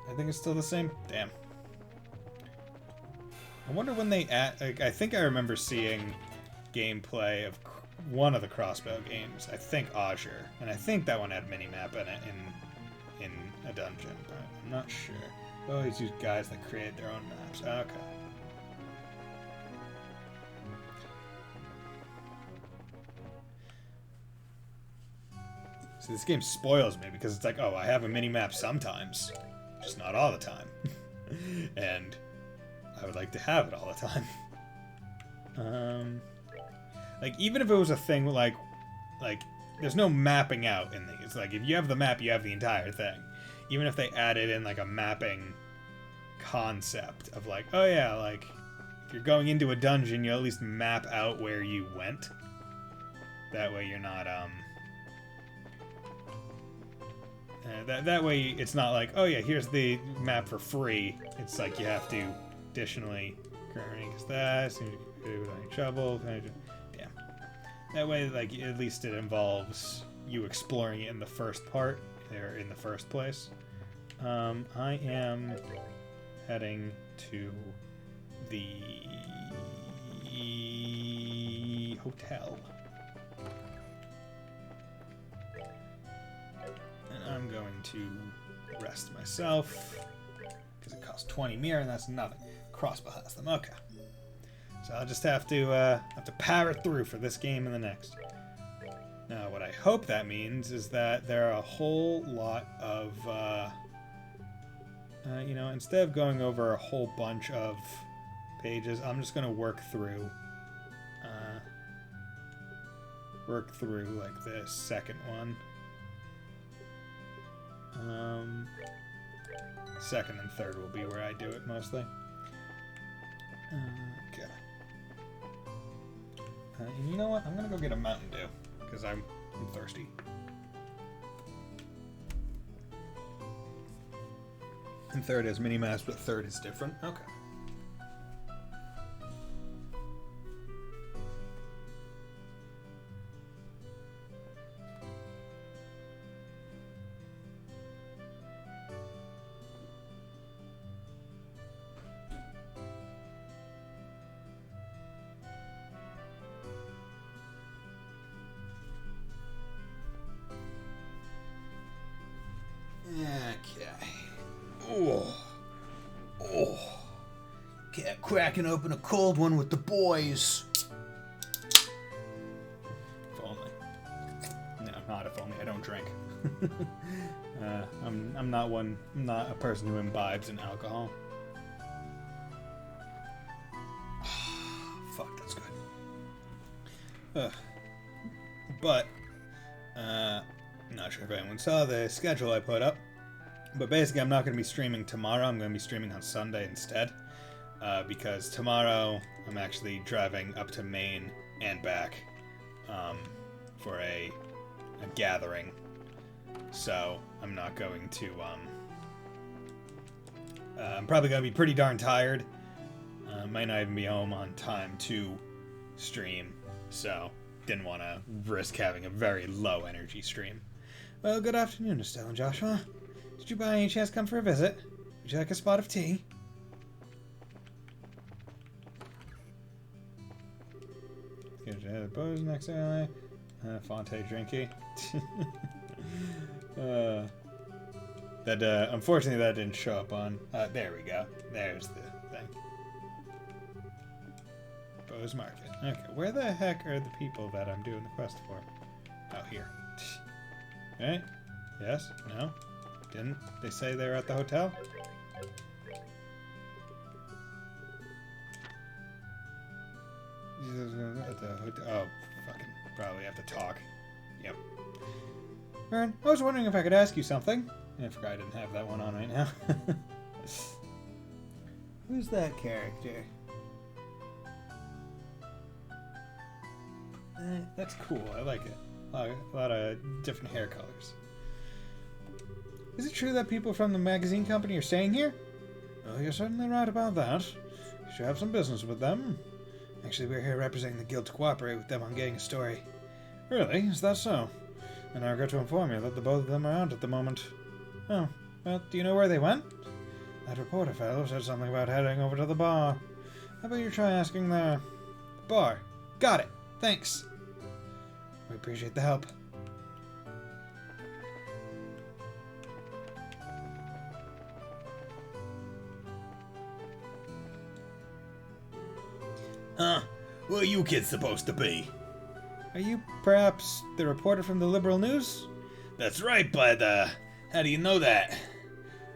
I think it's still the same. Damn. I wonder when they add... Like, I think I remember seeing gameplay of one of the crossbow games. I think Azure. And I think that one had minimap in it in a dungeon. But I'm not sure. Oh, he's used guys that create their own maps. Okay. See, this game spoils me because it's like, oh, I have a minimap sometimes. Just not all the time. And I would like to have it all the time. Like, even if it was a thing like, there's no mapping out in these. Like, if you have the map, you have the entire thing. Even if they added in, like, a mapping concept of, like, oh yeah, like, if you're going into a dungeon, you at least map out where you went. That way you're not, that way it's not like, oh yeah, here's the map for free. It's like you have to additionally because that seems to be without trouble. Damn. That way, like, at least it involves you exploring it in the first part, or in the first place. I am heading to the hotel. And I'm going going to rest myself. Because it costs 20 mirror, and that's nothing. Crossbow has them. Okay. So I'll just have to power through for this game and the next. Now, what I hope that means is that there are a whole lot of, you know, instead of going over a whole bunch of pages, I'm just going to work through like the second one. Second and third will be where I do it mostly. Okay. And you know what? I'm gonna go get a Mountain Dew because I'm thirsty. And third is mini maps, but third is different. Okay. Get cracking open a cold one with the boys. If only. No, not if only. I don't drink. I'm not a person who imbibes in alcohol. Fuck, that's good. But, I'm not sure if anyone saw the schedule I put up. But basically, I'm not going to be streaming tomorrow. I'm going to be streaming on Sunday instead. Because tomorrow, I'm actually driving up to Maine and back for a gathering. So, I'm not going to... I'm probably going to be pretty darn tired. Might not even be home on time to stream. So, didn't want to risk having a very low energy stream. Well, good afternoon, Estelle and Joshua. Did you by any chance come for a visit? Would you like a spot of tea? The bows next alley. Fonte drinky. Unfortunately, that didn't show up on. There we go. There's the thing. Bows Market. Okay, where the heck are the people that I'm doing the quest for? Oh, here. Right? Yes? No? Didn't they say they were at the hotel? At the hotel. Oh, fucking probably have to talk. Yep. Aaron, I was wondering if I could ask you something. I forgot I didn't have that one on right now. Who's that character? That's cool. I like it. A lot of different hair colors. Is it true that people from the magazine company are staying here? Oh, you're certainly right about that. You should have some business with them. Actually, we're here representing the guild to cooperate with them on getting a story. Really? Is that so? And I regret to inform you that the both of them are out at the moment. Oh, well, do you know where they went? That reporter fellow said something about heading over to the bar. How about you try asking there? Bar. Got it. Thanks. We appreciate the help. Huh? Where are you kids supposed to be? Are you perhaps the reporter from the Liberal News? That's right, but, how do you know that?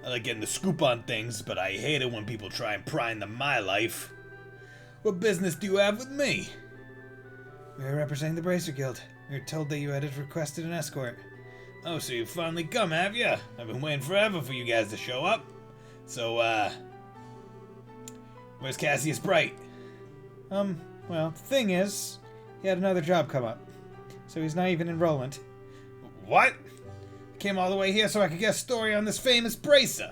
I like getting the scoop on things, but I hate it when people try and pry into my life. What business do you have with me? We're representing the Bracer Guild. We were told that you had requested an escort. Oh, so you've finally come, have ya? I've been waiting forever for you guys to show up. So, where's Cassius Bright? Well, the thing is, he had another job come up. So he's not even enrollment. What? Came all the way here so I could get a story on this famous bracer.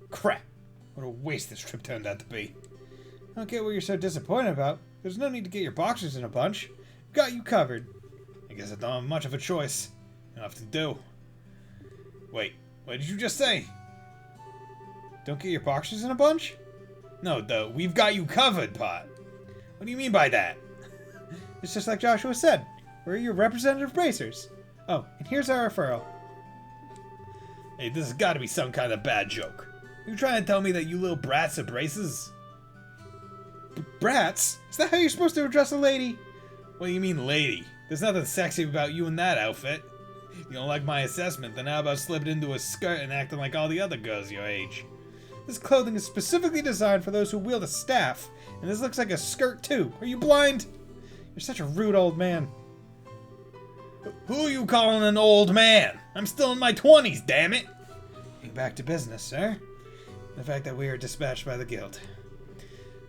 Crap. What a waste this trip turned out to be. I don't get what you're so disappointed about. There's no need to get your boxers in a bunch. Got you covered. I guess I don't have much of a choice. Enough to do. Wait, what did you just say? Don't get your boxers in a bunch? No, the "we've got you covered" part. What do you mean by that? It's just like Joshua said. We're your representative bracers. Oh, and here's our referral. Hey, this has got to be some kind of bad joke. You trying to tell me that you little brats are braces? Brats? Is that how you're supposed to address a lady? What do you mean, lady? There's nothing sexy about you in that outfit. You don't like my assessment, then how about slipping into a skirt and acting like all the other girls your age? This clothing is specifically designed for those who wield a staff, and this looks like a skirt too. Are you blind? You're such a rude old man. Who are you calling an old man? I'm still in my 20s, damn it! Getting back to business, sir. The fact that we are dispatched by the guild.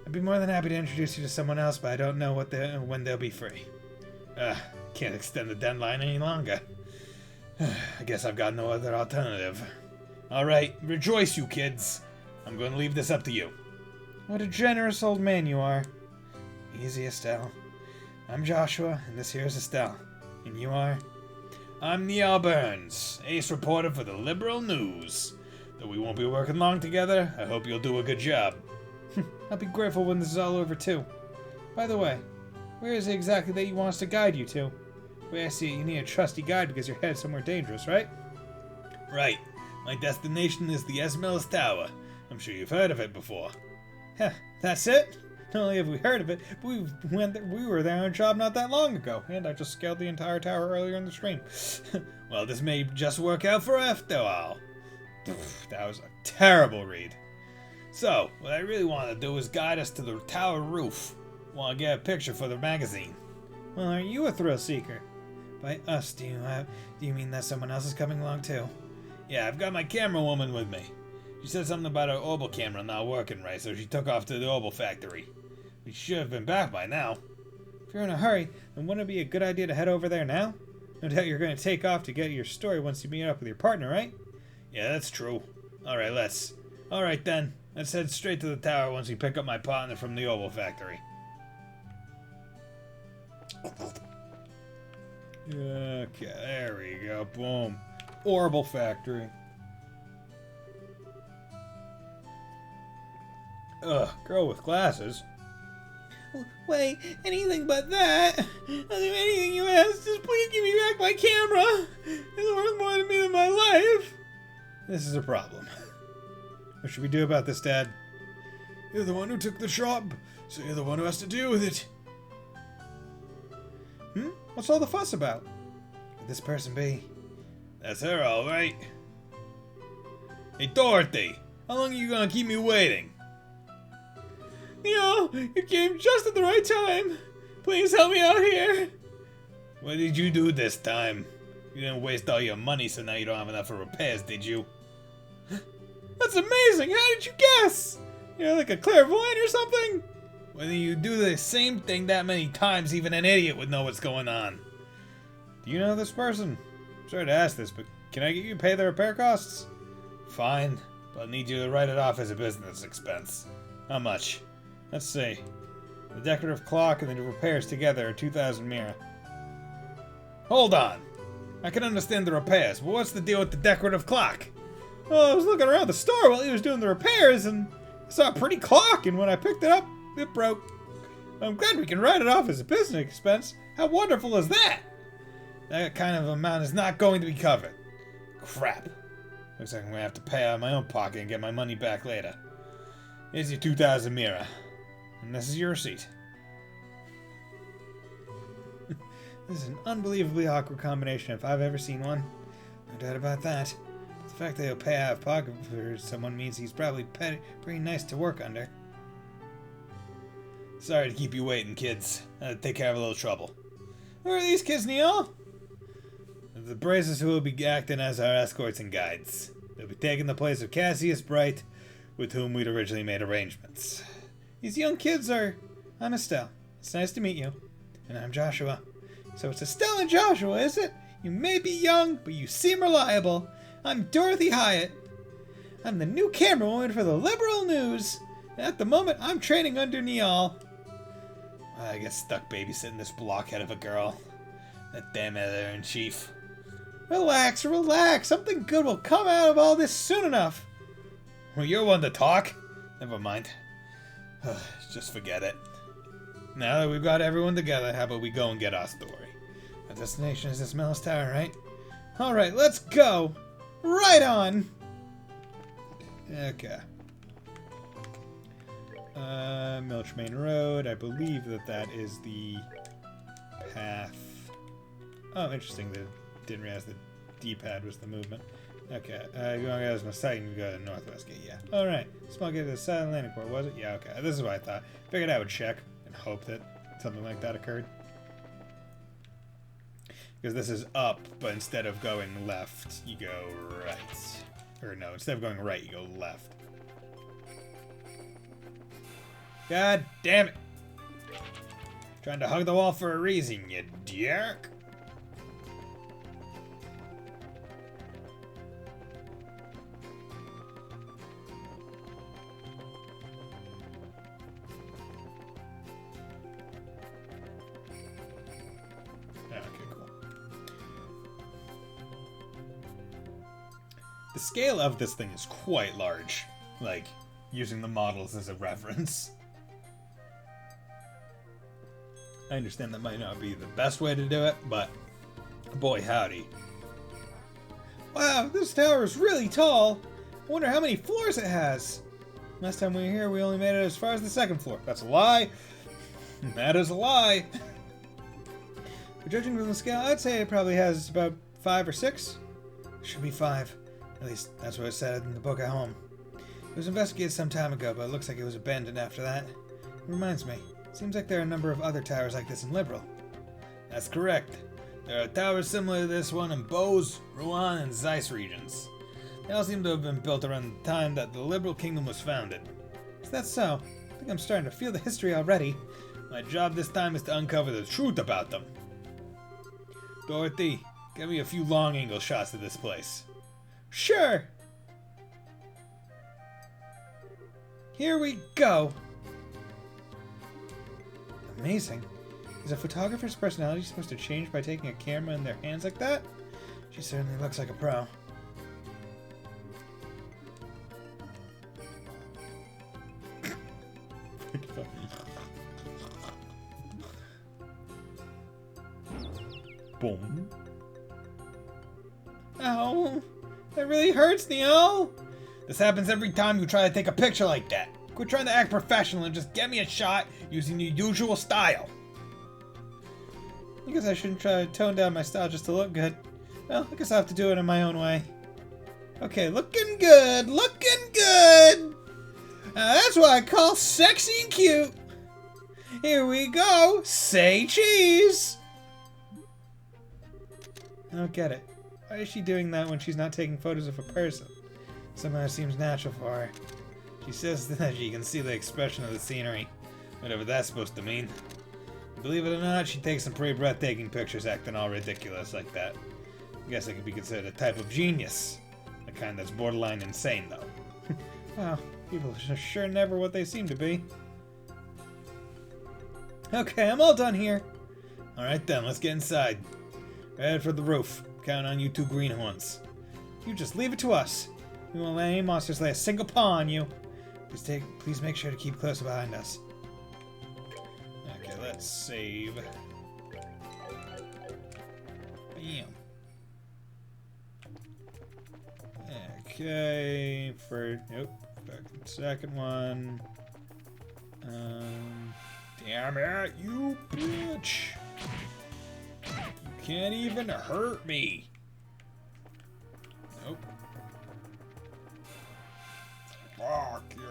I'd be more than happy to introduce you to someone else, but I don't know when they'll be free. Can't extend the deadline any longer. I guess I've got no other alternative. Alright, rejoice you kids. I'm going to leave this up to you. What a generous old man you are. Easy, Estelle. I'm Joshua, and this here is Estelle. And you are? I'm Neil Burns, ace reporter for the Liberal News. Though we won't be working long together, I hope you'll do a good job. I'll be grateful when this is all over, too. By the way, where is it exactly that you want us to guide you to? The way I see it, you need a trusty guide because you're headed somewhere dangerous, right? Right. My destination is the Esmeralda Tower. I'm sure you've heard of it before. Heh, that's it? Not only have we heard of it, but we were there on a job not that long ago, and I just scaled the entire tower earlier in the stream. Well, this may just work out for after all. That was a terrible read. So, what I really want to do is guide us to the tower roof. Want to get a picture for the magazine. Well, are you a thrill seeker? By us, do you mean that someone else is coming along too? Yeah, I've got my camera woman with me. She said something about her orbital camera not working right, so she took off to the orbital factory. We should have been back by now. If you're in a hurry, then wouldn't it be a good idea to head over there now? No doubt you're going to take off to get your story once you meet up with your partner, right? Yeah, that's true. Alright then. Let's head straight to the tower once we pick up my partner from the orbital factory. Okay, there we go. Boom. Orbital factory. Ugh, girl with glasses. Wait, anything but that. I'll do anything you ask. Just please give me back my camera. It's worth more to me than my life. This is a problem. What should we do about this, Dad? You're the one who took the shop, so you're the one who has to deal with it. What's all the fuss about? Could this person be? That's her, alright. Hey, Dorothy! How long are you gonna keep me waiting? Neil, you came just at the right time. Please help me out here. What did you do this time? You didn't waste all your money, so now you don't have enough for repairs, did you? That's amazing! How did you guess? You're like a clairvoyant or something? When you do the same thing that many times, even an idiot would know what's going on. Do you know this person? I'm sorry to ask this, but can I get you to pay the repair costs? Fine, but I need you to write it off as a business expense. How much? Let's see. The decorative clock and the repairs together are 2,000 mira. Hold on. I can understand the repairs, but what's the deal with the decorative clock? Well, I was looking around the store while he was doing the repairs, and I saw a pretty clock, and when I picked it up, it broke. I'm glad we can write it off as a business expense. How wonderful is that? That kind of amount is not going to be covered. Crap. Looks like I'm going to have to pay out of my own pocket and get my money back later. Here's your 2,000 mira. And this is your receipt. This is an unbelievably awkward combination if I've ever seen one. No doubt about that. But the fact that he'll pay out of pocket for someone means he's probably pretty nice to work under. Sorry to keep you waiting, kids. I had to take care of a little trouble. Who are these kids, Neil? The Braces who will be acting as our escorts and guides. They'll be taking the place of Cassius Bright, with whom we'd originally made arrangements. These young kids are... I'm Estelle. It's nice to meet you. And I'm Joshua. So it's Estelle and Joshua, is it? You may be young, but you seem reliable. I'm Dorothy Hyatt. I'm the new camerawoman for the Liberal News. And at the moment, I'm training under Neil. I get stuck babysitting this blockhead of a girl. That damn editor-in-chief. Relax, relax. Something good will come out of all this soon enough. Well, you're one to talk. Never mind. Just forget it. Now that we've got everyone together, how about we go and get our story? Our destination is this Mellis Tower, right? Alright, let's go! Right on! Okay. Milch Main Road. I believe that is the path. Oh, interesting. Didn't realize the D-pad was the movement. Okay. Going as my sight and go to the northwest gate. Yeah. Alright. Small gate to the southern landing port, was it? Yeah, okay. This is what I thought. Figured I would check and hope that something like that occurred. Because this is up, but instead of going left, you go right. Or no, instead of going right, you go left. God damn it! Trying to hug the wall for a reason, you jerk! The scale of this thing is quite large, like, using the models as a reference. I understand that might not be the best way to do it, but boy howdy. Wow, this tower is really tall! I wonder how many floors it has! Last time we were here, we only made it as far as the second floor. That's a lie! That is a lie! But judging from the scale, I'd say it probably has about 5 or 6. Should be 5. At least, that's what it said in the book at home. It was investigated some time ago, but it looks like it was abandoned after that. It reminds me, it seems like there are a number of other towers like this in Liberal. That's correct. There are towers similar to this one in Bose, Rouen, and Zeiss regions. They all seem to have been built around the time that the Liberal Kingdom was founded. Is that so? I think I'm starting to feel the history already. My job this time is to uncover the truth about them. Dorothy, give me a few long-angle shots of this place. Sure! Here we go! Amazing. Is a photographer's personality supposed to change by taking a camera in their hands like that? She certainly looks like a pro. Boom. Ow! That really hurts, Neil! This happens every time you try to take a picture like that. Quit trying to act professional and just get me a shot using your usual style. I guess I shouldn't try to tone down my style just to look good. Well, I guess I'll have to do it in my own way. Okay, looking good! Looking good! Now that's what I call sexy and cute! Here we go! Say cheese! I don't get it. Why is she doing that when she's not taking photos of a person? Somehow it seems natural for her. She says that she can see the expression of the scenery. Whatever that's supposed to mean. Believe it or not, she takes some pretty breathtaking pictures acting all ridiculous like that. I guess it could be considered a type of genius. The kind that's borderline insane, though. Wow, people are sure never what they seem to be. Okay, I'm all done here. Alright then, let's get inside. Head for the roof. Count on you two greenhorns. You just leave it to us. We won't let any monsters lay a single paw on you. Please make sure to keep close behind us. Okay, let's save. Bam. Okay, nope. Back to the second one. Damn it, you bitch! You can't even hurt me. Nope. Fuck you.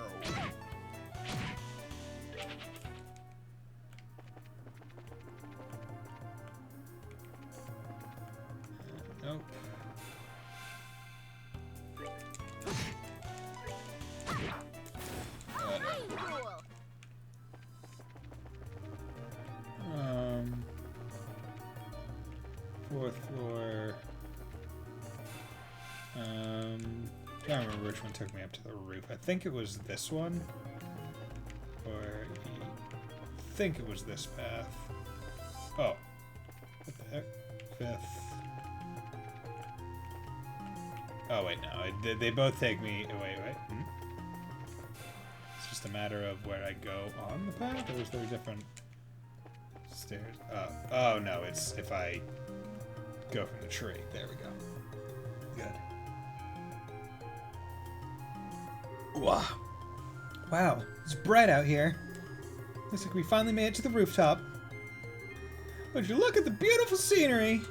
Nope. Fourth floor. Can't remember which one took me up to the roof. I think it was this one. Or I think it was this path. Oh. What the heck? Fifth. Oh wait, no. They both take me. Oh, wait. It's just a matter of where I go on the path, or is there different stairs? Oh no, it's if I go from the tree. There we go. Good. Wow, it's bright out here. Looks like we finally made it to the rooftop. Would you look at the beautiful scenery?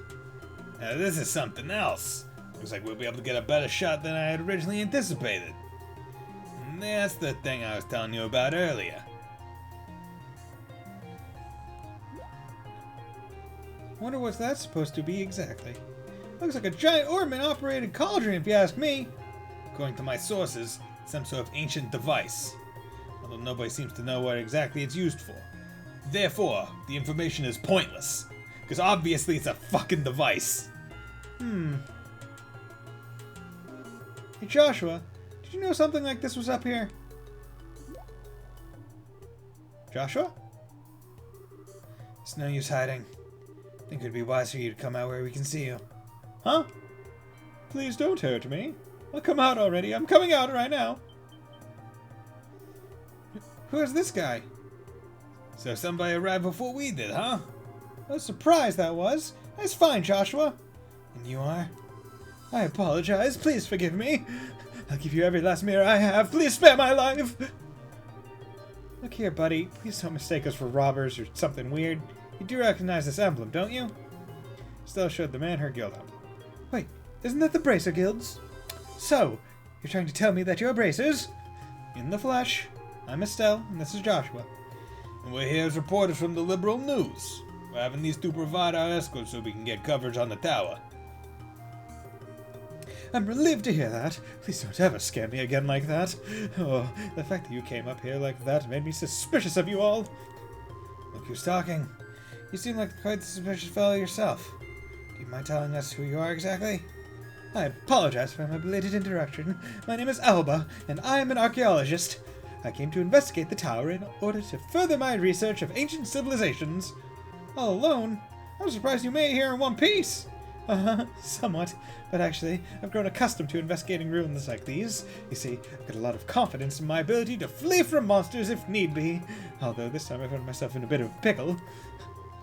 Now this is something else. Looks like we'll be able to get a better shot than I had originally anticipated. And that's the thing I was telling you about earlier. Wonder what that's supposed to be exactly. Looks like a giant ornament-operated cauldron, if you ask me. According to my sources, some sort of ancient device. Although nobody seems to know what exactly it's used for. Therefore, the information is pointless. Because obviously it's a fucking device. Hey Joshua, did you know something like this was up here? Joshua? It's no use hiding. I think it would be wise for you to come out where we can see you. Huh? Please don't hurt me. I'll come out already. I'm coming out right now. Who is this guy? So somebody arrived before we did, huh? What a surprise that was. That's fine, Joshua. And you are? I apologize. Please forgive me. I'll give you every last mirror I have. Please spare my life. Look here, buddy. Please don't mistake us for robbers or something weird. You do recognize this emblem, don't you? Estelle showed the man her guild up. Wait, isn't that the Bracer Guilds? So, you're trying to tell me that you're bracers? In the flesh. I'm Estelle, and this is Joshua. And we're here as reporters from the Liberal News. We're having these two provide our escort so we can get coverage on the tower. I'm relieved to hear that. Please don't ever scare me again like that. Oh, the fact that you came up here like that made me suspicious of you all. Look who's talking. You seem like quite the suspicious fellow yourself. Do you mind telling us who you are exactly? I apologize for my belated introduction. My name is Alba, and I am an archaeologist. I came to investigate the tower in order to further my research of ancient civilizations. All alone? I'm surprised you made it here in one piece. Somewhat. But actually, I've grown accustomed to investigating ruins like these. You see, I've got a lot of confidence in my ability to flee from monsters if need be. Although this time I found myself in a bit of a pickle.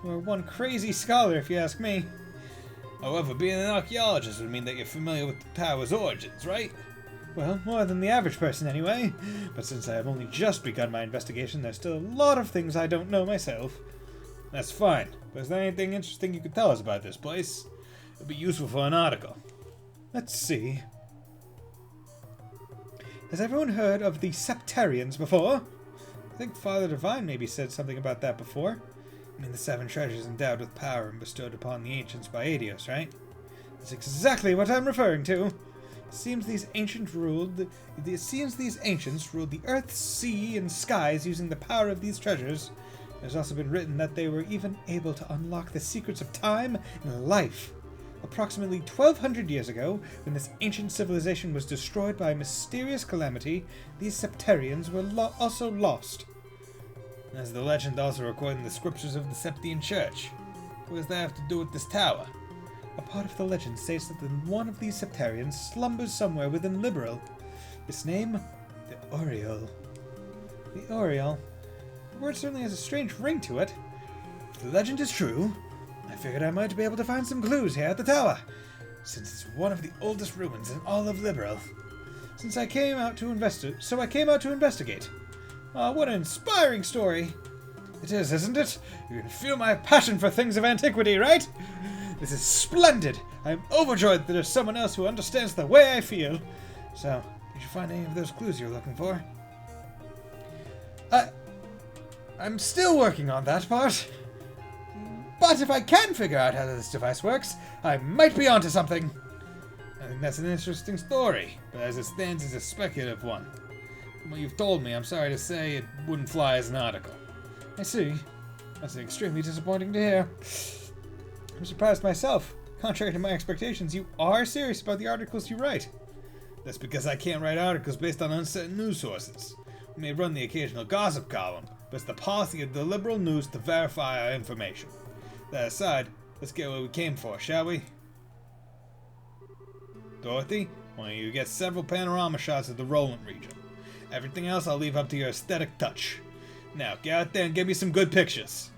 You're one crazy scholar, if you ask me. However, being an archaeologist would mean that you're familiar with the tower's origins, right? Well, more than the average person anyway. But since I have only just begun my investigation, there's still a lot of things I don't know myself. That's fine. But is there anything interesting you could tell us about this place? It'd be useful for an article. Let's see. Has everyone heard of the Septarians before? I think Father Divine maybe said something about that before. I mean the 7 treasures endowed with power and bestowed upon the ancients by Adios, right? That's exactly what I'm referring to. It seems these ancients ruled the earth, sea, and skies using the power of these treasures. There's also been written that they were even able to unlock the secrets of time and life. Approximately 1200 years ago, when this ancient civilization was destroyed by a mysterious calamity, these Septarians were also lost. As the legend also recorded in the scriptures of the Septian Church. What does that have to do with this tower? A part of the legend states that one of these Septarians slumbers somewhere within Liberal. Its name? The Oriole. The Oriole? The word certainly has a strange ring to it. If the legend is true, I figured I might be able to find some clues here at the tower, since it's one of the oldest ruins in all of Liberal. So I came out to investigate. What an inspiring story! It is, isn't it? You can feel my passion for things of antiquity, right? This is splendid! I'm overjoyed that there's someone else who understands the way I feel. So, did you find any of those clues you're looking for? I'm still working on that part. But if I can figure out how this device works, I might be onto something. I think that's an interesting story, but as it stands, it's a speculative one. From what you've told me, I'm sorry to say it wouldn't fly as an article. I see. That's extremely disappointing to hear. I'm surprised myself. Contrary to my expectations, you are serious about the articles you write. That's because I can't write articles based on uncertain news sources. We may run the occasional gossip column, but it's the policy of the Liberal News to verify our information. That aside, let's get what we came for, shall we? Dorothy, why don't you get several panorama shots of the Roland region? Everything else I'll leave up to your aesthetic touch. Now, get out there and give me some good pictures.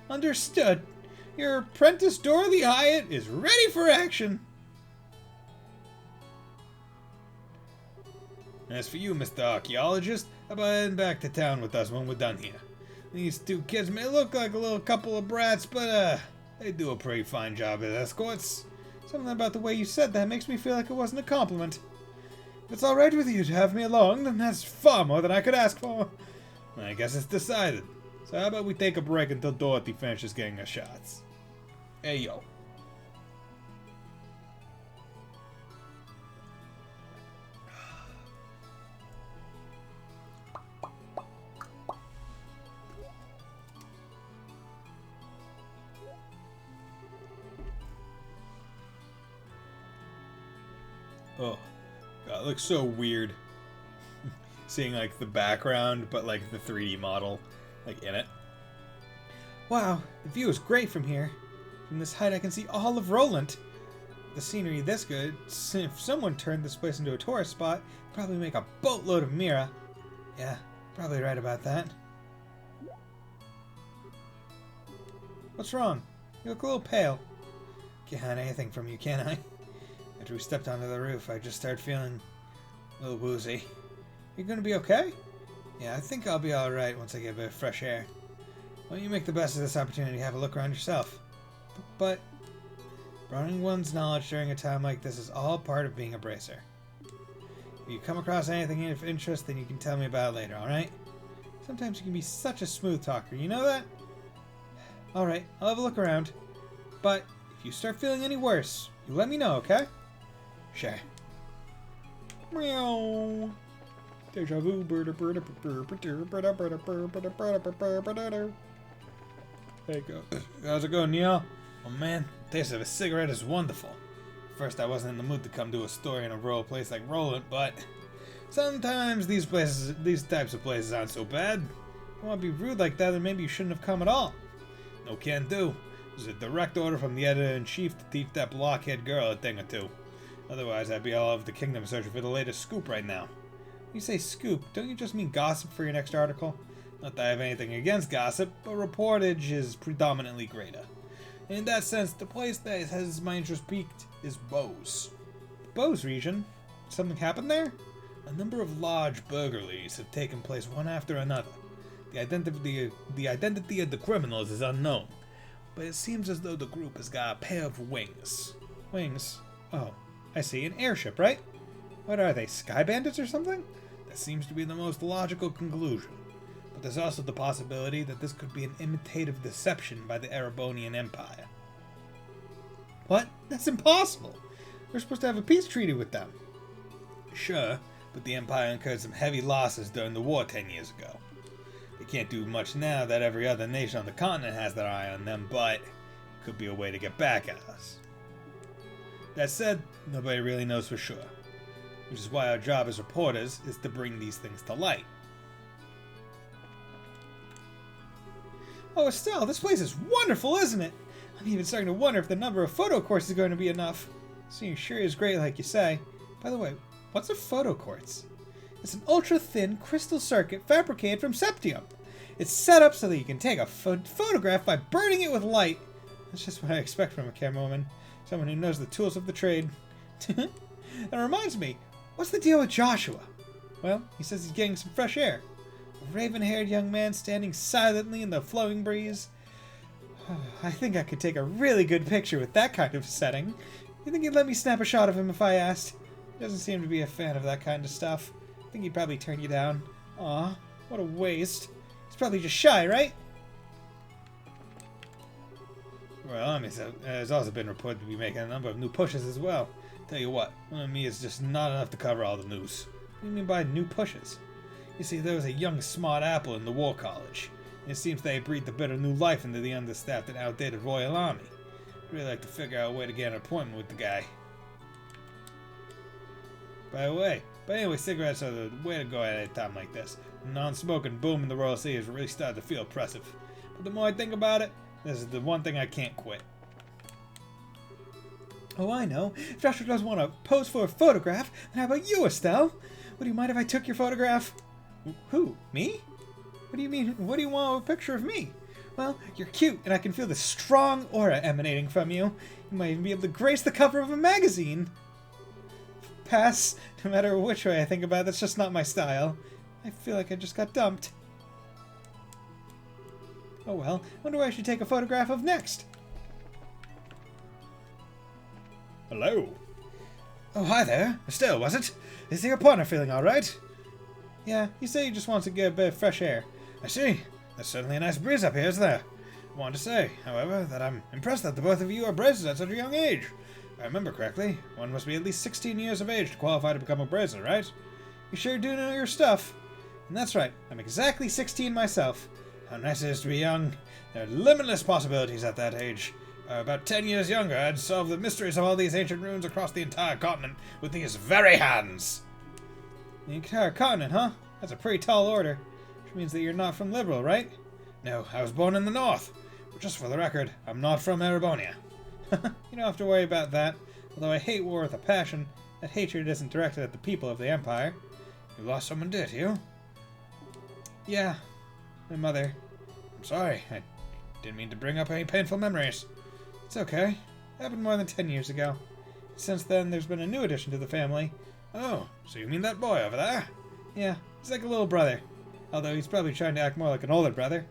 Understood. Your apprentice Dorothy Hyatt is ready for action. And as for you, Mr. Archaeologist, how about heading back to town with us when we're done here? These two kids may look like a little couple of brats, but they do a pretty fine job as escorts. Something about the way you said that makes me feel like it wasn't a compliment. If it's alright with you to have me along, then that's far more than I could ask for. I guess it's decided. So how about we take a break until Dorothy finishes getting her shots? Hey, yo. Oh, God, it looks so weird. Seeing, like, the background, but, like, the 3D model, like, in it. Wow, the view is great from here. From this height, I can see all of Roland. The scenery this good, if someone turned this place into a tourist spot, it'd probably make a boatload of Mira. Yeah, probably right about that. What's wrong? You look a little pale. Can't hide anything from you, can I? After we stepped onto the roof, I just started feeling a little woozy. You gonna be okay? Yeah, I think I'll be alright once I get a bit of fresh air. Why don't you make the best of this opportunity to have a look around yourself? But broadening one's knowledge during a time like this is all part of being a bracer. If you come across anything of interest, then you can tell me about it later, alright? Sometimes you can be such a smooth talker, you know that? Alright, I'll have a look around. But if you start feeling any worse, you let me know, okay? Sure. Meow. Deja vu. Hey, go. How's it going, Neil? Oh man, the taste of a cigarette is wonderful. At first, I wasn't in the mood to come do a story in a rural place like Roland, but sometimes these types of places aren't so bad. If you want to be rude like that, then maybe you shouldn't have come at all. No can do. There's a direct order from the editor-in-chief to teach that blockhead girl a thing or two. Otherwise, I'd be all over the kingdom searching for the latest scoop right now. When you say scoop, don't you just mean gossip for your next article? Not that I have anything against gossip, but reportage is predominantly greater. And in that sense, the place that has my interest piqued is Bose. The Bose region? Something happened there? A number of large burglaries have taken place one after another. The identity of the criminals is unknown, but it seems as though the group has got a pair of wings. Wings? Oh, I see. An airship, right? What are they, sky bandits or something? That seems to be the most logical conclusion. But there's also the possibility that this could be an imitative deception by the Erebonian Empire. What? That's impossible! We're supposed to have a peace treaty with them. Sure, but the Empire incurred some heavy losses during the war 10 years ago. They can't do much now that every other nation on the continent has their eye on them, but it could be a way to get back at us. That said, nobody really knows for sure. Which is why our job as reporters is to bring these things to light. Oh, Estelle, this place is wonderful, isn't it? I'm even starting to wonder if the number of photo quartz is going to be enough. Seeing sure is great, like you say. By the way, what's a photo quartz? It's an ultra-thin crystal circuit fabricated from septium. It's set up so that you can take a photograph by burning it with light. That's just what I expect from a camerawoman. Someone who knows the tools of the trade. That reminds me, what's the deal with Joshua? Well, he says he's getting some fresh air. A raven-haired young man standing silently in the flowing breeze. I think I could take a really good picture with that kind of setting. You think he'd let me snap a shot of him if I asked? He doesn't seem to be a fan of that kind of stuff. I think he'd probably turn you down. Aw, what a waste. He's probably just shy, right? Well, I mean, there's also been reported to be making a number of new pushes as well. Tell you what, one of me is just not enough to cover all the news. What do you mean by new pushes? You see, there was a young smart apple in the war college, and it seems they breathed a bit of new life into the understaffed and outdated Royal Army. I'd really like to figure out a way to get an appointment with the guy. By the way, but anyway, cigarettes are the way to go at a time like this. The non-smoking boom in the Royal City is really starting to feel oppressive. But the more I think about it, this is the one thing I can't quit. Oh, I know. If Joshua doesn't want to pose for a photograph, then how about you, Estelle? Would you mind if I took your photograph? Who? Me? What do you mean? What do you want a picture of me? Well, you're cute, and I can feel the strong aura emanating from you. You might even be able to grace the cover of a magazine. Pass. No matter which way I think about it, that's just not my style. I feel like I just got dumped. Oh well, wonder what I should take a photograph of next. Hello. Oh, hi there. Estelle, was it? Is your partner feeling alright? Yeah, he said he just wants to get a bit of fresh air. I see. There's certainly a nice breeze up here, isn't there? I wanted to say, however, that I'm impressed that the both of you are bracers at such a young age. If I remember correctly, one must be at least 16 years of age to qualify to become a bracer, right? You sure do know your stuff. And that's right, I'm exactly 16 myself. How nice it is to be young. There are limitless possibilities at that age. About 10 years younger, I'd solve the mysteries of all these ancient ruins across the entire continent with these very hands. The entire continent, huh? That's a pretty tall order. Which means that you're not from Liberal, right? No, I was born in the north. But just for the record, I'm not from Erebonia. You don't have to worry about that. Although I hate war with a passion, that hatred isn't directed at the people of the Empire. You lost someone, did you? Yeah, my mother. I'm sorry, I didn't mean to bring up any painful memories. It's okay. It happened more than 10 years ago. Since then, there's been a new addition to the family. Oh, so you mean that boy over there? Yeah, he's like a little brother. Although he's probably trying to act more like an older brother.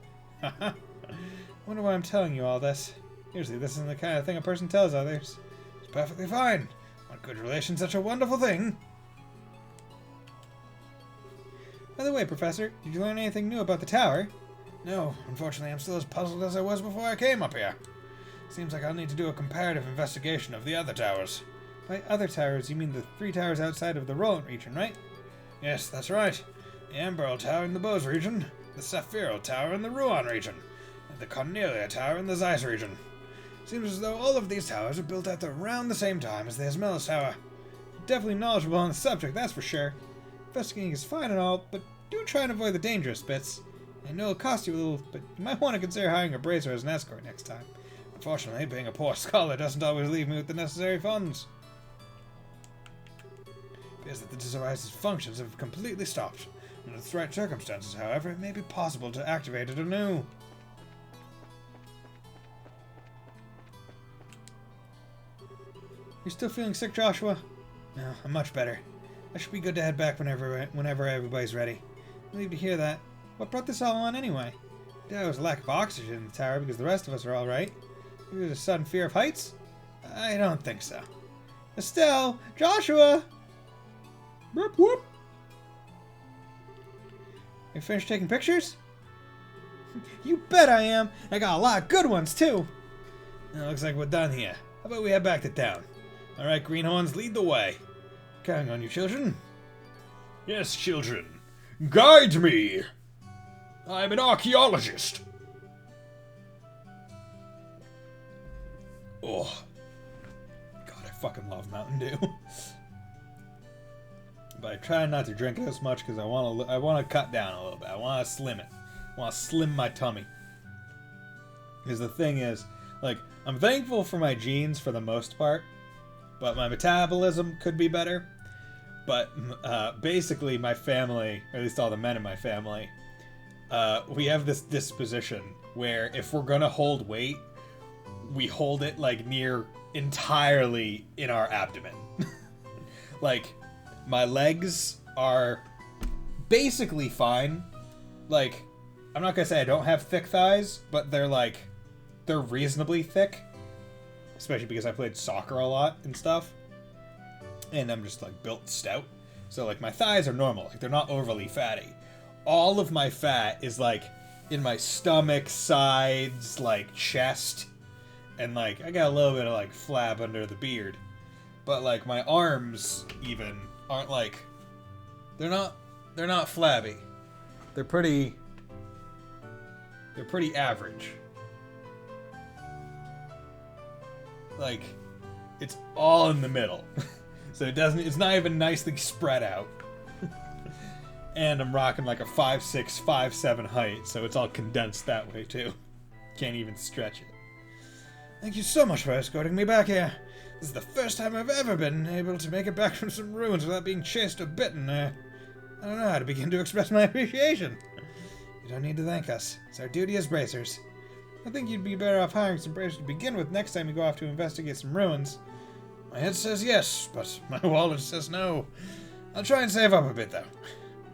Wonder why I'm telling you all this. Usually this isn't the kind of thing a person tells others. It's perfectly fine. One good relation's such a wonderful thing. By the way, Professor, did you learn anything new about the tower? No, unfortunately I'm still as puzzled as I was before I came up here. Seems like I'll need to do a comparative investigation of the other towers. By other towers, you mean the 3 towers outside of the Roland region, right? Yes, that's right. The Amberl Tower in the Bose region, the Saphiro Tower in the Ruan region, and the Cornelia Tower in the Zeiss region. Seems as though all of these towers are built at around the same time as the Ismelis Tower. Definitely knowledgeable on the subject, that's for sure. Investigating is fine and all, but do try and avoid the dangerous bits. I know it'll cost you a little, but you might want to consider hiring a bracer as an escort next time. Unfortunately, being a poor scholar doesn't always leave me with the necessary funds. It appears that the device's functions have completely stopped. Under the right circumstances, however, it may be possible to activate it anew. You still feeling sick, Joshua? No, I'm much better. I should be good to head back whenever everybody's ready. Relieved to hear that. What brought this all on anyway? There was a lack of oxygen in the tower because the rest of us are alright. Maybe there's a sudden fear of heights? I don't think so. Estelle! Joshua! Whoop whoop. You finished taking pictures? You bet I am! I got a lot of good ones, too! Looks like we're done here. How about we head back to town? Alright, Greenhorns, lead the way. Counting on you, children. Yes, children. Guide me! I'm an archaeologist. Oh. God, I fucking love Mountain Dew. But I try not to drink it as much because I want to cut down a little bit. I want to slim it. I want to slim my tummy. Because the thing is, like, I'm thankful for my genes for the most part, but my metabolism could be better. But basically, my family, or at least all the men in my family, we have this disposition where if we're gonna hold weight, we hold it like near entirely in our abdomen. Like, my legs are basically fine. Like, I'm not gonna say I don't have thick thighs, but they're reasonably thick. Especially because I played soccer a lot and stuff. And I'm just, like, built stout. So, like, my thighs are normal. Like, they're not overly fatty. All of my fat is, like, in my stomach, sides, like, chest. And, like, I got a little bit of, like, flab under the beard. But, like, my arms, even, aren't, like... They're not flabby. They're pretty average. Like, it's all in the middle. So it's not even nicely spread out. And I'm rocking like a 5'6", 5'7" height, so it's all condensed that way too. Can't even stretch it. Thank you so much for escorting me back here. This is the first time I've ever been able to make it back from some ruins without being chased or bitten. I don't know how to begin to express my appreciation. You don't need to thank us. It's our duty as bracers. I think you'd be better off hiring some bracers to begin with next time you go off to investigate some ruins. My head says yes, but my wallet says no. I'll try and save up a bit, though.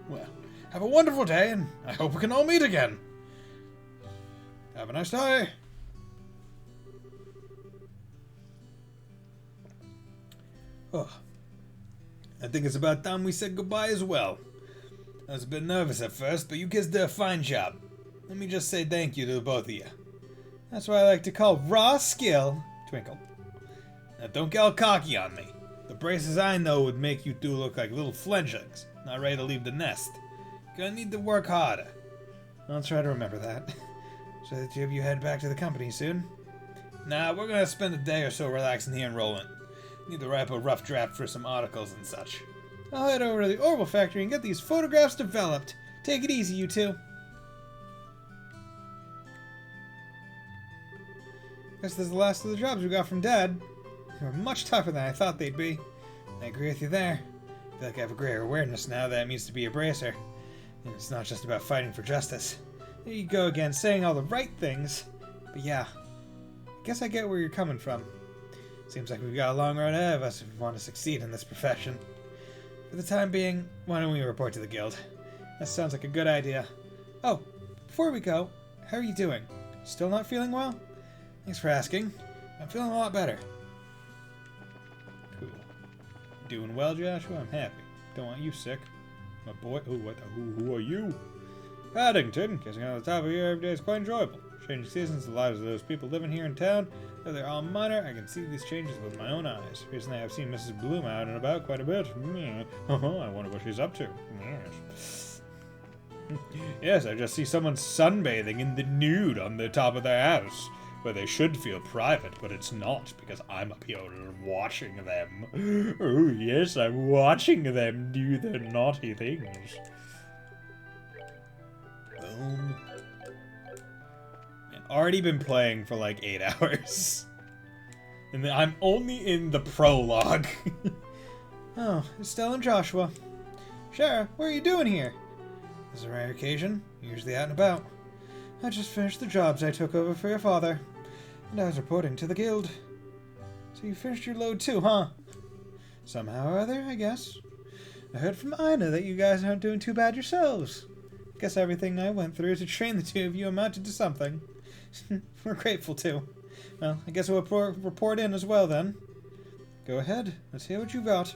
Well, have a wonderful day, and I hope we can all meet again. Have a nice day. Oh, I think it's about time we said goodbye as well. I was a bit nervous at first, but you kids did a fine job. Let me just say thank you to the both of you. That's what I like to call raw skill. Twinkle. Now don't get all cocky on me. The braces I know would make you two look like little fledglings, not ready to leave the nest. You're gonna need to work harder. I'll try to remember that. So that you head back to the company soon? Nah, we're gonna spend a day or so relaxing here in Roland. Need to write up a rough draft for some articles and such. I'll head over to the Orbital Factory and get these photographs developed. Take it easy, you two. Guess this is the last of the jobs we got from Dad. They were much tougher than I thought they'd be. I agree with you there. I feel like I have a greater awareness now that it means to be a bracer. And it's not just about fighting for justice. There you go again, saying all the right things. But yeah, I guess I get where you're coming from. Seems like we've got a long road ahead of us if we want to succeed in this profession. For the time being, why don't we report to the guild? That sounds like a good idea. Oh, before we go, how are you doing? Still not feeling well? Thanks for asking. I'm feeling a lot better. Cool. Doing well, Joshua? I'm happy. Don't want you sick. My boy. Oh, what? Who are you? Paddington. Guessing on the top of the year every day is quite enjoyable. Changing seasons, the lives of those people living here in town, though they're all minor, I can see these changes with my own eyes. Recently, I've seen Mrs. Bloom out and about quite a bit. I wonder what she's up to. Yes. Yes, I just see someone sunbathing in the nude on the top of their house, where they should feel private, but it's not, because I'm up here watching them. Oh, yes, I'm watching them do their naughty things. Boom. Already been playing for like 8 hours. And I'm only in the prologue. Oh, Estelle and Joshua. Shara, what are you doing here? This is a rare occasion. Usually out and about. I just finished the jobs I took over for your father. And I was reporting to the guild. So you finished your load too, huh? Somehow or other, I guess. I heard from Ina that you guys aren't doing too bad yourselves. Guess everything I went through to train the two of you amounted to something. We're grateful too. Well, I guess we'll report in as well then. Go ahead. Let's hear what you got.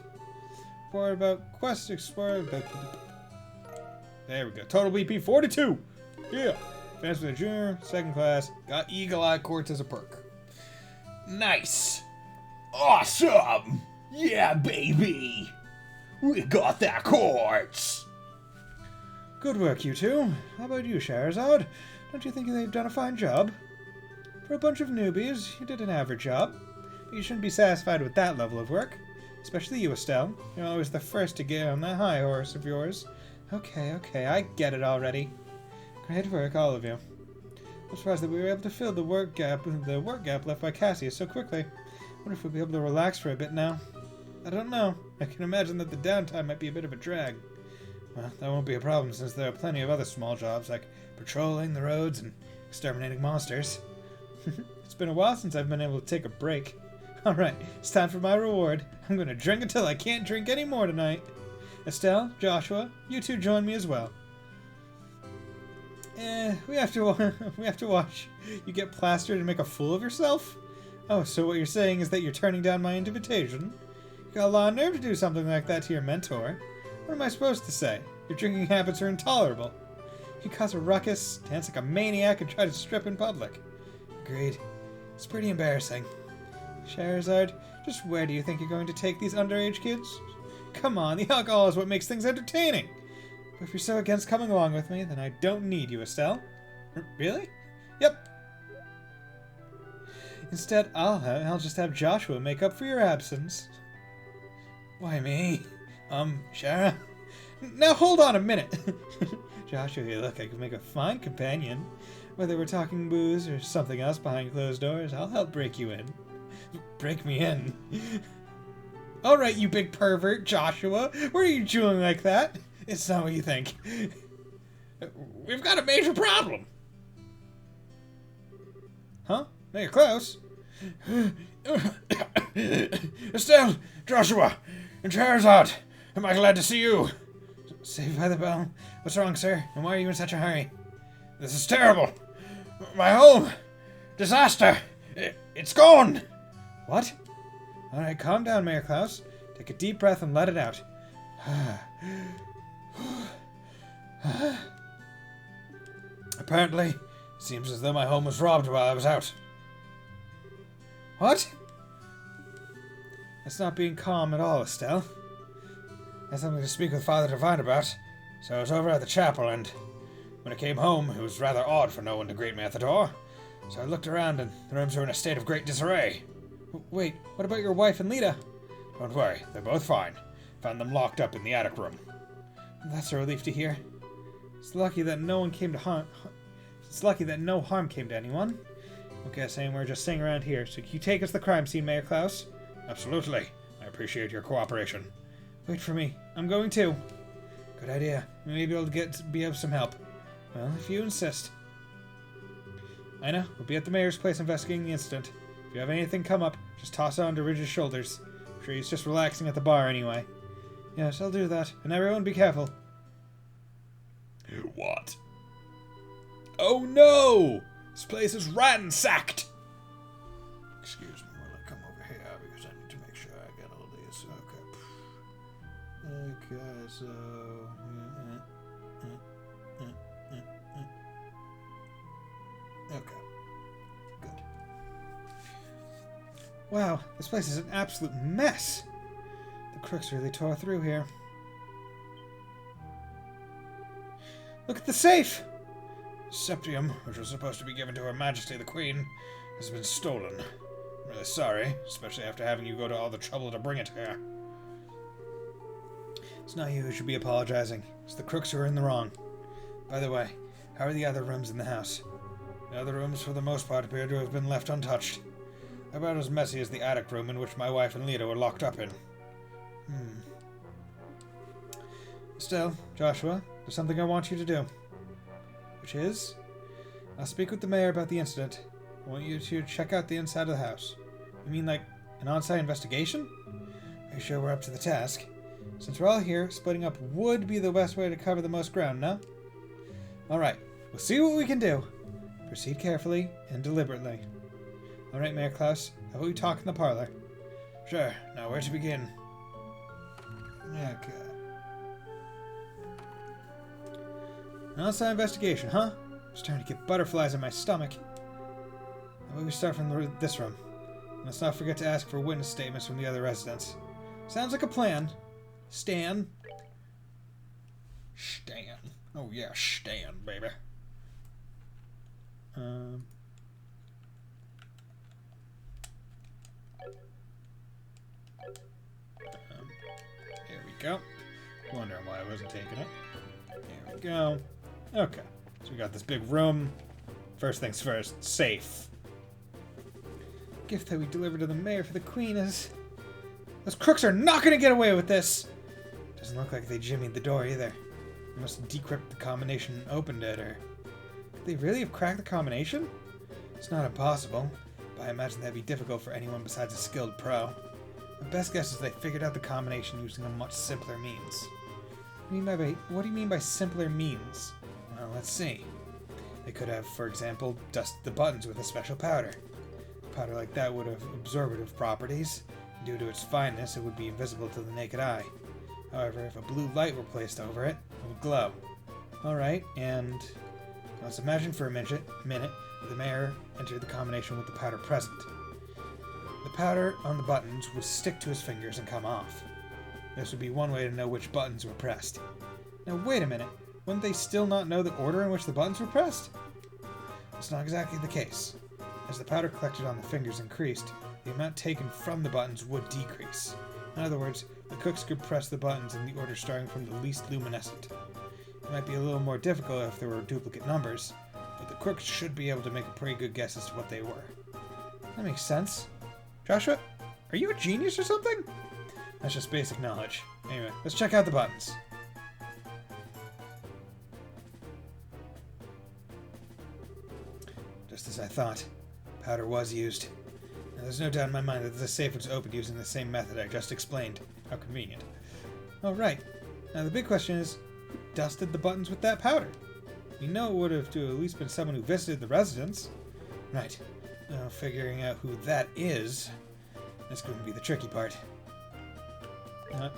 Report about Quest Explorer. There we go. Total BP 42. Yeah. Advanced with a junior, second class. Got Eagle Eye Quartz as a perk. Nice. Awesome. Yeah, baby. We got that quartz. Good work, you two. How about you, Shahrazad? Don't you think they've done a fine job? For a bunch of newbies, you did an average job. But you shouldn't be satisfied with that level of work. Especially you, Estelle. You're always the first to get on that high horse of yours. Okay, I get it already. Great work, all of you. I'm surprised that we were able to fill the work gap left by Cassius so quickly. I wonder if we'll be able to relax for a bit now. I don't know. I can imagine that the downtime might be a bit of a drag. Well, that won't be a problem since there are plenty of other small jobs like patrolling the roads and exterminating monsters. It's been a while since I've been able to take a break. Alright, it's time for my reward. I'm going to drink until I can't drink any more tonight. Estelle, Joshua, you two join me as well. We have to watch you get plastered and make a fool of yourself? Oh, so what you're saying is that you're turning down my invitation? You got a lot of nerve to do something like that to your mentor. What am I supposed to say? Your drinking habits are intolerable. You cause a ruckus, dance like a maniac, and try to strip in public. Agreed. It's pretty embarrassing. Shahrazad, just where do you think you're going to take these underage kids? Come on, the alcohol is what makes things entertaining. But if you're so against coming along with me, then I don't need you, Estelle. Really? Yep. Instead, I'll just have Joshua make up for your absence. Why me? Shara? Now hold on a minute. Joshua, you look like you make a fine companion. Whether we're talking booze or something else behind closed doors, I'll help break you in. Break me in. Alright, you big pervert, Joshua. Why are you drooling like that? It's not what you think. We've got a major problem. Huh? Now you're close. Estelle, Joshua, and Charizard, am I glad to see you? Saved by the bell. What's wrong, sir? And why are you in such a hurry? This is terrible. My home. Disaster. It's gone. What? Alright, calm down, Mayor Klaus. Take a deep breath and let it out. Apparently, it seems as though my home was robbed while I was out. What? That's not being calm at all, Estelle. I had something to speak with Father Divine about, so I was over at the chapel, and when I came home, it was rather odd for no one to greet me at the door. So I looked around, and the rooms were in a state of great disarray. Wait, what about your wife and Lita? Don't worry, they're both fine. Found them locked up in the attic room. That's a relief to hear. It's lucky that no one came to harm. It's lucky that no harm came to anyone. Okay, saying we're just staying around here. So can you take us to the crime scene, Mayor Klaus? Absolutely. I appreciate your cooperation. Wait for me. I'm going too. Good idea. We may be able to be of some help. Well, if you insist. Ina, we'll be at the mayor's place investigating the incident. If you have anything come up, just toss it onto Ridge's shoulders. I'm sure he's just relaxing at the bar anyway. Yes, I'll do that. And everyone be careful. What? Oh no! This place is ransacked! Excuse me while I come over here because I need to make sure I get all these. Okay, so. Okay. Good. Wow, this place is an absolute mess. The crooks really tore through here. Look at the safe! Septium, which was supposed to be given to Her Majesty the Queen, has been stolen. I'm really sorry, especially after having you go to all the trouble to bring it here. It's not you who should be apologizing. It's the crooks who are in the wrong. By the way, how are the other rooms in the house? The other rooms, for the most part, appear to have been left untouched. About as messy as the attic room in which my wife and Lita were locked up in. Still, Joshua, there's something I want you to do. Which is, I'll speak with the mayor about the incident. I want you to check out the inside of the house. You mean like an on-site investigation? Are you sure we're up to the task? Since we're all here, splitting up would be the best way to cover the most ground, no? Alright, we'll see what we can do. Proceed carefully and deliberately. Alright, Mayor Klaus, how about we talk in the parlor? Sure, now where to begin? Okay. An on-site investigation, huh? I'm starting to get butterflies in my stomach. How about we start from this room? Let's not forget to ask for witness statements from the other residents. Sounds like a plan. Stan. Stan. Oh yeah, Stan, baby. Here we go. Wondering why I wasn't taking it. Here we go. Okay. So we got this big room. First things first, safe. Gift that we delivered to the mayor for the queen is... Those crooks are not going to get away with this! Doesn't look like they jimmied the door either. They must have decrypted the combination and opened it, or... Could they really have cracked the combination? It's not impossible, but I imagine that'd be difficult for anyone besides a skilled pro. My best guess is they figured out the combination using a much simpler means. What do you mean by simpler means? Well, let's see. They could have, for example, dusted the buttons with a special powder. A powder like that would have absorptive properties. Due to its fineness, it would be invisible to the naked eye. However, if a blue light were placed over it, it would glow. Alright, and let's imagine for a minute that the mayor entered the combination with the powder present. The powder on the buttons would stick to his fingers and come off. This would be one way to know which buttons were pressed. Now wait a minute, wouldn't they still not know the order in which the buttons were pressed? That's not exactly the case. As the powder collected on the fingers increased, the amount taken from the buttons would decrease. In other words, the cooks could press the buttons in the order starting from the least luminescent. It might be a little more difficult if there were duplicate numbers, but the crooks should be able to make a pretty good guess as to what they were. That makes sense. Joshua, are you a genius or something? That's just basic knowledge. Anyway, let's check out the buttons. Just as I thought. Powder was used. There's no doubt in my mind that the safe was opened using the same method I just explained. How convenient. Oh, right. Now the big question is, who dusted the buttons with that powder? We know it would have to at least been someone who visited the residence. Right. Now figuring out who that is, that's going to be the tricky part.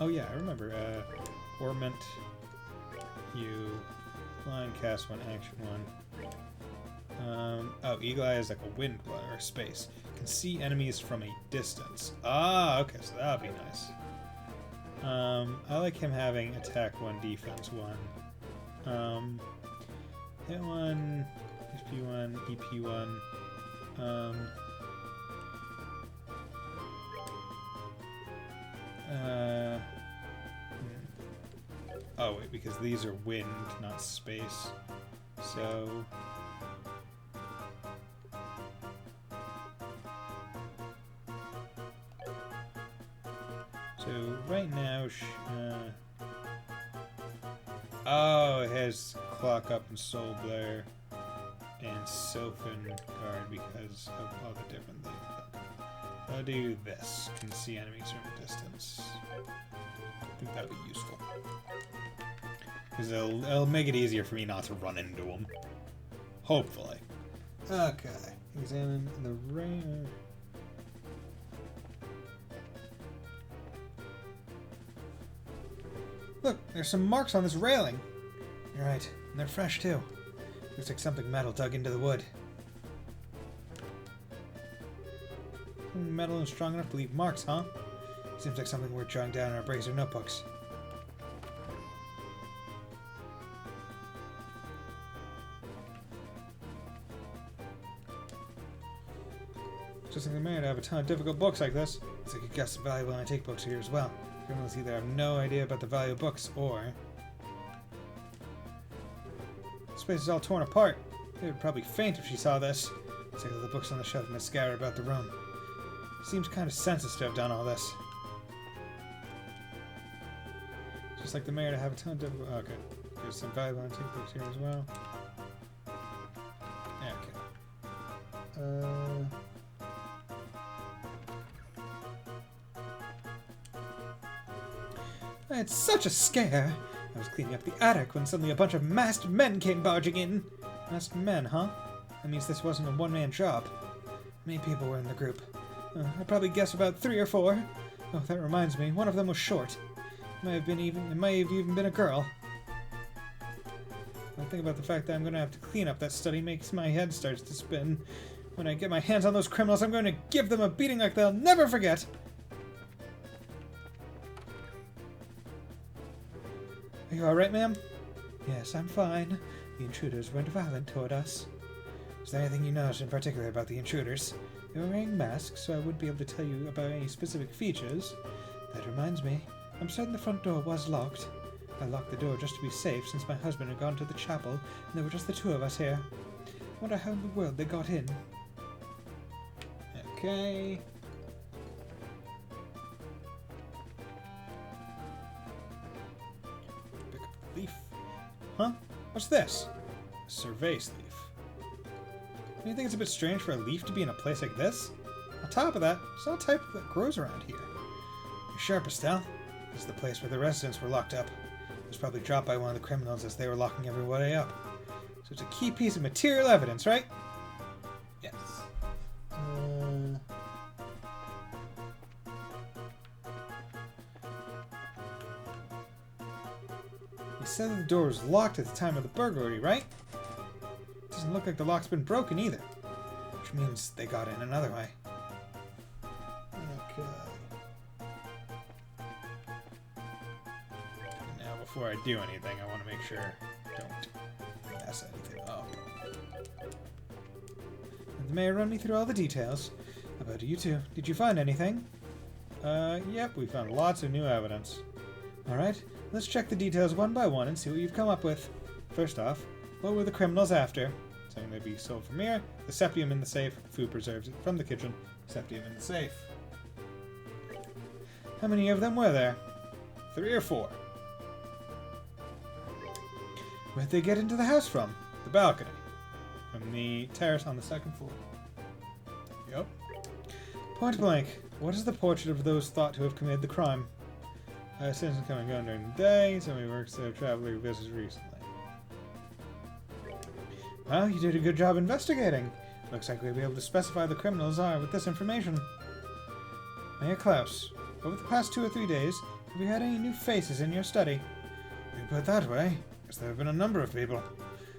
Oh yeah, I remember. Ornament, you, flying, cast 1, action 1. Oh, Eagle Eye is like a wind blower or space. Can see enemies from a distance. Ah, okay, so that would be nice. I like him having attack 1, defense 1. Hit 1, HP 1, EP 1. Oh wait, because these are wind, not space. So right now, oh, it has Clock Up and Soul Blare and Sylphin Guard because of all the different things. I'll do this. Can see enemies from a distance. I think that'll be useful. Because it'll make it easier for me not to run into them. Hopefully. Okay. Examine the rain. Look, there's some marks on this railing. You're right, and they're fresh too. Looks like something metal dug into the wood. Something metal and strong enough to leave marks, huh? Seems like something we're jotting down in our bracer notebooks. Just like the mayor to have a ton of difficult books like this. So I could guess the valuable antique books here as well. Criminals either have no idea about the value of books, or this place is all torn apart. They would probably faint if she saw this. Looks like the books on the shelf have been scattered about the room. Seems kind of senseless to have done all this. Just like the mayor to have a ton of difficult. Okay, there's some valuable antique books here as well. Okay. I had such a scare. I was cleaning up the attic when suddenly a bunch of masked men came barging in. Masked men, huh? That means this wasn't a one-man job. Many people were in the group. I probably guessed about 3 or 4. Oh, that reminds me. One of them was short. It might have even been a girl. I think about the fact that I'm going to have to clean up that study makes my head starts to spin. When I get my hands on those criminals, I'm going to give them a beating like they'll never forget. Are you alright, ma'am? Yes, I'm fine. The intruders weren't violent toward us. Is there anything you noticed in particular about the intruders? They were wearing masks, so I wouldn't be able to tell you about any specific features. That reminds me, I'm certain the front door was locked. I locked the door just to be safe since my husband had gone to the chapel and there were just the 2 of us here. I wonder how in the world they got in. Okay. Pick up the leaf. Huh? What's this? A cervase leaf. Do you think it's a bit strange for a leaf to be in a place like this? On top of that, it's not a type that grows around here. You're sharp, Estelle. This is the place where the residents were locked up. It was probably dropped by one of the criminals as they were locking everybody up. So it's a key piece of material evidence, right? Yes. You said that the door was locked at the time of the burglary, right? Doesn't look like the lock's been broken either. Which means they got in another way. Okay. Now before I do anything, I want to make sure I don't mess anything up. And the mayor run me through all the details. About you two. Did you find anything? Yep, we found lots of new evidence. Alright, let's check the details one by one and see what you've come up with. First off, what were the criminals after? Something they'd be sold from here, the septium in the safe, food preserves from the kitchen, septium in the safe. How many of them were there? 3 or 4. Where'd they get into the house from? The balcony. From the terrace on the 2nd floor. Yep. Point blank, what is the portrait of those thought to have committed the crime? Citizens come and go during the day, somebody works there, traveler visits recently. Well, you did a good job investigating. Looks like we'll be able to specify the criminals are with this information. Mayor Klaus, over the past 2 or 3 days, have you had any new faces in your study? You put it that way, guess there have been a number of people.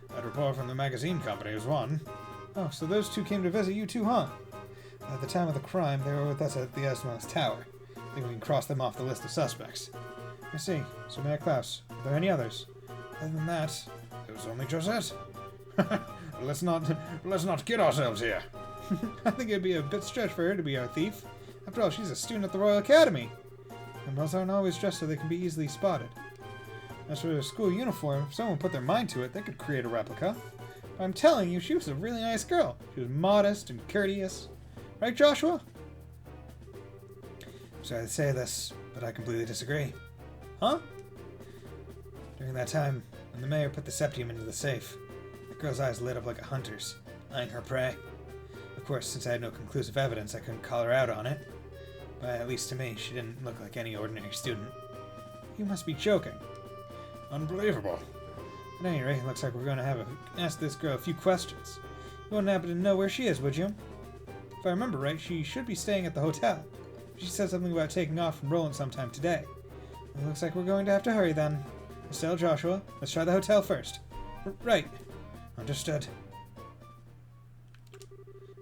That report from the magazine company was one. Oh, so those 2 came to visit you too, huh? At the time of the crime, they were with us at the Eskimos Tower. I think we can cross them off the list of suspects. I see. So Mayor Klaus, are there any others? Other than that, it was only Josette. let's not kid ourselves here. I think it'd be a bit stretch for her to be our thief. After all, she's a student at the Royal Academy. Criminals aren't always dressed so they can be easily spotted. As for her school uniform, if someone put their mind to it, they could create a replica. But I'm telling you, she was a really nice girl. She was modest and courteous. Right, Joshua? I'm sorry to say this, but I completely disagree. Huh? During that time, when the mayor put the septium into the safe, the girl's eyes lit up like a hunter's, eyeing her prey. Of course, since I had no conclusive evidence, I couldn't call her out on it. But at least to me, she didn't look like any ordinary student. You must be joking. Unbelievable. At any rate, it looks like we're going to have to ask this girl a few questions. You wouldn't happen to know where she is, would you? If I remember right, she should be staying at the hotel. She said something about taking off from Roland sometime today. It looks like we're going to have to hurry then. Estelle, Joshua, let's try the hotel first. Right. Understood.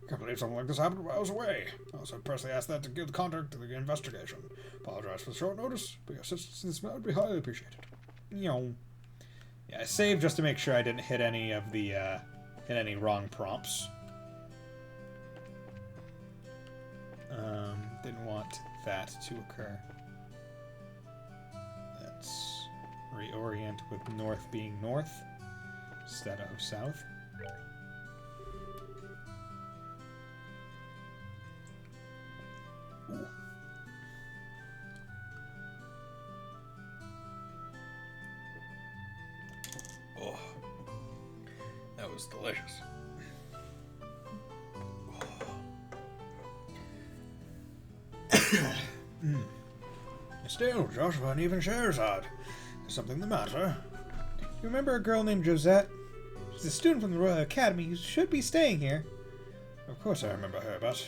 Can't believe something like this happened while I was away. I also personally asked that to give the contact to the investigation. Apologize for the short notice, but your assistance in this matter would be highly appreciated. Yeah, I saved just to make sure I didn't hit any of the, hit any wrong prompts. Didn't want that to occur. Let's reorient with north being north instead of south. Ooh. Oh, that was delicious. Still, Joshua and even Scheherazade. Is something the matter? Do you remember a girl named Josette? She's a student from the Royal Academy who should be staying here. Of course I remember her, but she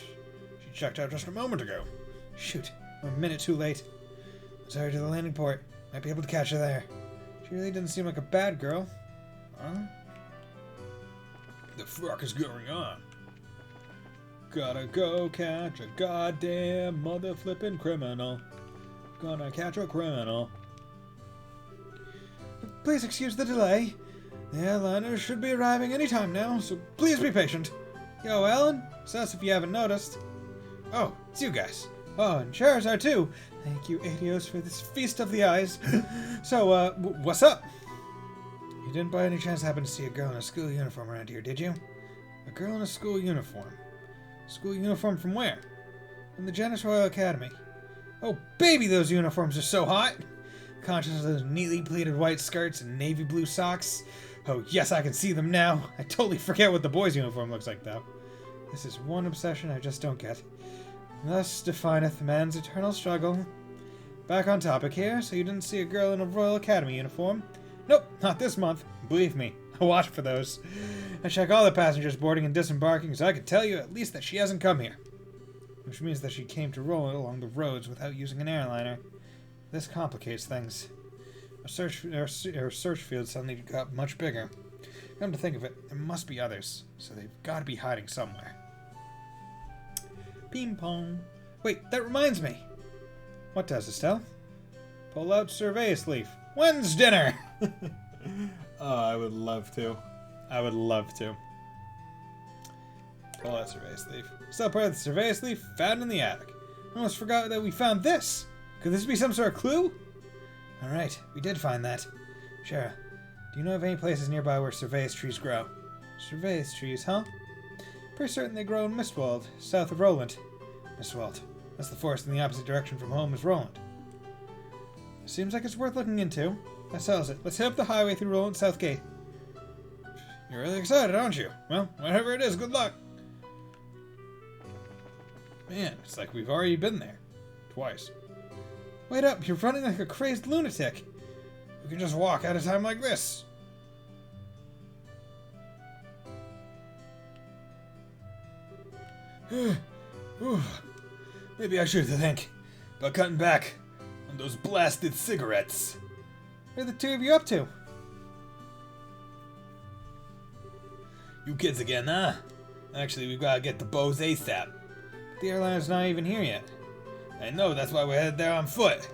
checked out just a moment ago. Shoot, we're a minute too late. Let's hurry to the landing port. Might be able to catch her there. She really didn't seem like a bad girl. Huh? The fuck is going on? Gotta go catch a goddamn mother flippin' criminal. Gonna catch a criminal. Please excuse the delay. The airliner should be arriving any time now, so please be patient. Yo, Alan, it's us if you haven't noticed. Oh, it's you guys. Oh, and Charizard too. Thank you, Adios, for this feast of the eyes. So, what's up? You didn't by any chance happen to see a girl in a school uniform around here, did you? A girl in a school uniform. School uniform from where? From the Janus Royal Academy. Oh, baby, those uniforms are so hot! Conscious of those neatly pleated white skirts and navy blue socks. Oh, yes, I can see them now. I totally forget what the boys' uniform looks like, though. This is one obsession I just don't get. Thus defineth man's eternal struggle. Back on topic here, so you didn't see a girl in a Royal Academy uniform? Nope, not this month. Believe me, I watch for those. I check all the passengers boarding and disembarking, so I can tell you at least that she hasn't come here. Which means that she came to Roland along the roads without using an airliner. This complicates things. Our search field suddenly got much bigger. Come to think of it, there must be others, so they've got to be hiding somewhere. Ping pong. Wait, that reminds me. What does, Estelle? Pull out Surveillance leaf. When's dinner? Oh, I would love to. I would love to. Pull out Surveillance leaf. Still part of the Surveillance leaf found in the attic. I almost forgot that we found this. Could this be some sort of clue? Alright, we did find that. Shara, do you know of any places nearby where Surveillance trees grow? Surveillance trees, huh? Pretty certain they grow in Mistwald, south of Roland. Mistwald. That's the forest in the opposite direction from home as Roland. Seems like it's worth looking into. That settles it. Let's head up the highway through Roland South Gate. You're really excited, aren't you? Well, whatever it is, good luck. Man, it's like we've already been there. Twice. Wait up, you're running like a crazed lunatic. We can just walk at a time like this. Maybe I should think about cutting back on those blasted cigarettes. What are the two of you up to? You kids again, huh? Actually, we've got to get the bows ASAP. The airline's not even here yet. I know, that's why we're headed there on foot.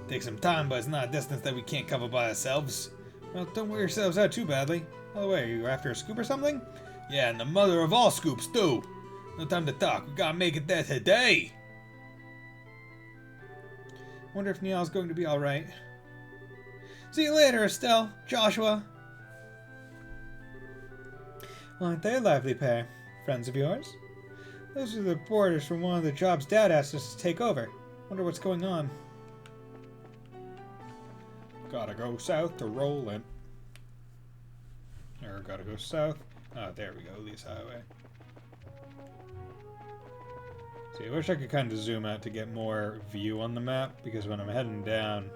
Takes some time, but it's not a distance that we can't cover by ourselves. Well, don't wear yourselves out too badly. By the way, are you after a scoop or something? Yeah, and the mother of all scoops, too. No time to talk. We gotta make it there today. Wonder if Niall's going to be alright. See you later, Estelle. Joshua. Well, aren't they a lively pair? Friends of yours? Those are the boarders from one of the jobs Dad asked us to take over. Wonder what's going on. Gotta go south to roll in. Or gotta go south. Oh, there we go. Lee's Highway. See, I wish I could kind of zoom out to get more view on the map, because when I'm heading down...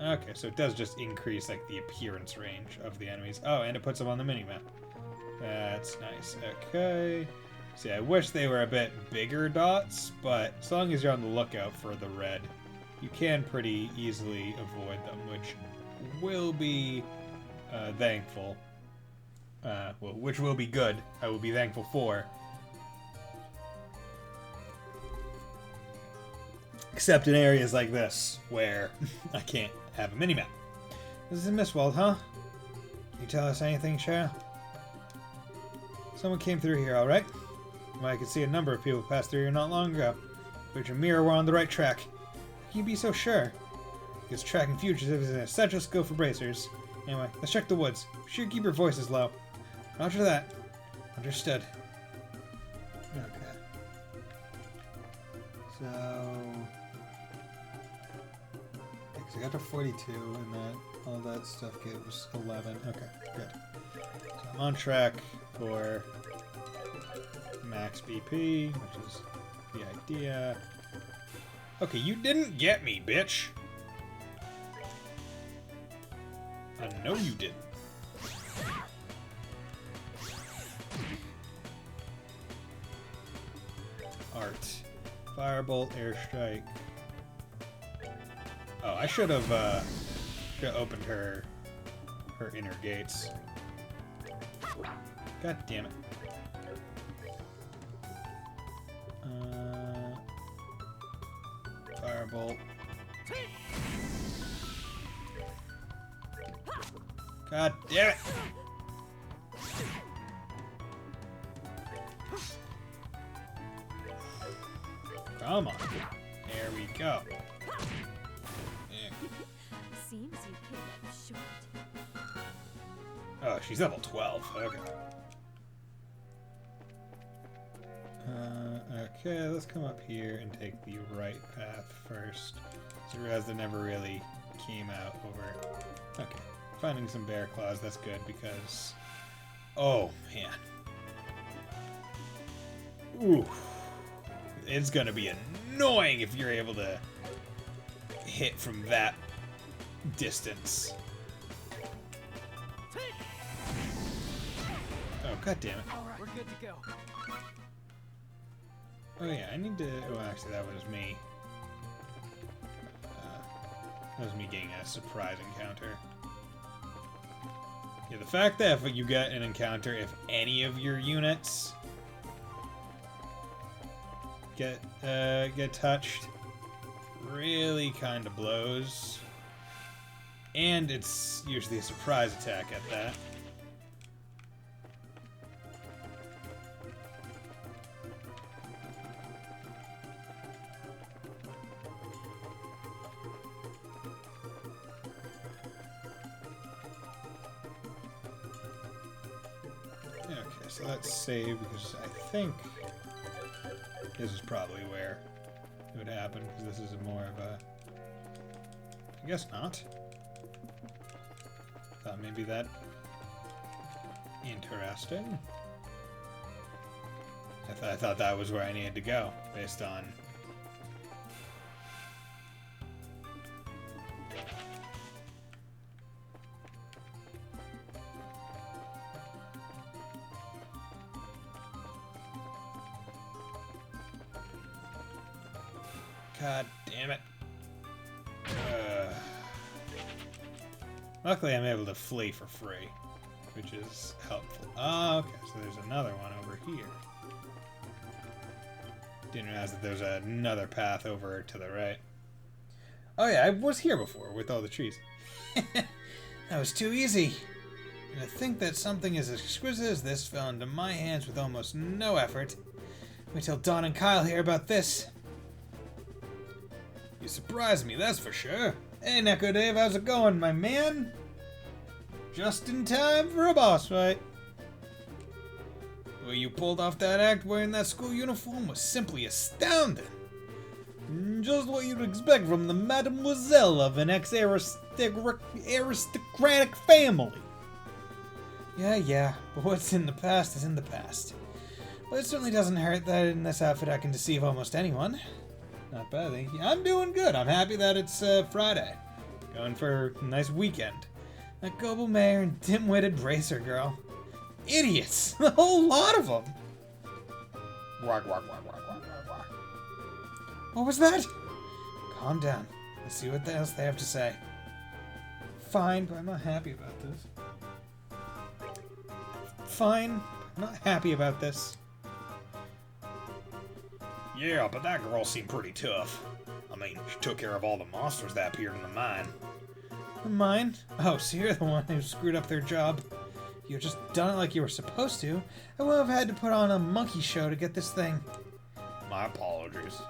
Okay, so it does just increase, like, the appearance range of the enemies. Oh, and it puts them on the minimap. That's nice. Okay. See, I wish they were a bit bigger dots, but as long as you're on the lookout for the red, you can pretty easily avoid them, which will be thankful. Well, which will be good. I will be thankful for. Except in areas like this, where I can't have a minimap. This is Mistwald, huh? Can you tell us anything, Cheryl? Someone came through here, alright? Well, I could see a number of people pass through here not long ago. But your mirror, we're on the right track. How can you be so sure? Because tracking fugitives is an essential skill for bracers. Anyway, let's check the woods. Be sure to keep your voices low. Roger that. Understood. Okay. So... Because I got to 42 and that all that stuff gives 11. Okay, good. So I'm on track for max BP, which is the idea. Okay, you didn't get me, bitch. I know you didn't. Art. Firebolt, airstrike. Oh, I should have opened her inner gates. God damn it. Firebolt. God damn it! Come on. There we go. Seems you came up short. Oh, she's level 12. Okay. Okay, let's come up here and take the right path first. So I realized I never really came out over... Okay, finding some bear claws, that's good because... Oh, man. Ooh. It's gonna be annoying if you're able to hit from that distance. Oh, god damn it. Alright, we're good to go. Oh yeah, I need to... Oh, actually, that was me. That was me getting a surprise encounter. Yeah, the fact that if you get an encounter, if any of your units get touched, really kind of blows. And it's usually a surprise attack at that. Okay, so let's save because I think this is probably where it would happen because this is more of a... I guess not. Thought maybe that interesting. I thought that was where I needed to go, based on... God damn it. Luckily, I'm able to flee for free, which is helpful. Oh, okay, so there's another one over here. Didn't realize that there's another path over to the right. Oh yeah, I was here before with all the trees. That was too easy. And to think that something as exquisite as this fell into my hands with almost no effort. Wait till Don and Kyle hear about this. You surprised me, that's for sure. Hey, Neko Dave, how's it going, my man? Just in time for a boss fight. The way you pulled off that act wearing that school uniform was simply astounding. Just what you'd expect from the mademoiselle of an ex-aristocratic family. Yeah, but what's in the past is in the past. But it certainly doesn't hurt that in this outfit I can deceive almost anyone. Not badly. Yeah, I'm doing good. I'm happy that it's Friday. Going for a nice weekend. That Goble Mayor and dim-witted bracer girl. Idiots! A whole lot of them! What was that? Calm down. Let's see what else they have to say. Fine, but I'm not happy about this. Fine, I'm not happy about this. Yeah, but that girl seemed pretty tough. I mean, she took care of all the monsters that appeared in the mine. The mine? Oh, so you're the one who screwed up their job. You just done it like you were supposed to. I would have had to put on a monkey show to get this thing. My apologies.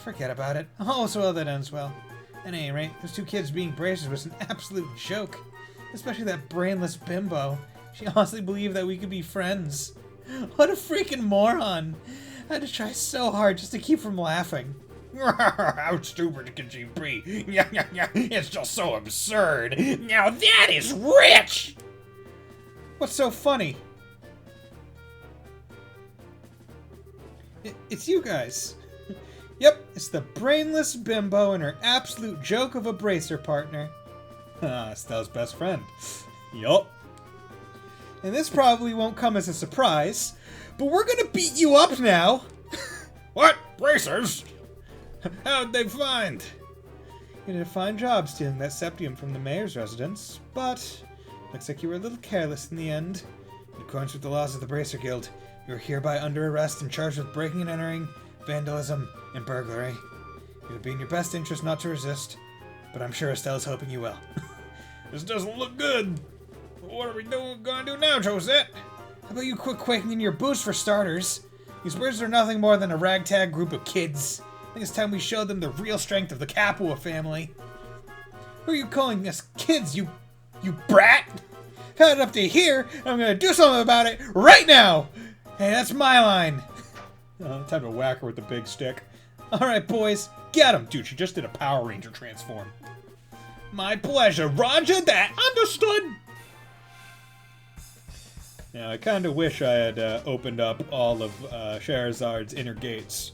Forget about it. All's well that ends well. At any rate, those two kids being bracers was an absolute joke. Especially that brainless bimbo. She honestly believed that we could be friends. What a freaking moron. I had to try so hard just to keep from laughing. How stupid can she be? It's just so absurd. Now that is rich! What's so funny? It's you guys. Yep, it's the brainless bimbo and her absolute joke of a bracer partner. Stella's best friend. Yup. And this probably won't come as a surprise, but we're gonna beat you up now. What? Bracers? How'd they find? You did a fine job stealing that septium from the mayor's residence, but looks like you were a little careless in the end. In accordance with the laws of the Bracer Guild, you are hereby under arrest and charged with breaking and entering, vandalism, and burglary. It would be in your best interest not to resist, but I'm sure Estelle's hoping you will. This doesn't look good. What are we gonna do now, Josette? How about you quit quaking in your boots for starters? These birds are nothing more than a ragtag group of kids. I think it's time we showed them the real strength of the Capua family. Who are you calling us kids, you brat? I've had it up to here, and I'm gonna do something about it right now! Hey, that's my line! Time to whack her with the big stick. Alright, boys, get him! Dude, she just did a Power Ranger transform. My pleasure, Roger that! Understood! Now, I kind of wish I had opened up all of Charizard's inner gates,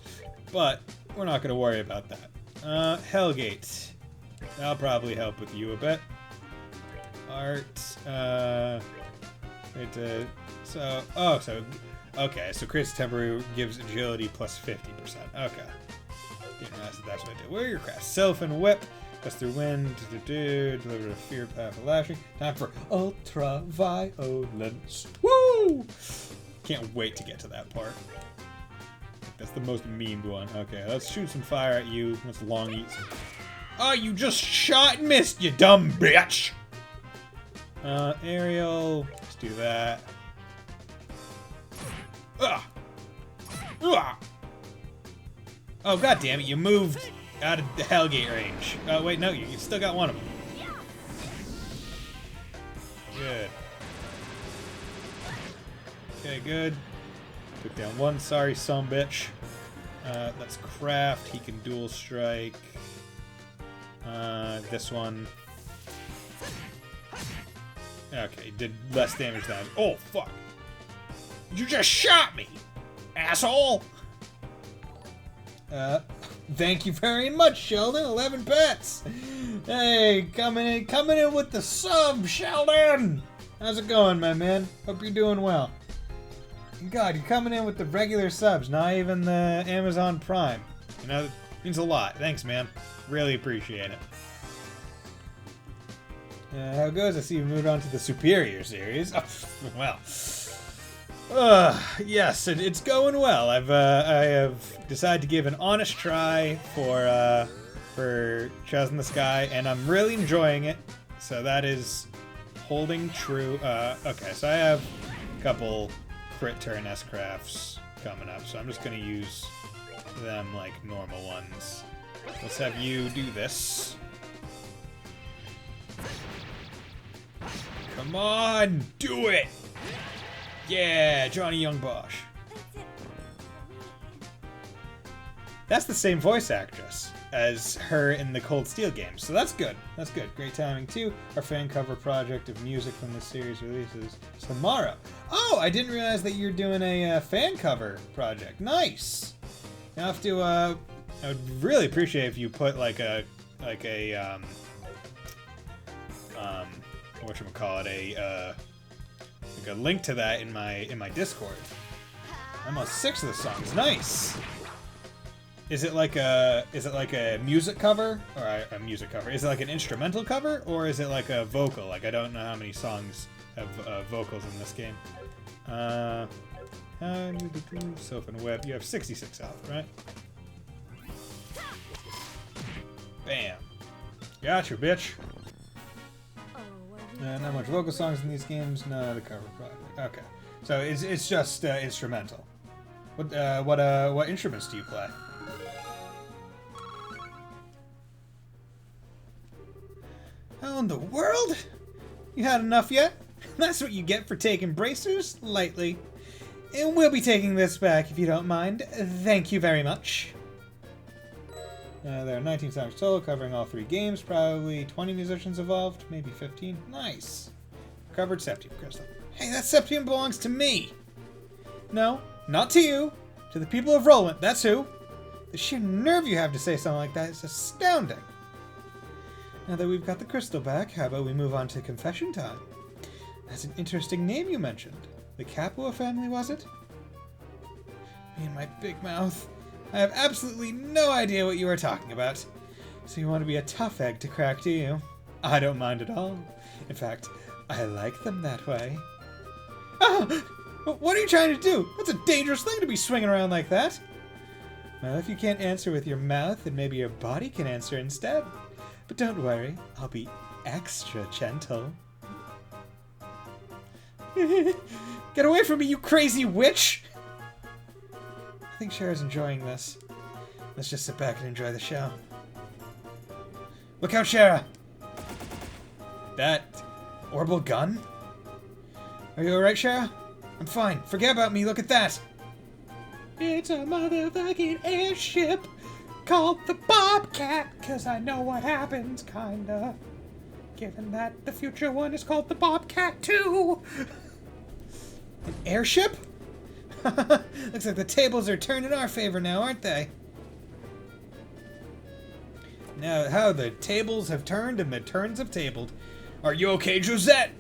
but we're not going to worry about that. Hellgate. That'll probably help with you a bit. Art, okay, so creates temporary, gives agility plus 50%. Okay. Didn't realize that's what I did. Where are your crafts? Sylphin Whip. Gust through wind, deliver a fear path of lashing. Time for ultra violence. Woo! Can't wait to get to that part. That's the most memed one. Okay, let's shoot some fire at you. Let's long eat some. Oh, you just shot and missed, you dumb bitch! Aerial. Let's do that. Oh, god damn it, you moved out of the Hellgate range. Oh, wait, no, you still got one of them. Good. Okay, good. Took down one sorry sumbitch. Let's craft. He can dual strike. This one. Okay, did less damage than... Oh, fuck. You just shot me! asshole! Thank you very much, Sheldon. 11 bits. Hey, coming in with the sub, Sheldon. How's it going, my man? Hope you're doing well. God, you're coming in with the regular subs, not even the Amazon Prime. You know, that means a lot. Thanks, man. Really appreciate it. How it goes? I see you moved on to the Superior series. Oh, well. Yes, it's going well. I have decided to give an honest try for Chaz in the Sky, and I'm really enjoying it. So that is holding true. Okay, so I have a couple crit turn S-crafts coming up, so I'm just gonna use them like normal ones. Let's have you do this. Come on, do it! Yeah, Johnny Young Bosch. That's the same voice actress as her in the Cold Steel games, so that's good. That's good. Great timing, too. Our fan cover project of music from this series releases tomorrow. Oh, I didn't realize that you're doing a fan cover project. Nice! You have to, I would really appreciate if you put whatchamacallit, a link to that in my Discord. I'm on 6 of the songs. Nice. Is it like a music cover or a music cover? Is it like an instrumental cover or is it like a vocal? Like I don't know how many songs have vocals in this game. Sofa and Web. You have 66 health, right? Bam. Gotcha, bitch. Not much vocal songs in these games. No, the cover project. Okay, so it's just instrumental. What instruments do you play? How in the world? You had enough yet? That's what you get for taking bracers lightly. And we'll be taking this back if you don't mind. Thank you very much. There are 19 songs total, covering all 3 games. Probably 20 musicians involved, maybe 15. Nice. Covered Septium Crystal. Hey, that Septium belongs to me. No, not to you. To the people of Roland, that's who. The sheer nerve you have to say something like that is astounding. Now that we've got the crystal back, how about we move on to confession time? That's an interesting name you mentioned. The Capua family, was it? Me and my big mouth. I have absolutely no idea what you are talking about. So you want to be a tough egg to crack, do you? I don't mind at all. In fact, I like them that way. Ah! What are you trying to do? That's a dangerous thing to be swinging around like that. Well, if you can't answer with your mouth, then maybe your body can answer instead. But don't worry, I'll be extra gentle. Get away from me, you crazy witch! I think Cher's enjoying this. Let's just sit back and enjoy the show. Look out, Shara! That orbital gun? Are you alright, Shara? I'm fine. Forget about me, look at that! It's a motherfucking airship called the Bobcat, 'cause I know what happens, kinda. Given that the future one is called the Bobcat too! An airship? Looks like the tables are turned in our favor now, aren't they? Now, how the tables have turned and the turns have tabled. Are you okay, Josette?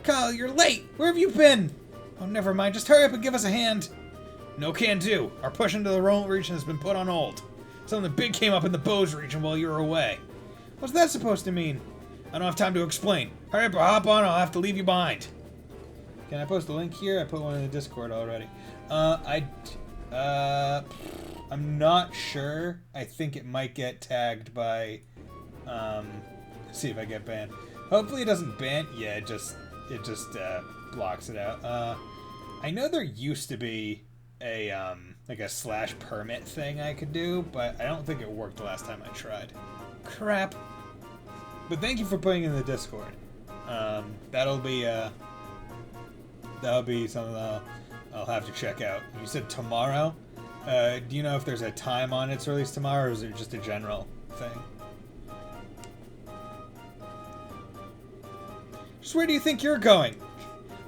Kyle, you're late! Where have you been? Oh, never mind. Just hurry up and give us a hand. No can do. Our push into the Roland region has been put on hold. Something big came up in the Bose region while you were away. What's that supposed to mean? I don't have time to explain. Hurry up or hop on, or I'll have to leave you behind. Can I post a link here? I put one in the Discord already. I'm not sure. I think it might get tagged by, let's see if I get banned. Hopefully it doesn't ban. Yeah, it just blocks it out. I know there used to be a, like a slash permit thing I could do, but I don't think it worked the last time I tried. Crap. But thank you for putting it in the Discord. That'll be something I'll have to check out. You said tomorrow? Do you know if there's a time on its release tomorrow, or is it just a general thing? Just where do you think you're going?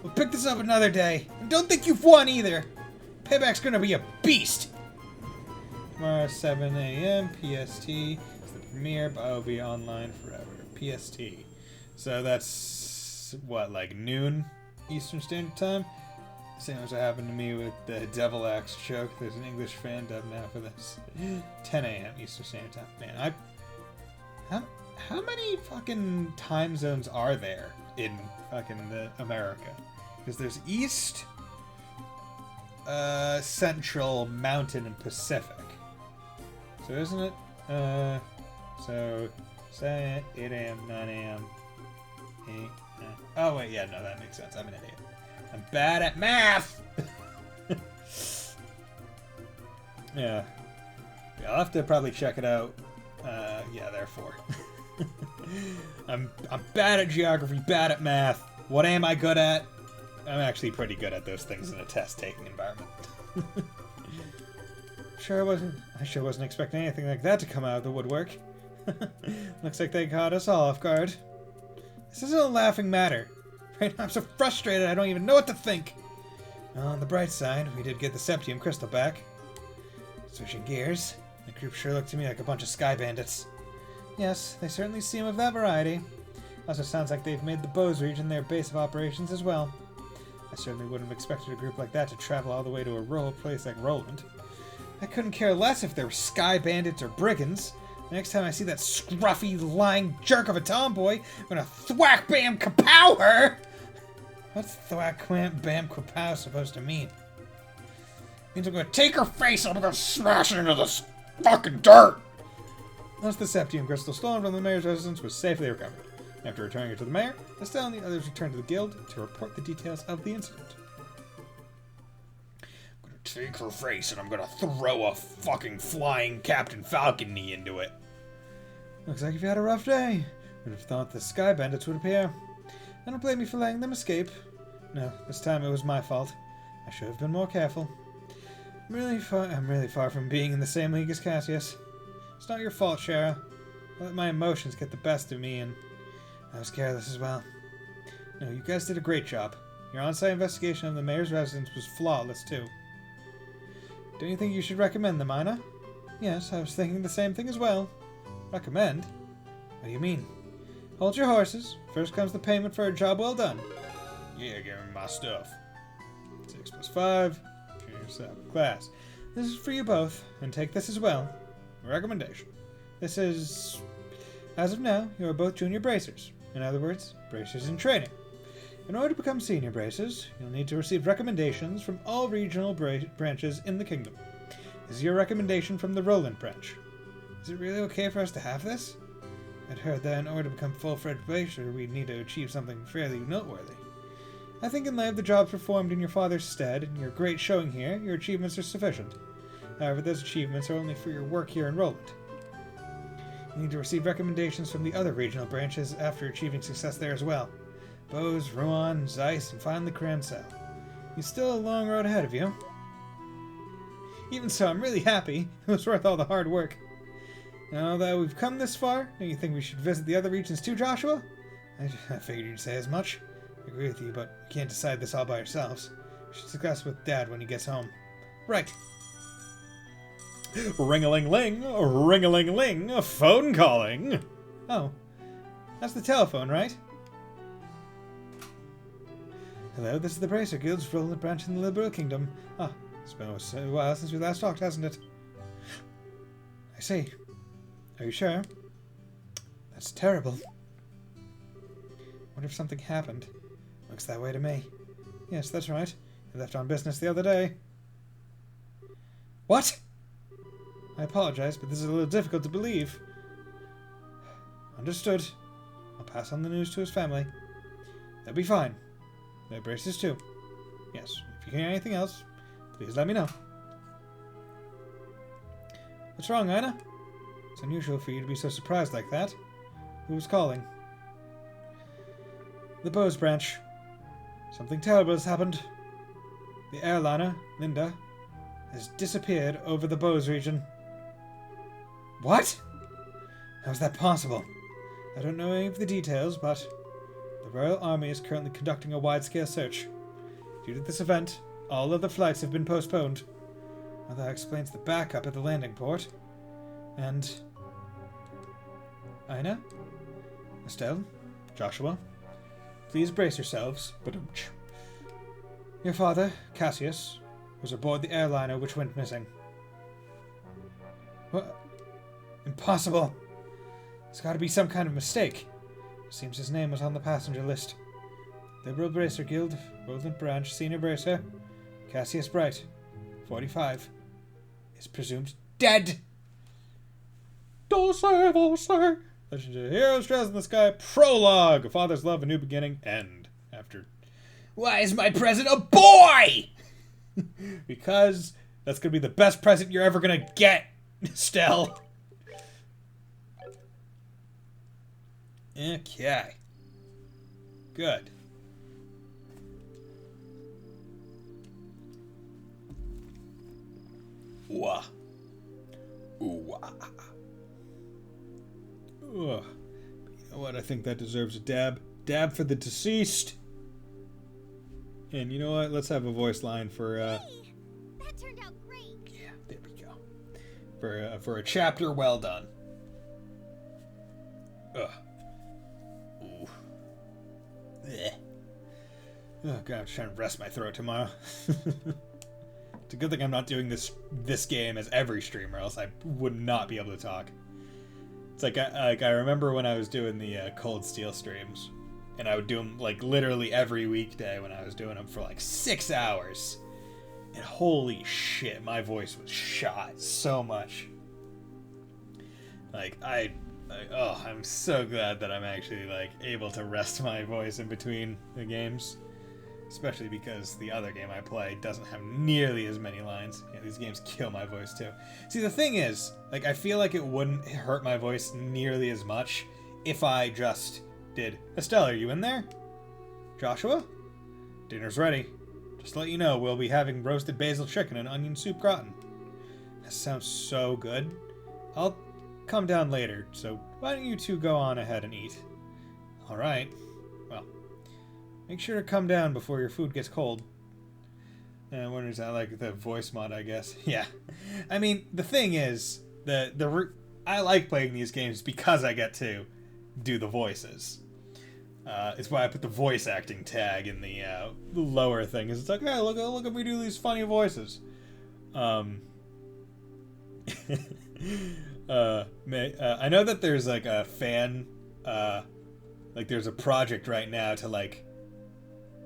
We'll pick this up another day. And don't think you've won either. Payback's gonna be a beast. Tomorrow, 7 a.m. PST. It's the premiere, but I'll be online forever. PST. So that's, what, like noon Eastern Standard Time? Same as what happened to me with the Devil Axe joke. There's an English fan dub now for this. 10 a.m. Eastern Standard Time. Man, how many fucking time zones are there in fucking America? Because there's East, Central, Mountain, and Pacific. So isn't it? So say 8 a.m., 9 a.m., 8, 9. Oh wait, yeah, no, that makes sense. I'm an idiot. I'm bad at math. Yeah, I'll have to probably check it out. Yeah, therefore. I'm bad at geography, bad at math. What am I good at? I'm actually pretty good at those things in a test-taking environment. I sure wasn't expecting anything like that to come out of the woodwork. Looks like they caught us all off guard. This isn't a laughing matter. Right now I'm so frustrated I don't even know what to think. On the bright side, we did get the Septium crystal back. Switching gears, the group sure looked to me like a bunch of sky bandits. Yes, they certainly seem of that variety. Also sounds like they've made the Bose region their base of operations as well. I certainly wouldn't have expected a group like that to travel all the way to a rural place like Roland. I couldn't care less if they were sky bandits or brigands. Next time I see that scruffy, lying jerk of a tomboy, I'm gonna thwack bam kapow her! What's thwack bam kapow supposed to mean? It means I'm gonna take her face and I'm gonna smash it into this fucking dirt! Once the Septium crystal stolen from the mayor's residence was safely recovered. After returning it to the mayor, Estelle and the others returned to the guild to report the details of the incident. I'm gonna take her face and I'm gonna throw a fucking flying Captain Falcon knee into it. Looks like you've had a rough day. Would have thought the sky bandits would appear. I don't blame you for letting them escape. No, this time it was my fault. I should have been more careful. I'm really far from being in the same league as Cassius. It's not your fault, Shara. I let my emotions get the best of me, and I was careless as well. No, you guys did a great job. Your on-site investigation of the mayor's residence was flawless, too. Don't you think you should recommend them, Ina? Yes, I was thinking the same thing as well. Recommend? What do you mean? Hold your horses. First comes the payment for a job well done. Yeah, give me my stuff. 6 plus 5. Choose class. This is for you both, and take this as well. A recommendation. This is... As of now, you are both junior bracers. In other words, bracers in training. In order to become senior bracers, you'll need to receive recommendations from all regional branches in the kingdom. This is your recommendation from the Roland branch. Is it really okay for us to have this? I'd heard that in order to become full-fledged bracer, we'd need to achieve something fairly noteworthy. I think in light of the jobs performed in your father's stead and your great showing here, your achievements are sufficient. However, those achievements are only for your work here in Roland. You need to receive recommendations from the other regional branches after achieving success there as well. Bose, Rouen, Zeiss, and finally Kransel. You've still a long road ahead of you. Even so, I'm really happy. It was worth all the hard work. Now that we've come this far, don't you think we should visit the other regions too, Joshua? I figured you'd say as much. I agree with you, but we can't decide this all by ourselves. We should discuss with Dad when he gets home. Right. Ring-a-ling-ling, ring-a-ling-ling, phone calling. Oh, that's the telephone, right? Hello, this is the Bracer Guild's Roland branch in the Liberal Kingdom. Ah, it's been a while since we last talked, hasn't it? I see. Are you sure? That's terrible. Wonder if something happened. Looks that way to me. Yes, that's right. You left on business the other day. What? I apologize, but this is a little difficult to believe. Understood. I'll pass on the news to his family. They'll be fine. Their braces too. Yes, if you hear anything else, please let me know. What's wrong, Ina? It's unusual for you to be so surprised like that. Who was calling? The Bose branch. Something terrible has happened. The airliner, Linda, has disappeared over the Bose region. What? How is that possible? I don't know any of the details, but The Royal Army is currently conducting a wide-scale search. Due to this event, all other flights have been postponed. Well, that explains the backup at the landing port. And... Aina? Estelle? Joshua? Please brace yourselves. Ba-dum-tsh. Your father, Cassius, was aboard the airliner which went missing. What? Impossible! There's got to be some kind of mistake. Seems his name was on the passenger list. Liberal Bracer Guild, Woodland Branch, Senior Bracer, Cassius Bright, 45, is presumed dead! Dose, Legendary Heroes, Trails in the Sky, Prologue, A Father's Love, A New Beginning, End. After... Why is my present a boy? Because that's going to be the best present you're ever going to get, Stell. Okay. Good. Wah. Ooh, wah. Ugh. You know what? I think that deserves a dab. Dab for the deceased. And you know what? Let's have a voice line for, Hey, that turned out great. Yeah, there we go. For a chapter well done. Ugh. Ooh. Blech. Oh god, I'm trying to rest my throat tomorrow. It's a good thing I'm not doing this game as every stream, or else I would not be able to talk. It's like I remember when I was doing the Cold Steel streams, and I would do them like literally every weekday when I was doing them for like 6 hours. And holy shit, my voice was shot so much. Like I'm so glad that I'm actually like able to rest my voice in between the games. Especially because the other game I play doesn't have nearly as many lines. Yeah, these games kill my voice too. See, the thing is, like, I feel like it wouldn't hurt my voice nearly as much if I just did, Estelle, are you in there? Joshua? Dinner's ready. Just to let you know, we'll be having roasted basil chicken and onion soup gratin. That sounds so good. I'll come down later, so why don't you two go on ahead and eat? Alright. Well, make sure to come down before your food gets cold. And what is that, like the voice mod, I guess? Yeah. I mean, the thing is, I like playing these games because I get to do the voices. It's why I put the voice acting tag in the lower thing. It's like, hey, look at me do these funny voices. I know that there's like a fan, like there's a project right now to like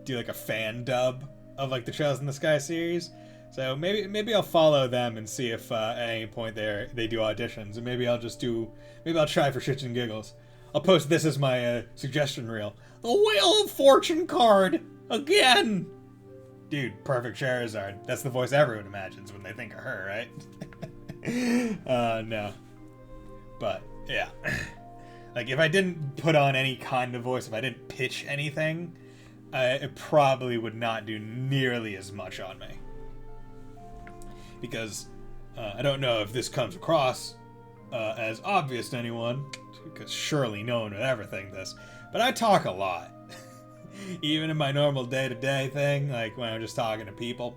do like a fan dub of like the Trails in the Sky series. So maybe I'll follow them and see if at any point they do auditions, and maybe I'll try for shits and giggles. I'll post this as my suggestion reel. The Wheel of Fortune card again. Dude, perfect Charizard. That's the voice everyone imagines when they think of her, right? No. But yeah. Like if I didn't put on any kind of voice, if I didn't pitch anything, it probably would not do nearly as much on me. Because I don't know if this comes across as obvious to anyone, because surely no one would ever think this, but I talk a lot. Even in my normal day-to-day thing, like when I'm just talking to people,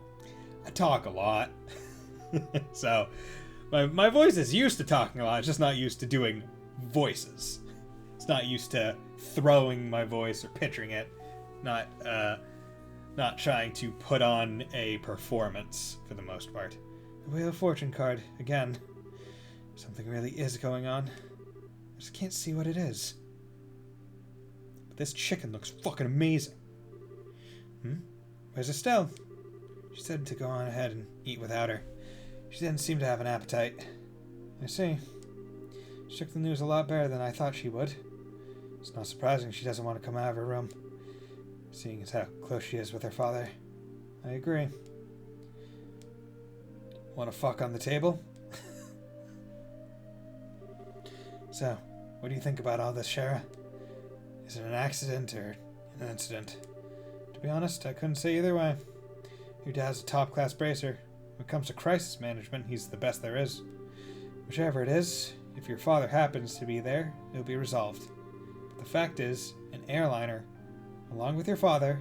I talk a lot. So my voice is used to talking a lot, it's just not used to doing voices. It's not used to throwing my voice or pitching it. Not trying to put on a performance for the most part. The Wheel of Fortune card, again. Something really is going on. I just can't see what it is. But this chicken looks fucking amazing. Where's Estelle? She said to go on ahead and eat without her. She didn't seem to have an appetite. I see. She took the news a lot better than I thought she would. It's not surprising she doesn't want to come out of her room, seeing as how close she is with her father. I agree. Want to fuck on the table? So, what do you think about all this, Shara? Is it an accident or an incident? To be honest, I couldn't say either way. Your dad's a top-class bracer. When it comes to crisis management, he's the best there is. Whichever it is, if your father happens to be there, it'll be resolved. But the fact is, an airliner along with your father,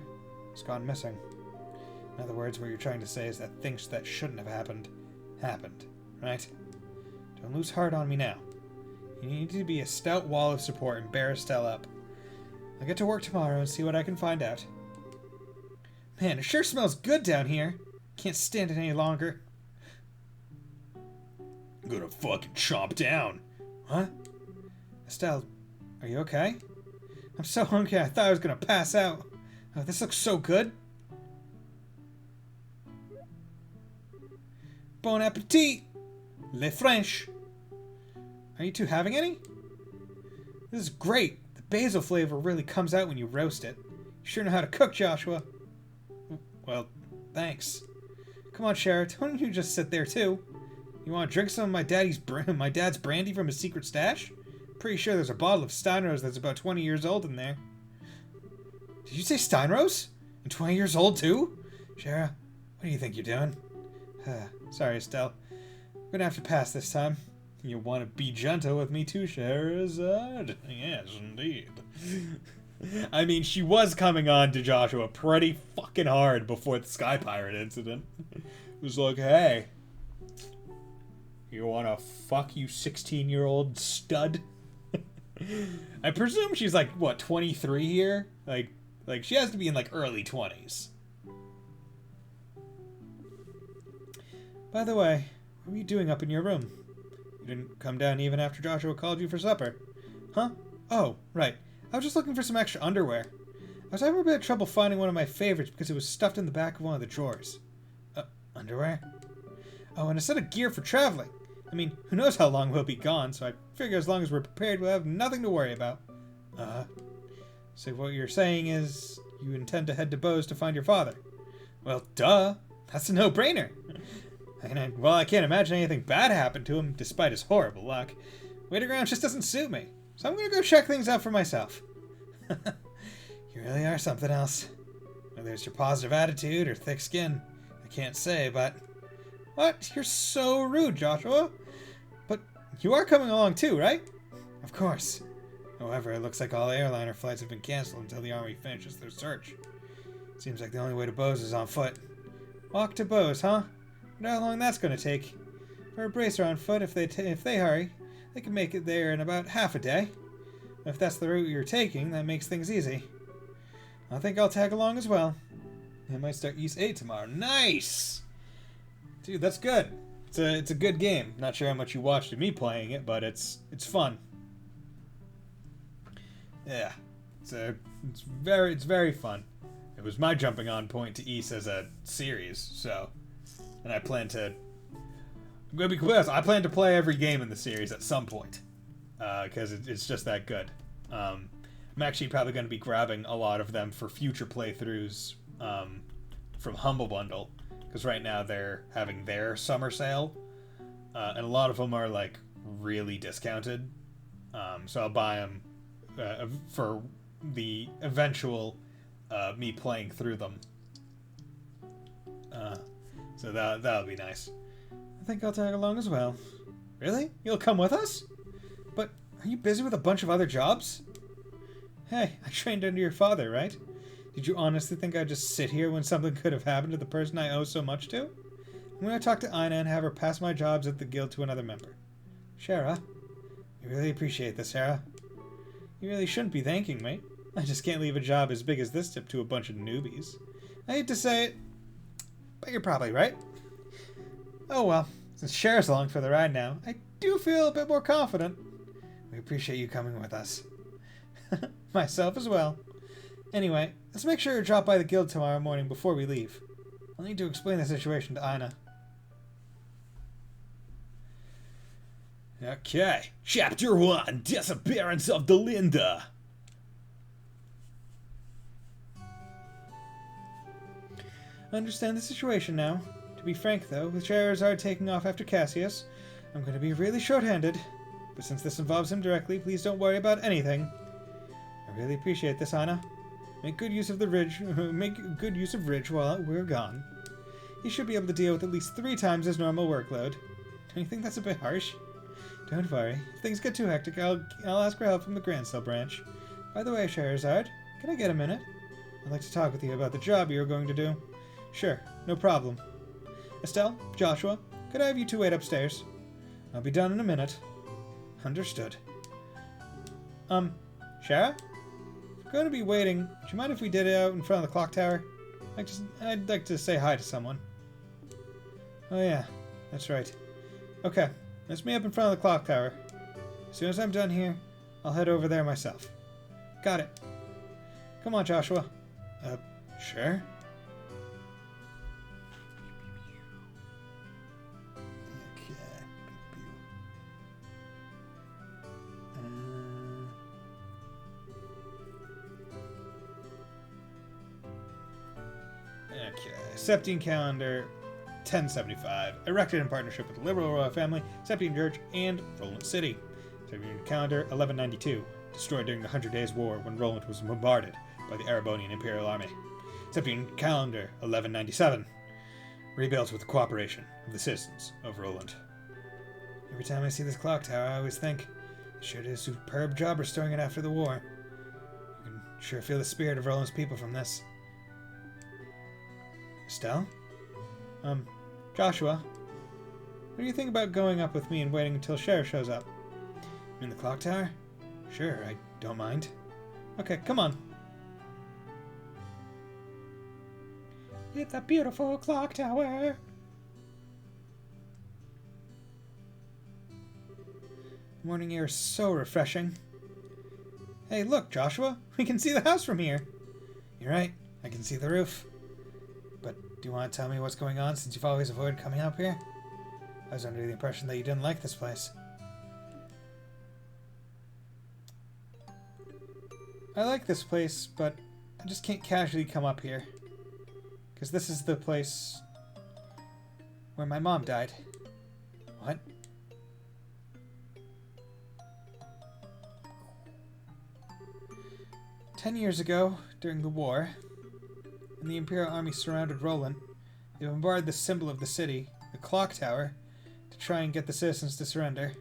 has gone missing. In other words, what you're trying to say is that things that shouldn't have happened, right? Don't lose heart on me now. You need to be a stout wall of support and bear Estelle up. I'll get to work tomorrow and see what I can find out. Man, it sure smells good down here. Can't stand it any longer. I'm gonna fucking chomp down. What? Estelle, are you okay? I'm so hungry I thought I was gonna pass out. Oh, this looks so good. Bon appetit! Le French! Are you two having any? This is great. The basil flavor really comes out when you roast it. You sure know how to cook, Joshua. Well, thanks. Come on, Sheriff. Don't you just sit there, too? You want to drink some of my dad's brandy from his secret stash? Pretty sure there's a bottle of Steinrose that's about 20 years old in there. Did you say Steinrose? And 20 years old, too? Shara, what do you think you're doing? Sorry, Estelle. I'm gonna have to pass this time. You want to be gentle with me too, Scheherazade? Yes, indeed. I mean, she was coming on to Joshua pretty fucking hard before the Sky Pirate incident. It was like, hey, you wanna fuck, you 16-year-old stud? I presume she's like, what, 23 here? Like she has to be in like early 20s. By the way, what were you doing up in your room? You didn't come down even after Joshua called you for supper. Huh? Oh, right. I was just looking for some extra underwear. I was having a bit of trouble finding one of my favorites because it was stuffed in the back of one of the drawers. Underwear? Oh, and a set of gear for traveling. I mean, who knows how long we'll be gone, so I figure as long as we're prepared, we'll have nothing to worry about. So what you're saying is you intend to head to Bose to find your father? Well, duh. That's a no-brainer. Well, I can't imagine anything bad happened to him, despite his horrible luck. Waiting around just doesn't suit me, so I'm gonna go check things out for myself. You really are something else. Whether it's your positive attitude or thick skin, I can't say, but... What? You're so rude, Joshua. But you are coming along too, right? Of course. However, it looks like all airliner flights have been canceled until the Army finishes their search. Seems like the only way to Bose is on foot. Walk to Bose, huh? Wonder how long that's going to take. For a bracer on foot, if they hurry, they can make it there in about half a day. If that's the route you're taking, that makes things easy. I think I'll tag along as well. I might start East 8 tomorrow. Nice! Dude, that's good. It's a good game. Not sure how much you watched of me playing it, but it's fun. Yeah. It's very fun. It was my jumping on point to East as a series, so... And I plan to... I'm going to be completely honest, I plan to play every game in the series at some point. Because it's just that good. I'm actually probably going to be grabbing a lot of them for future playthroughs from Humble Bundle. Because right now they're having their summer sale. And a lot of them are, like, really discounted. So I'll buy them for the eventual me playing through them. So that'll be nice. I think I'll tag along as well. Really? You'll come with us? But are you busy with a bunch of other jobs? Hey, I trained under your father, right? Did you honestly think I'd just sit here when something could have happened to the person I owe so much to? I'm going to talk to Ina and have her pass my jobs at the guild to another member. Shara, we really appreciate this, Shara. You really shouldn't be thanking me. I just can't leave a job as big as this tip to a bunch of newbies. I hate to say it, but you're probably right. Oh well, since Cher's along for the ride now, I do feel a bit more confident. We appreciate you coming with us. Myself as well. Anyway, let's make sure to drop by the guild tomorrow morning before we leave. I'll need to explain the situation to Ina. Okay, Chapter 1, Disappearance of Delinda. I understand the situation now. To be frank, though, with Charizard taking off after Cassius, I'm going to be really short-handed. But since this involves him directly, please don't worry about anything. I really appreciate this, Ina. Make good use of Ridge while we're gone. He should be able to deal with at least 3 times his normal workload. Don't you think that's a bit harsh? Don't worry. If things get too hectic, I'll ask for help from the Grand Cell branch. By the way, Charizard, can I get a minute? I'd like to talk with you about the job you're going to do. Sure, no problem. Estelle, Joshua, could I have you two wait upstairs? I'll be done in a minute. Understood. Shara? If we're going to be waiting, do you mind if we did it out in front of the clock tower? I'd like to say hi to someone. Oh yeah, that's right. Okay, let's meet up in front of the clock tower. As soon as I'm done here, I'll head over there myself. Got it. Come on, Joshua. Sure. Okay, Septine calendar 1075, erected in partnership with the liberal royal family, Septine Church, and Roland City. Septine calendar 1192, destroyed during the 100 Days' War when Roland was bombarded by the Arabonian Imperial Army. Septine calendar 1197, rebuilt with the cooperation of the citizens of Roland. Every time I see this clock tower, I always think, they sure did a superb job restoring it after the war. You can sure feel the spirit of Roland's people from this. Estelle? Joshua? What do you think about going up with me and waiting until Sheriff shows up? In the clock tower? Sure, I don't mind. Okay, come on. It's a beautiful clock tower. Morning air is so refreshing. Hey, look, Joshua. We can see the house from here. You're right. I can see the roof. But do you want to tell me what's going on since you've always avoided coming up here? I was under the impression that you didn't like this place. I like this place, but I just can't casually come up here. Because this is the place where my mom died. What? 10 years ago, during the war, when the Imperial Army surrounded Roland, they bombarded the symbol of the city, the clock tower, to try and get the citizens to surrender.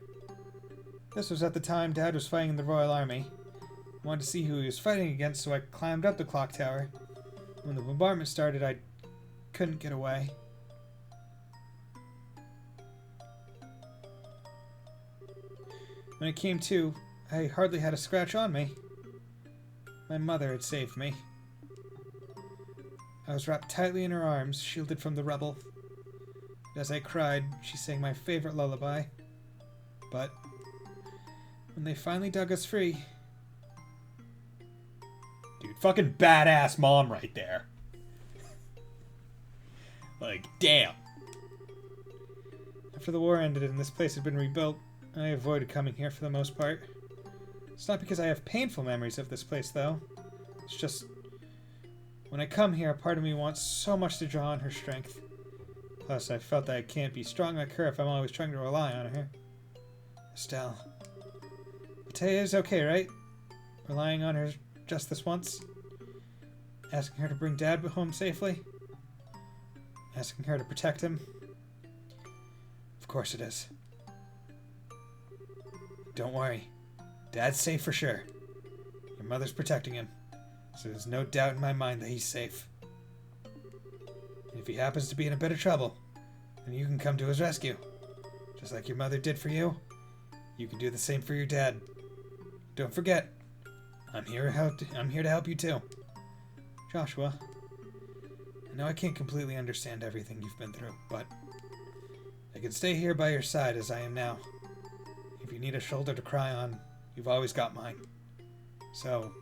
This was at the time Dad was fighting in the Royal Army. I wanted to see who he was fighting against, so I climbed up the clock tower. When the bombardment started, I couldn't get away. When it came to, I hardly had a scratch on me. My mother had saved me. I was wrapped tightly in her arms, shielded from the rubble. As I cried, she sang my favorite lullaby. But when they finally dug us free... Dude, fucking badass mom right there. Like, damn. After the war ended and this place had been rebuilt, I avoided coming here for the most part. It's not because I have painful memories of this place, though. It's just... when I come here, a part of me wants so much to draw on her strength. Plus, I felt that I can't be strong like her if I'm always trying to rely on her. Estelle. Matea's okay, right? Relying on her just this once? Asking her to bring Dad home safely? Asking her to protect him? Of course it is. Don't worry. Dad's safe for sure. Your mother's protecting him, so there's no doubt in my mind that he's safe. And if he happens to be in a bit of trouble, then you can come to his rescue. Just like your mother did for you, you can do the same for your dad. Don't forget, I'm here to help you too. Joshua, I know I can't completely understand everything you've been through, but I can stay here by your side as I am now. If you need a shoulder to cry on, you've always got mine. So...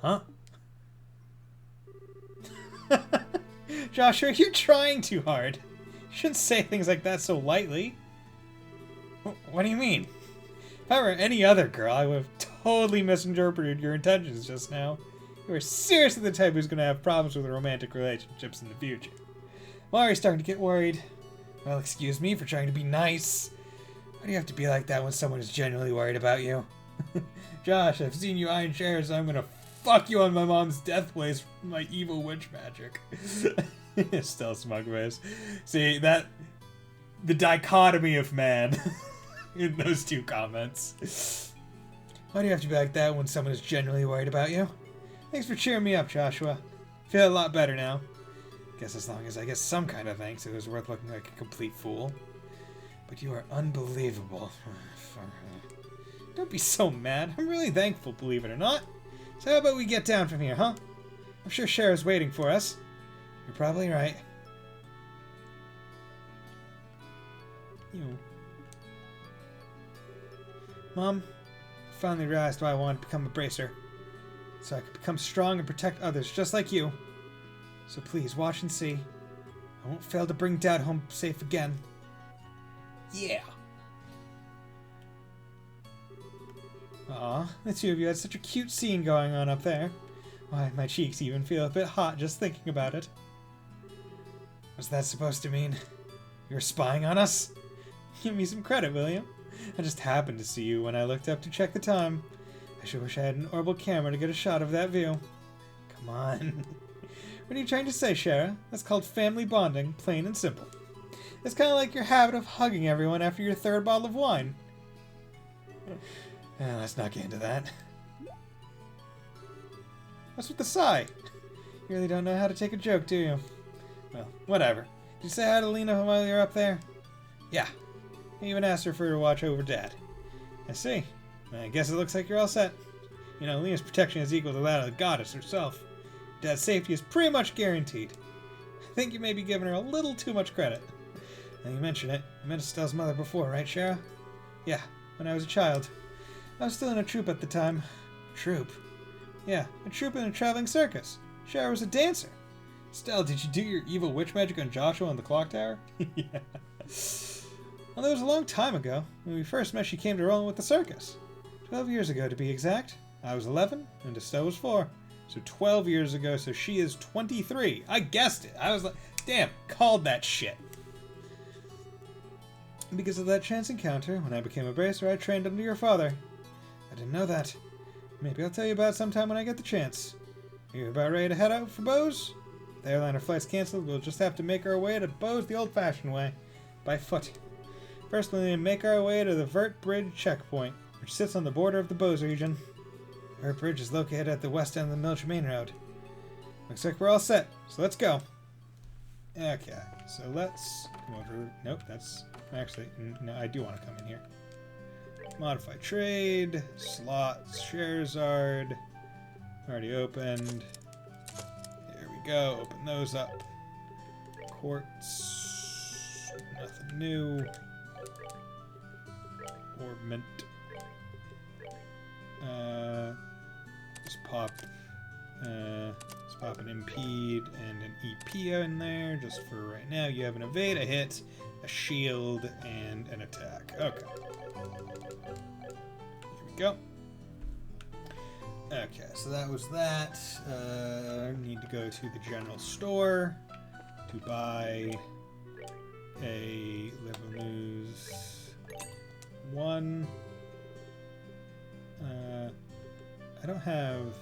Huh? Joshua, you're trying too hard. You shouldn't say things like that so lightly. What do you mean? If I were any other girl, I would have totally misinterpreted your intentions just now. You are seriously the type who's going to have problems with romantic relationships in the future. I'm already starting to get worried. Well, excuse me for trying to be nice. Why do you have to be like that when someone is genuinely worried about you? Josh, I've seen you eyeing chairs, so I'm gonna fuck you on my mom's death place with my evil witch magic. Still smug face. See, that... the dichotomy of man in those two comments. Why do you have to be like that when someone is genuinely worried about you? Thanks for cheering me up, Joshua. Feel a lot better now. Guess as long as I get some kind of thanks, it was worth looking like a complete fool. But you are unbelievable. Don't be so mad. I'm really thankful, believe it or not. So how about we get down from here, huh? I'm sure Cher's waiting for us. You're probably right. Mom, I finally realized why I wanted to become a bracer. So I could become strong and protect others just like you. So please, watch and see. I won't fail to bring Dad home safe again. Yeah. Aw, the two of you had such a cute scene going on up there. Why, my cheeks even feel a bit hot just thinking about it. What's that supposed to mean? You were spying on us? Give me some credit, will you? I just happened to see you when I looked up to check the time. I sure wish I had an orbital camera to get a shot of that view. Come on. What are you trying to say, Shara? That's called family bonding, plain and simple. It's kind of like your habit of hugging everyone after your third bottle of wine. Let's not get into that. What's with the sigh? You really don't know how to take a joke, do you? Well, whatever. Did you say hi to Lena while you're up there? Yeah. I even asked her for her to watch over Dad. I see. I guess it looks like you're all set. You know, Lena's protection is equal to that of the goddess herself. Dad's safety is pretty much guaranteed. I think you may be giving her a little too much credit. Now you mention it. You met Estelle's mother before, right, Shara? Yeah, when I was a child. I was still in a troupe at the time. Troupe? Yeah, a troupe in a traveling circus. Shara was a dancer. Estelle, did you do your evil witch magic on Joshua on the clock tower? Yeah. Well, that was a long time ago. When we first met, she came to roll with the circus. 12 years ago, to be exact. I was 11, and Estelle was 4. So 12 years ago, so she is 23. I guessed it. I was like, damn, called that shit. Because of that chance encounter, when I became a bracer, I trained under your father. I didn't know that. Maybe I'll tell you about it sometime when I get the chance. Are you about ready to head out for Bose? The airliner flight's canceled. We'll just have to make our way to Bose the old-fashioned way. By foot. First, we'll need to make our way to the Vert Bridge checkpoint, which sits on the border of the Bose region. Vert Bridge is located at the west end of the Milch Main Road. Looks like we're all set, so let's go. Okay, so let's come over. Nope, that's actually no. I do want to come in here. Modify trade, slots, Charizard. Already opened. There we go. Open those up. Quartz. Nothing new. Orbment. Let's pop an Impede and an EP in there just for right now. You have an evade, a hit, a shield, and an attack. Okay. Here we go. Okay, so that was that. I need to go to the general store to buy a level news 1. I don't have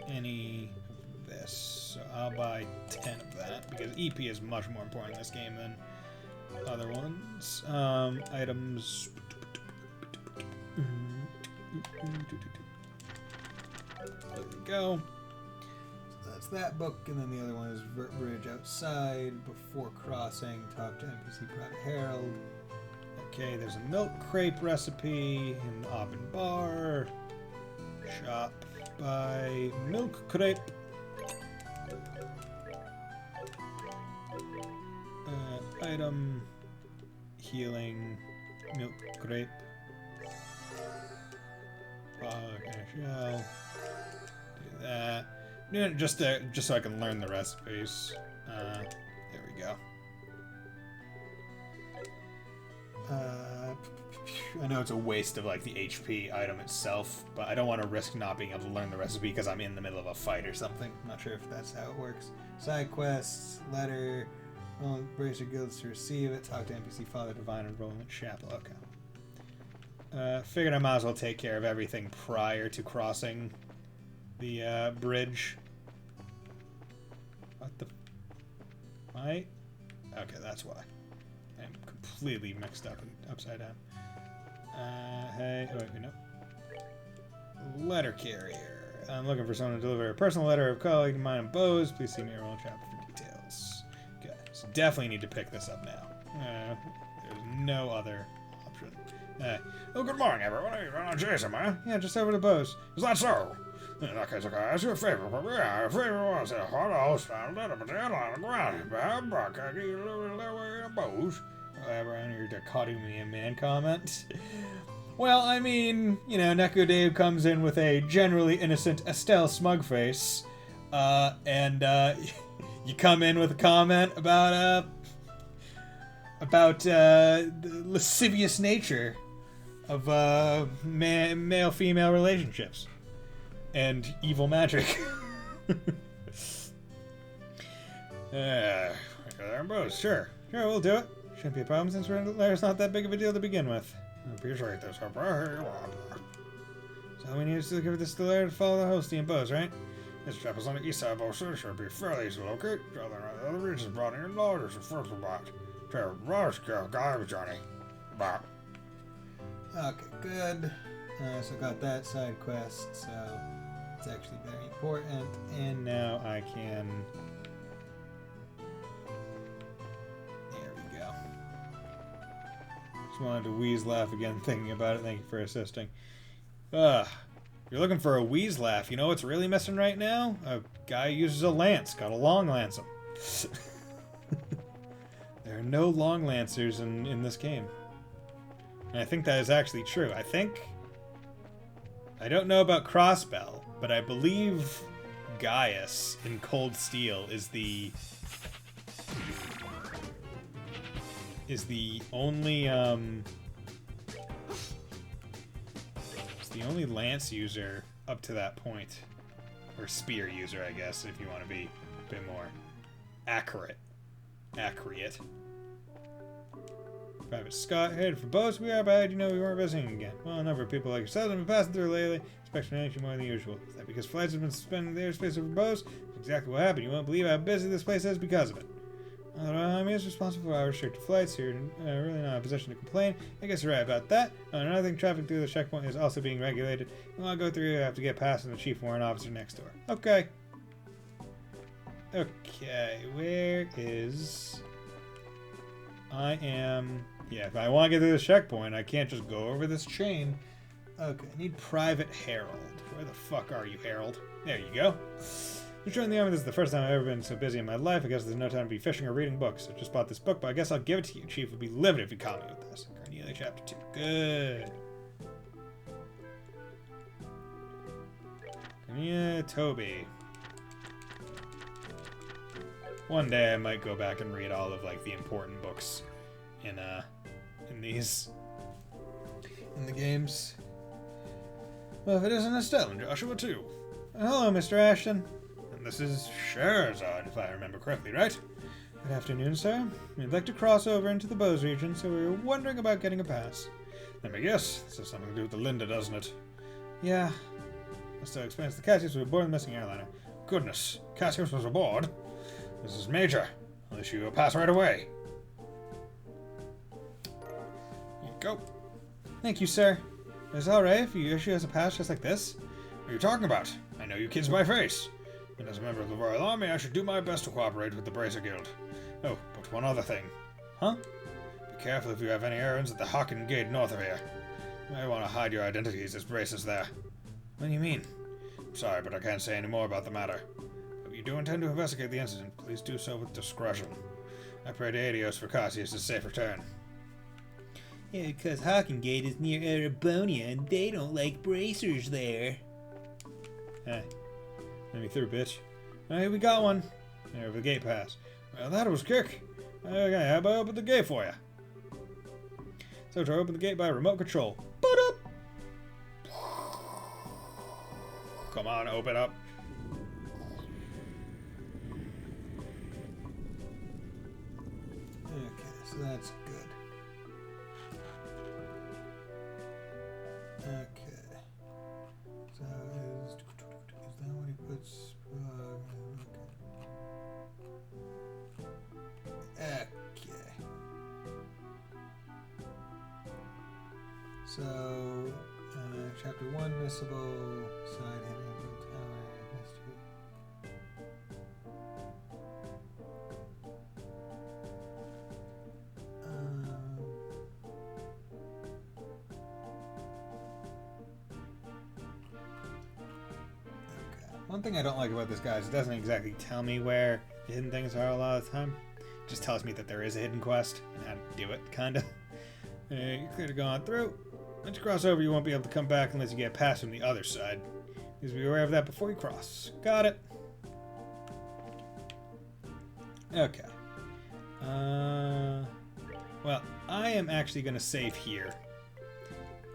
any of this, so I'll buy 10 of that because EP is much more important in this game than other ones. Items. There we go. So that's that book, and then the other one is Vert Bridge outside before crossing. Talk to NPC Private Herald. Okay, there's a milk crepe recipe in Aubin Bar. Shop by milk crepe. Item healing milk crepe. Okay, shall do that. I'm doing it just so I can learn the recipes. There we go. I know it's a waste of like the HP item itself, but I don't want to risk not being able to learn the recipe because I'm in the middle of a fight or something. I'm not sure if that's how it works. Side quests, letter, brace your guilds to receive it, talk to NPC Father Divine, Enrollment Chapel. Okay. Figured I might as well take care of everything prior to crossing the bridge. What the? Why? Okay, that's why. I'm completely mixed up and upside down. Hey, oh wait, no. letter carrier. I'm looking for someone to deliver a personal letter of colleague of mine in Bose. Please see me around chapter for details. Okay, so definitely need to pick this up now. There's no other option. Oh, good morning, everyone. Are you on Jason, man? Yeah, just over to Bose. Is that so? In that case, I can ask you a favor. Yeah, a favor was a hot house found a dead on the ground. Back, I get you a little way in Bose. Around your dichotomy and man comment. Well, I mean, you know, Neko Dave comes in with a generally innocent Estelle Smugface, and you come in with a comment about the lascivious nature of male-female relationships and evil magic. Sure, we'll do it. Shouldn't be a problem since letter's not that big of a deal to begin with. I appreciate this. So we need to give this to the letter to follow the host in Bose, right? This chap is on the east side of Bose, so it should be fairly easy to locate. The other regions brought in larger and first about. Guy Johnny. Bye. Okay, good. So got that side quest, so it's actually very important. And now I can... There we go. Just wanted to wheeze laugh again thinking about it. Thank you for assisting. You're looking for a wheeze laugh. You know what's really missing right now? A guy who uses a lance. Got a long lance him. There are no long lancers in this game. And I think that is actually true. I don't know about Crossbell, but I believe Gaius in Cold Steel is the only lance user up to that point, or spear user, I guess, if you want to be a bit more accurate. Private Scott, headed for Bose. We are bad, you know, we weren't visiting again. Well, a number of people like yourself have been passing through lately, expecting actually more than usual. Is that because flights have been suspended in the airspace over Bose? That's exactly what happened. You won't believe how busy this place is because of it. I mean, it's responsible for our restricted flights here. Really not in a position to complain. I guess you're right about that. Another thing, traffic through the checkpoint is also being regulated. You want to go through, you have to get past the chief warrant officer next door. Okay. Okay, where is... Yeah, if I want to get to this checkpoint, I can't just go over this chain. Okay, I need Private Harold. Where the fuck are you, Harold? There you go. You joined the army. This is the first time I've ever been so busy in my life. I guess there's no time to be fishing or reading books. I just bought this book, but I guess I'll give it to you. Chief would be livid if you caught me with this. Cornelia, Chapter 2. Good. Cornelia, Toby. One day I might go back and read all of, like, the important books in the games. Well, if it isn't Estelle and Joshua too. Hello, Mr. Ashton. And this is Scheherazade, if I remember correctly, right? Good afternoon, sir. We'd like to cross over into the Bose region, so we were wondering about getting a pass. Let me guess. This has something to do with the Linda, doesn't it? Yeah. Estelle explains the Cassius was aboard the missing airliner. Goodness. Cassius was aboard? This is major. I'll issue you a pass right away. Here you go. Thank you, sir. Is it alright if you issue us a pass just like this? What are you talking about? I know you kids by face. And as a member of the Royal Army, I should do my best to cooperate with the Bracer Guild. Oh, but one other thing. Huh? Be careful if you have any errands at the Hocken Gate north of here. You may want to hide your identities as Bracers there. What do you mean? I'm sorry, but I can't say any more about the matter. If you do intend to investigate the incident, please do so with discretion. I pray to Adios for Cassius' safe return. Yeah, because Hockengate is near Erebonia, and they don't like bracers there. Hey, let me through, bitch. Hey, we got one. There, the gate pass. Well, that was quick. Okay, how about I open the gate for you? So, to open the gate by remote control. Come on, open up. Okay, so that's good. Okay. So is that what he puts? Okay. So Chapter 1, missable, side heading, tower, mystery. Okay. One thing I don't like about this guy is it doesn't exactly tell me where the hidden things are a lot of the time. It just tells me that there is a hidden quest and how to do it, kinda. You're clear to go on through. Once you cross over, you won't be able to come back unless you get past from the other side. Please be aware of that before you cross. Got it. Okay. Well, I am actually going to save here.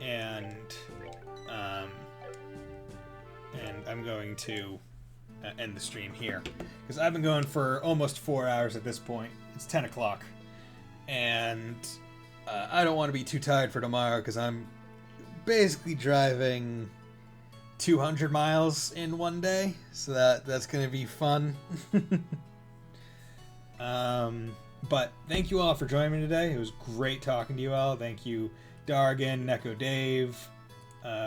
And I'm going to end the stream here. Because I've been going for almost 4 hours at this point. It's 10 o'clock. And I don't want to be too tired for tomorrow because I'm basically driving 200 miles in one day. So that's going to be fun. But thank you all for joining me today. It was great talking to you all. Thank you, Dargan, Neko Dave,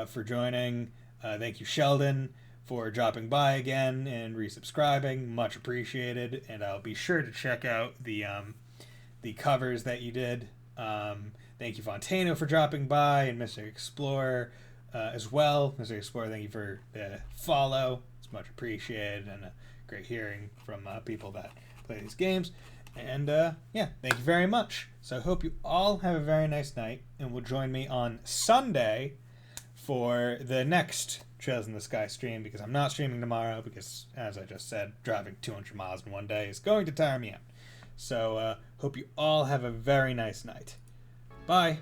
for joining. Thank you, Sheldon, for dropping by again and resubscribing. Much appreciated. And I'll be sure to check out the covers that you did. Thank you, Fontano, for dropping by, and Mr. Explorer as well. Mr. Explorer, thank you for the follow. It's much appreciated, and great hearing from people that play these games. And yeah, thank you very much. So I hope you all have a very nice night, and will join me on Sunday for the next Trails in the Sky stream, because I'm not streaming tomorrow because, as I just said, driving 200 miles in one day is going to tire me out. So hope you all have a very nice night. Bye.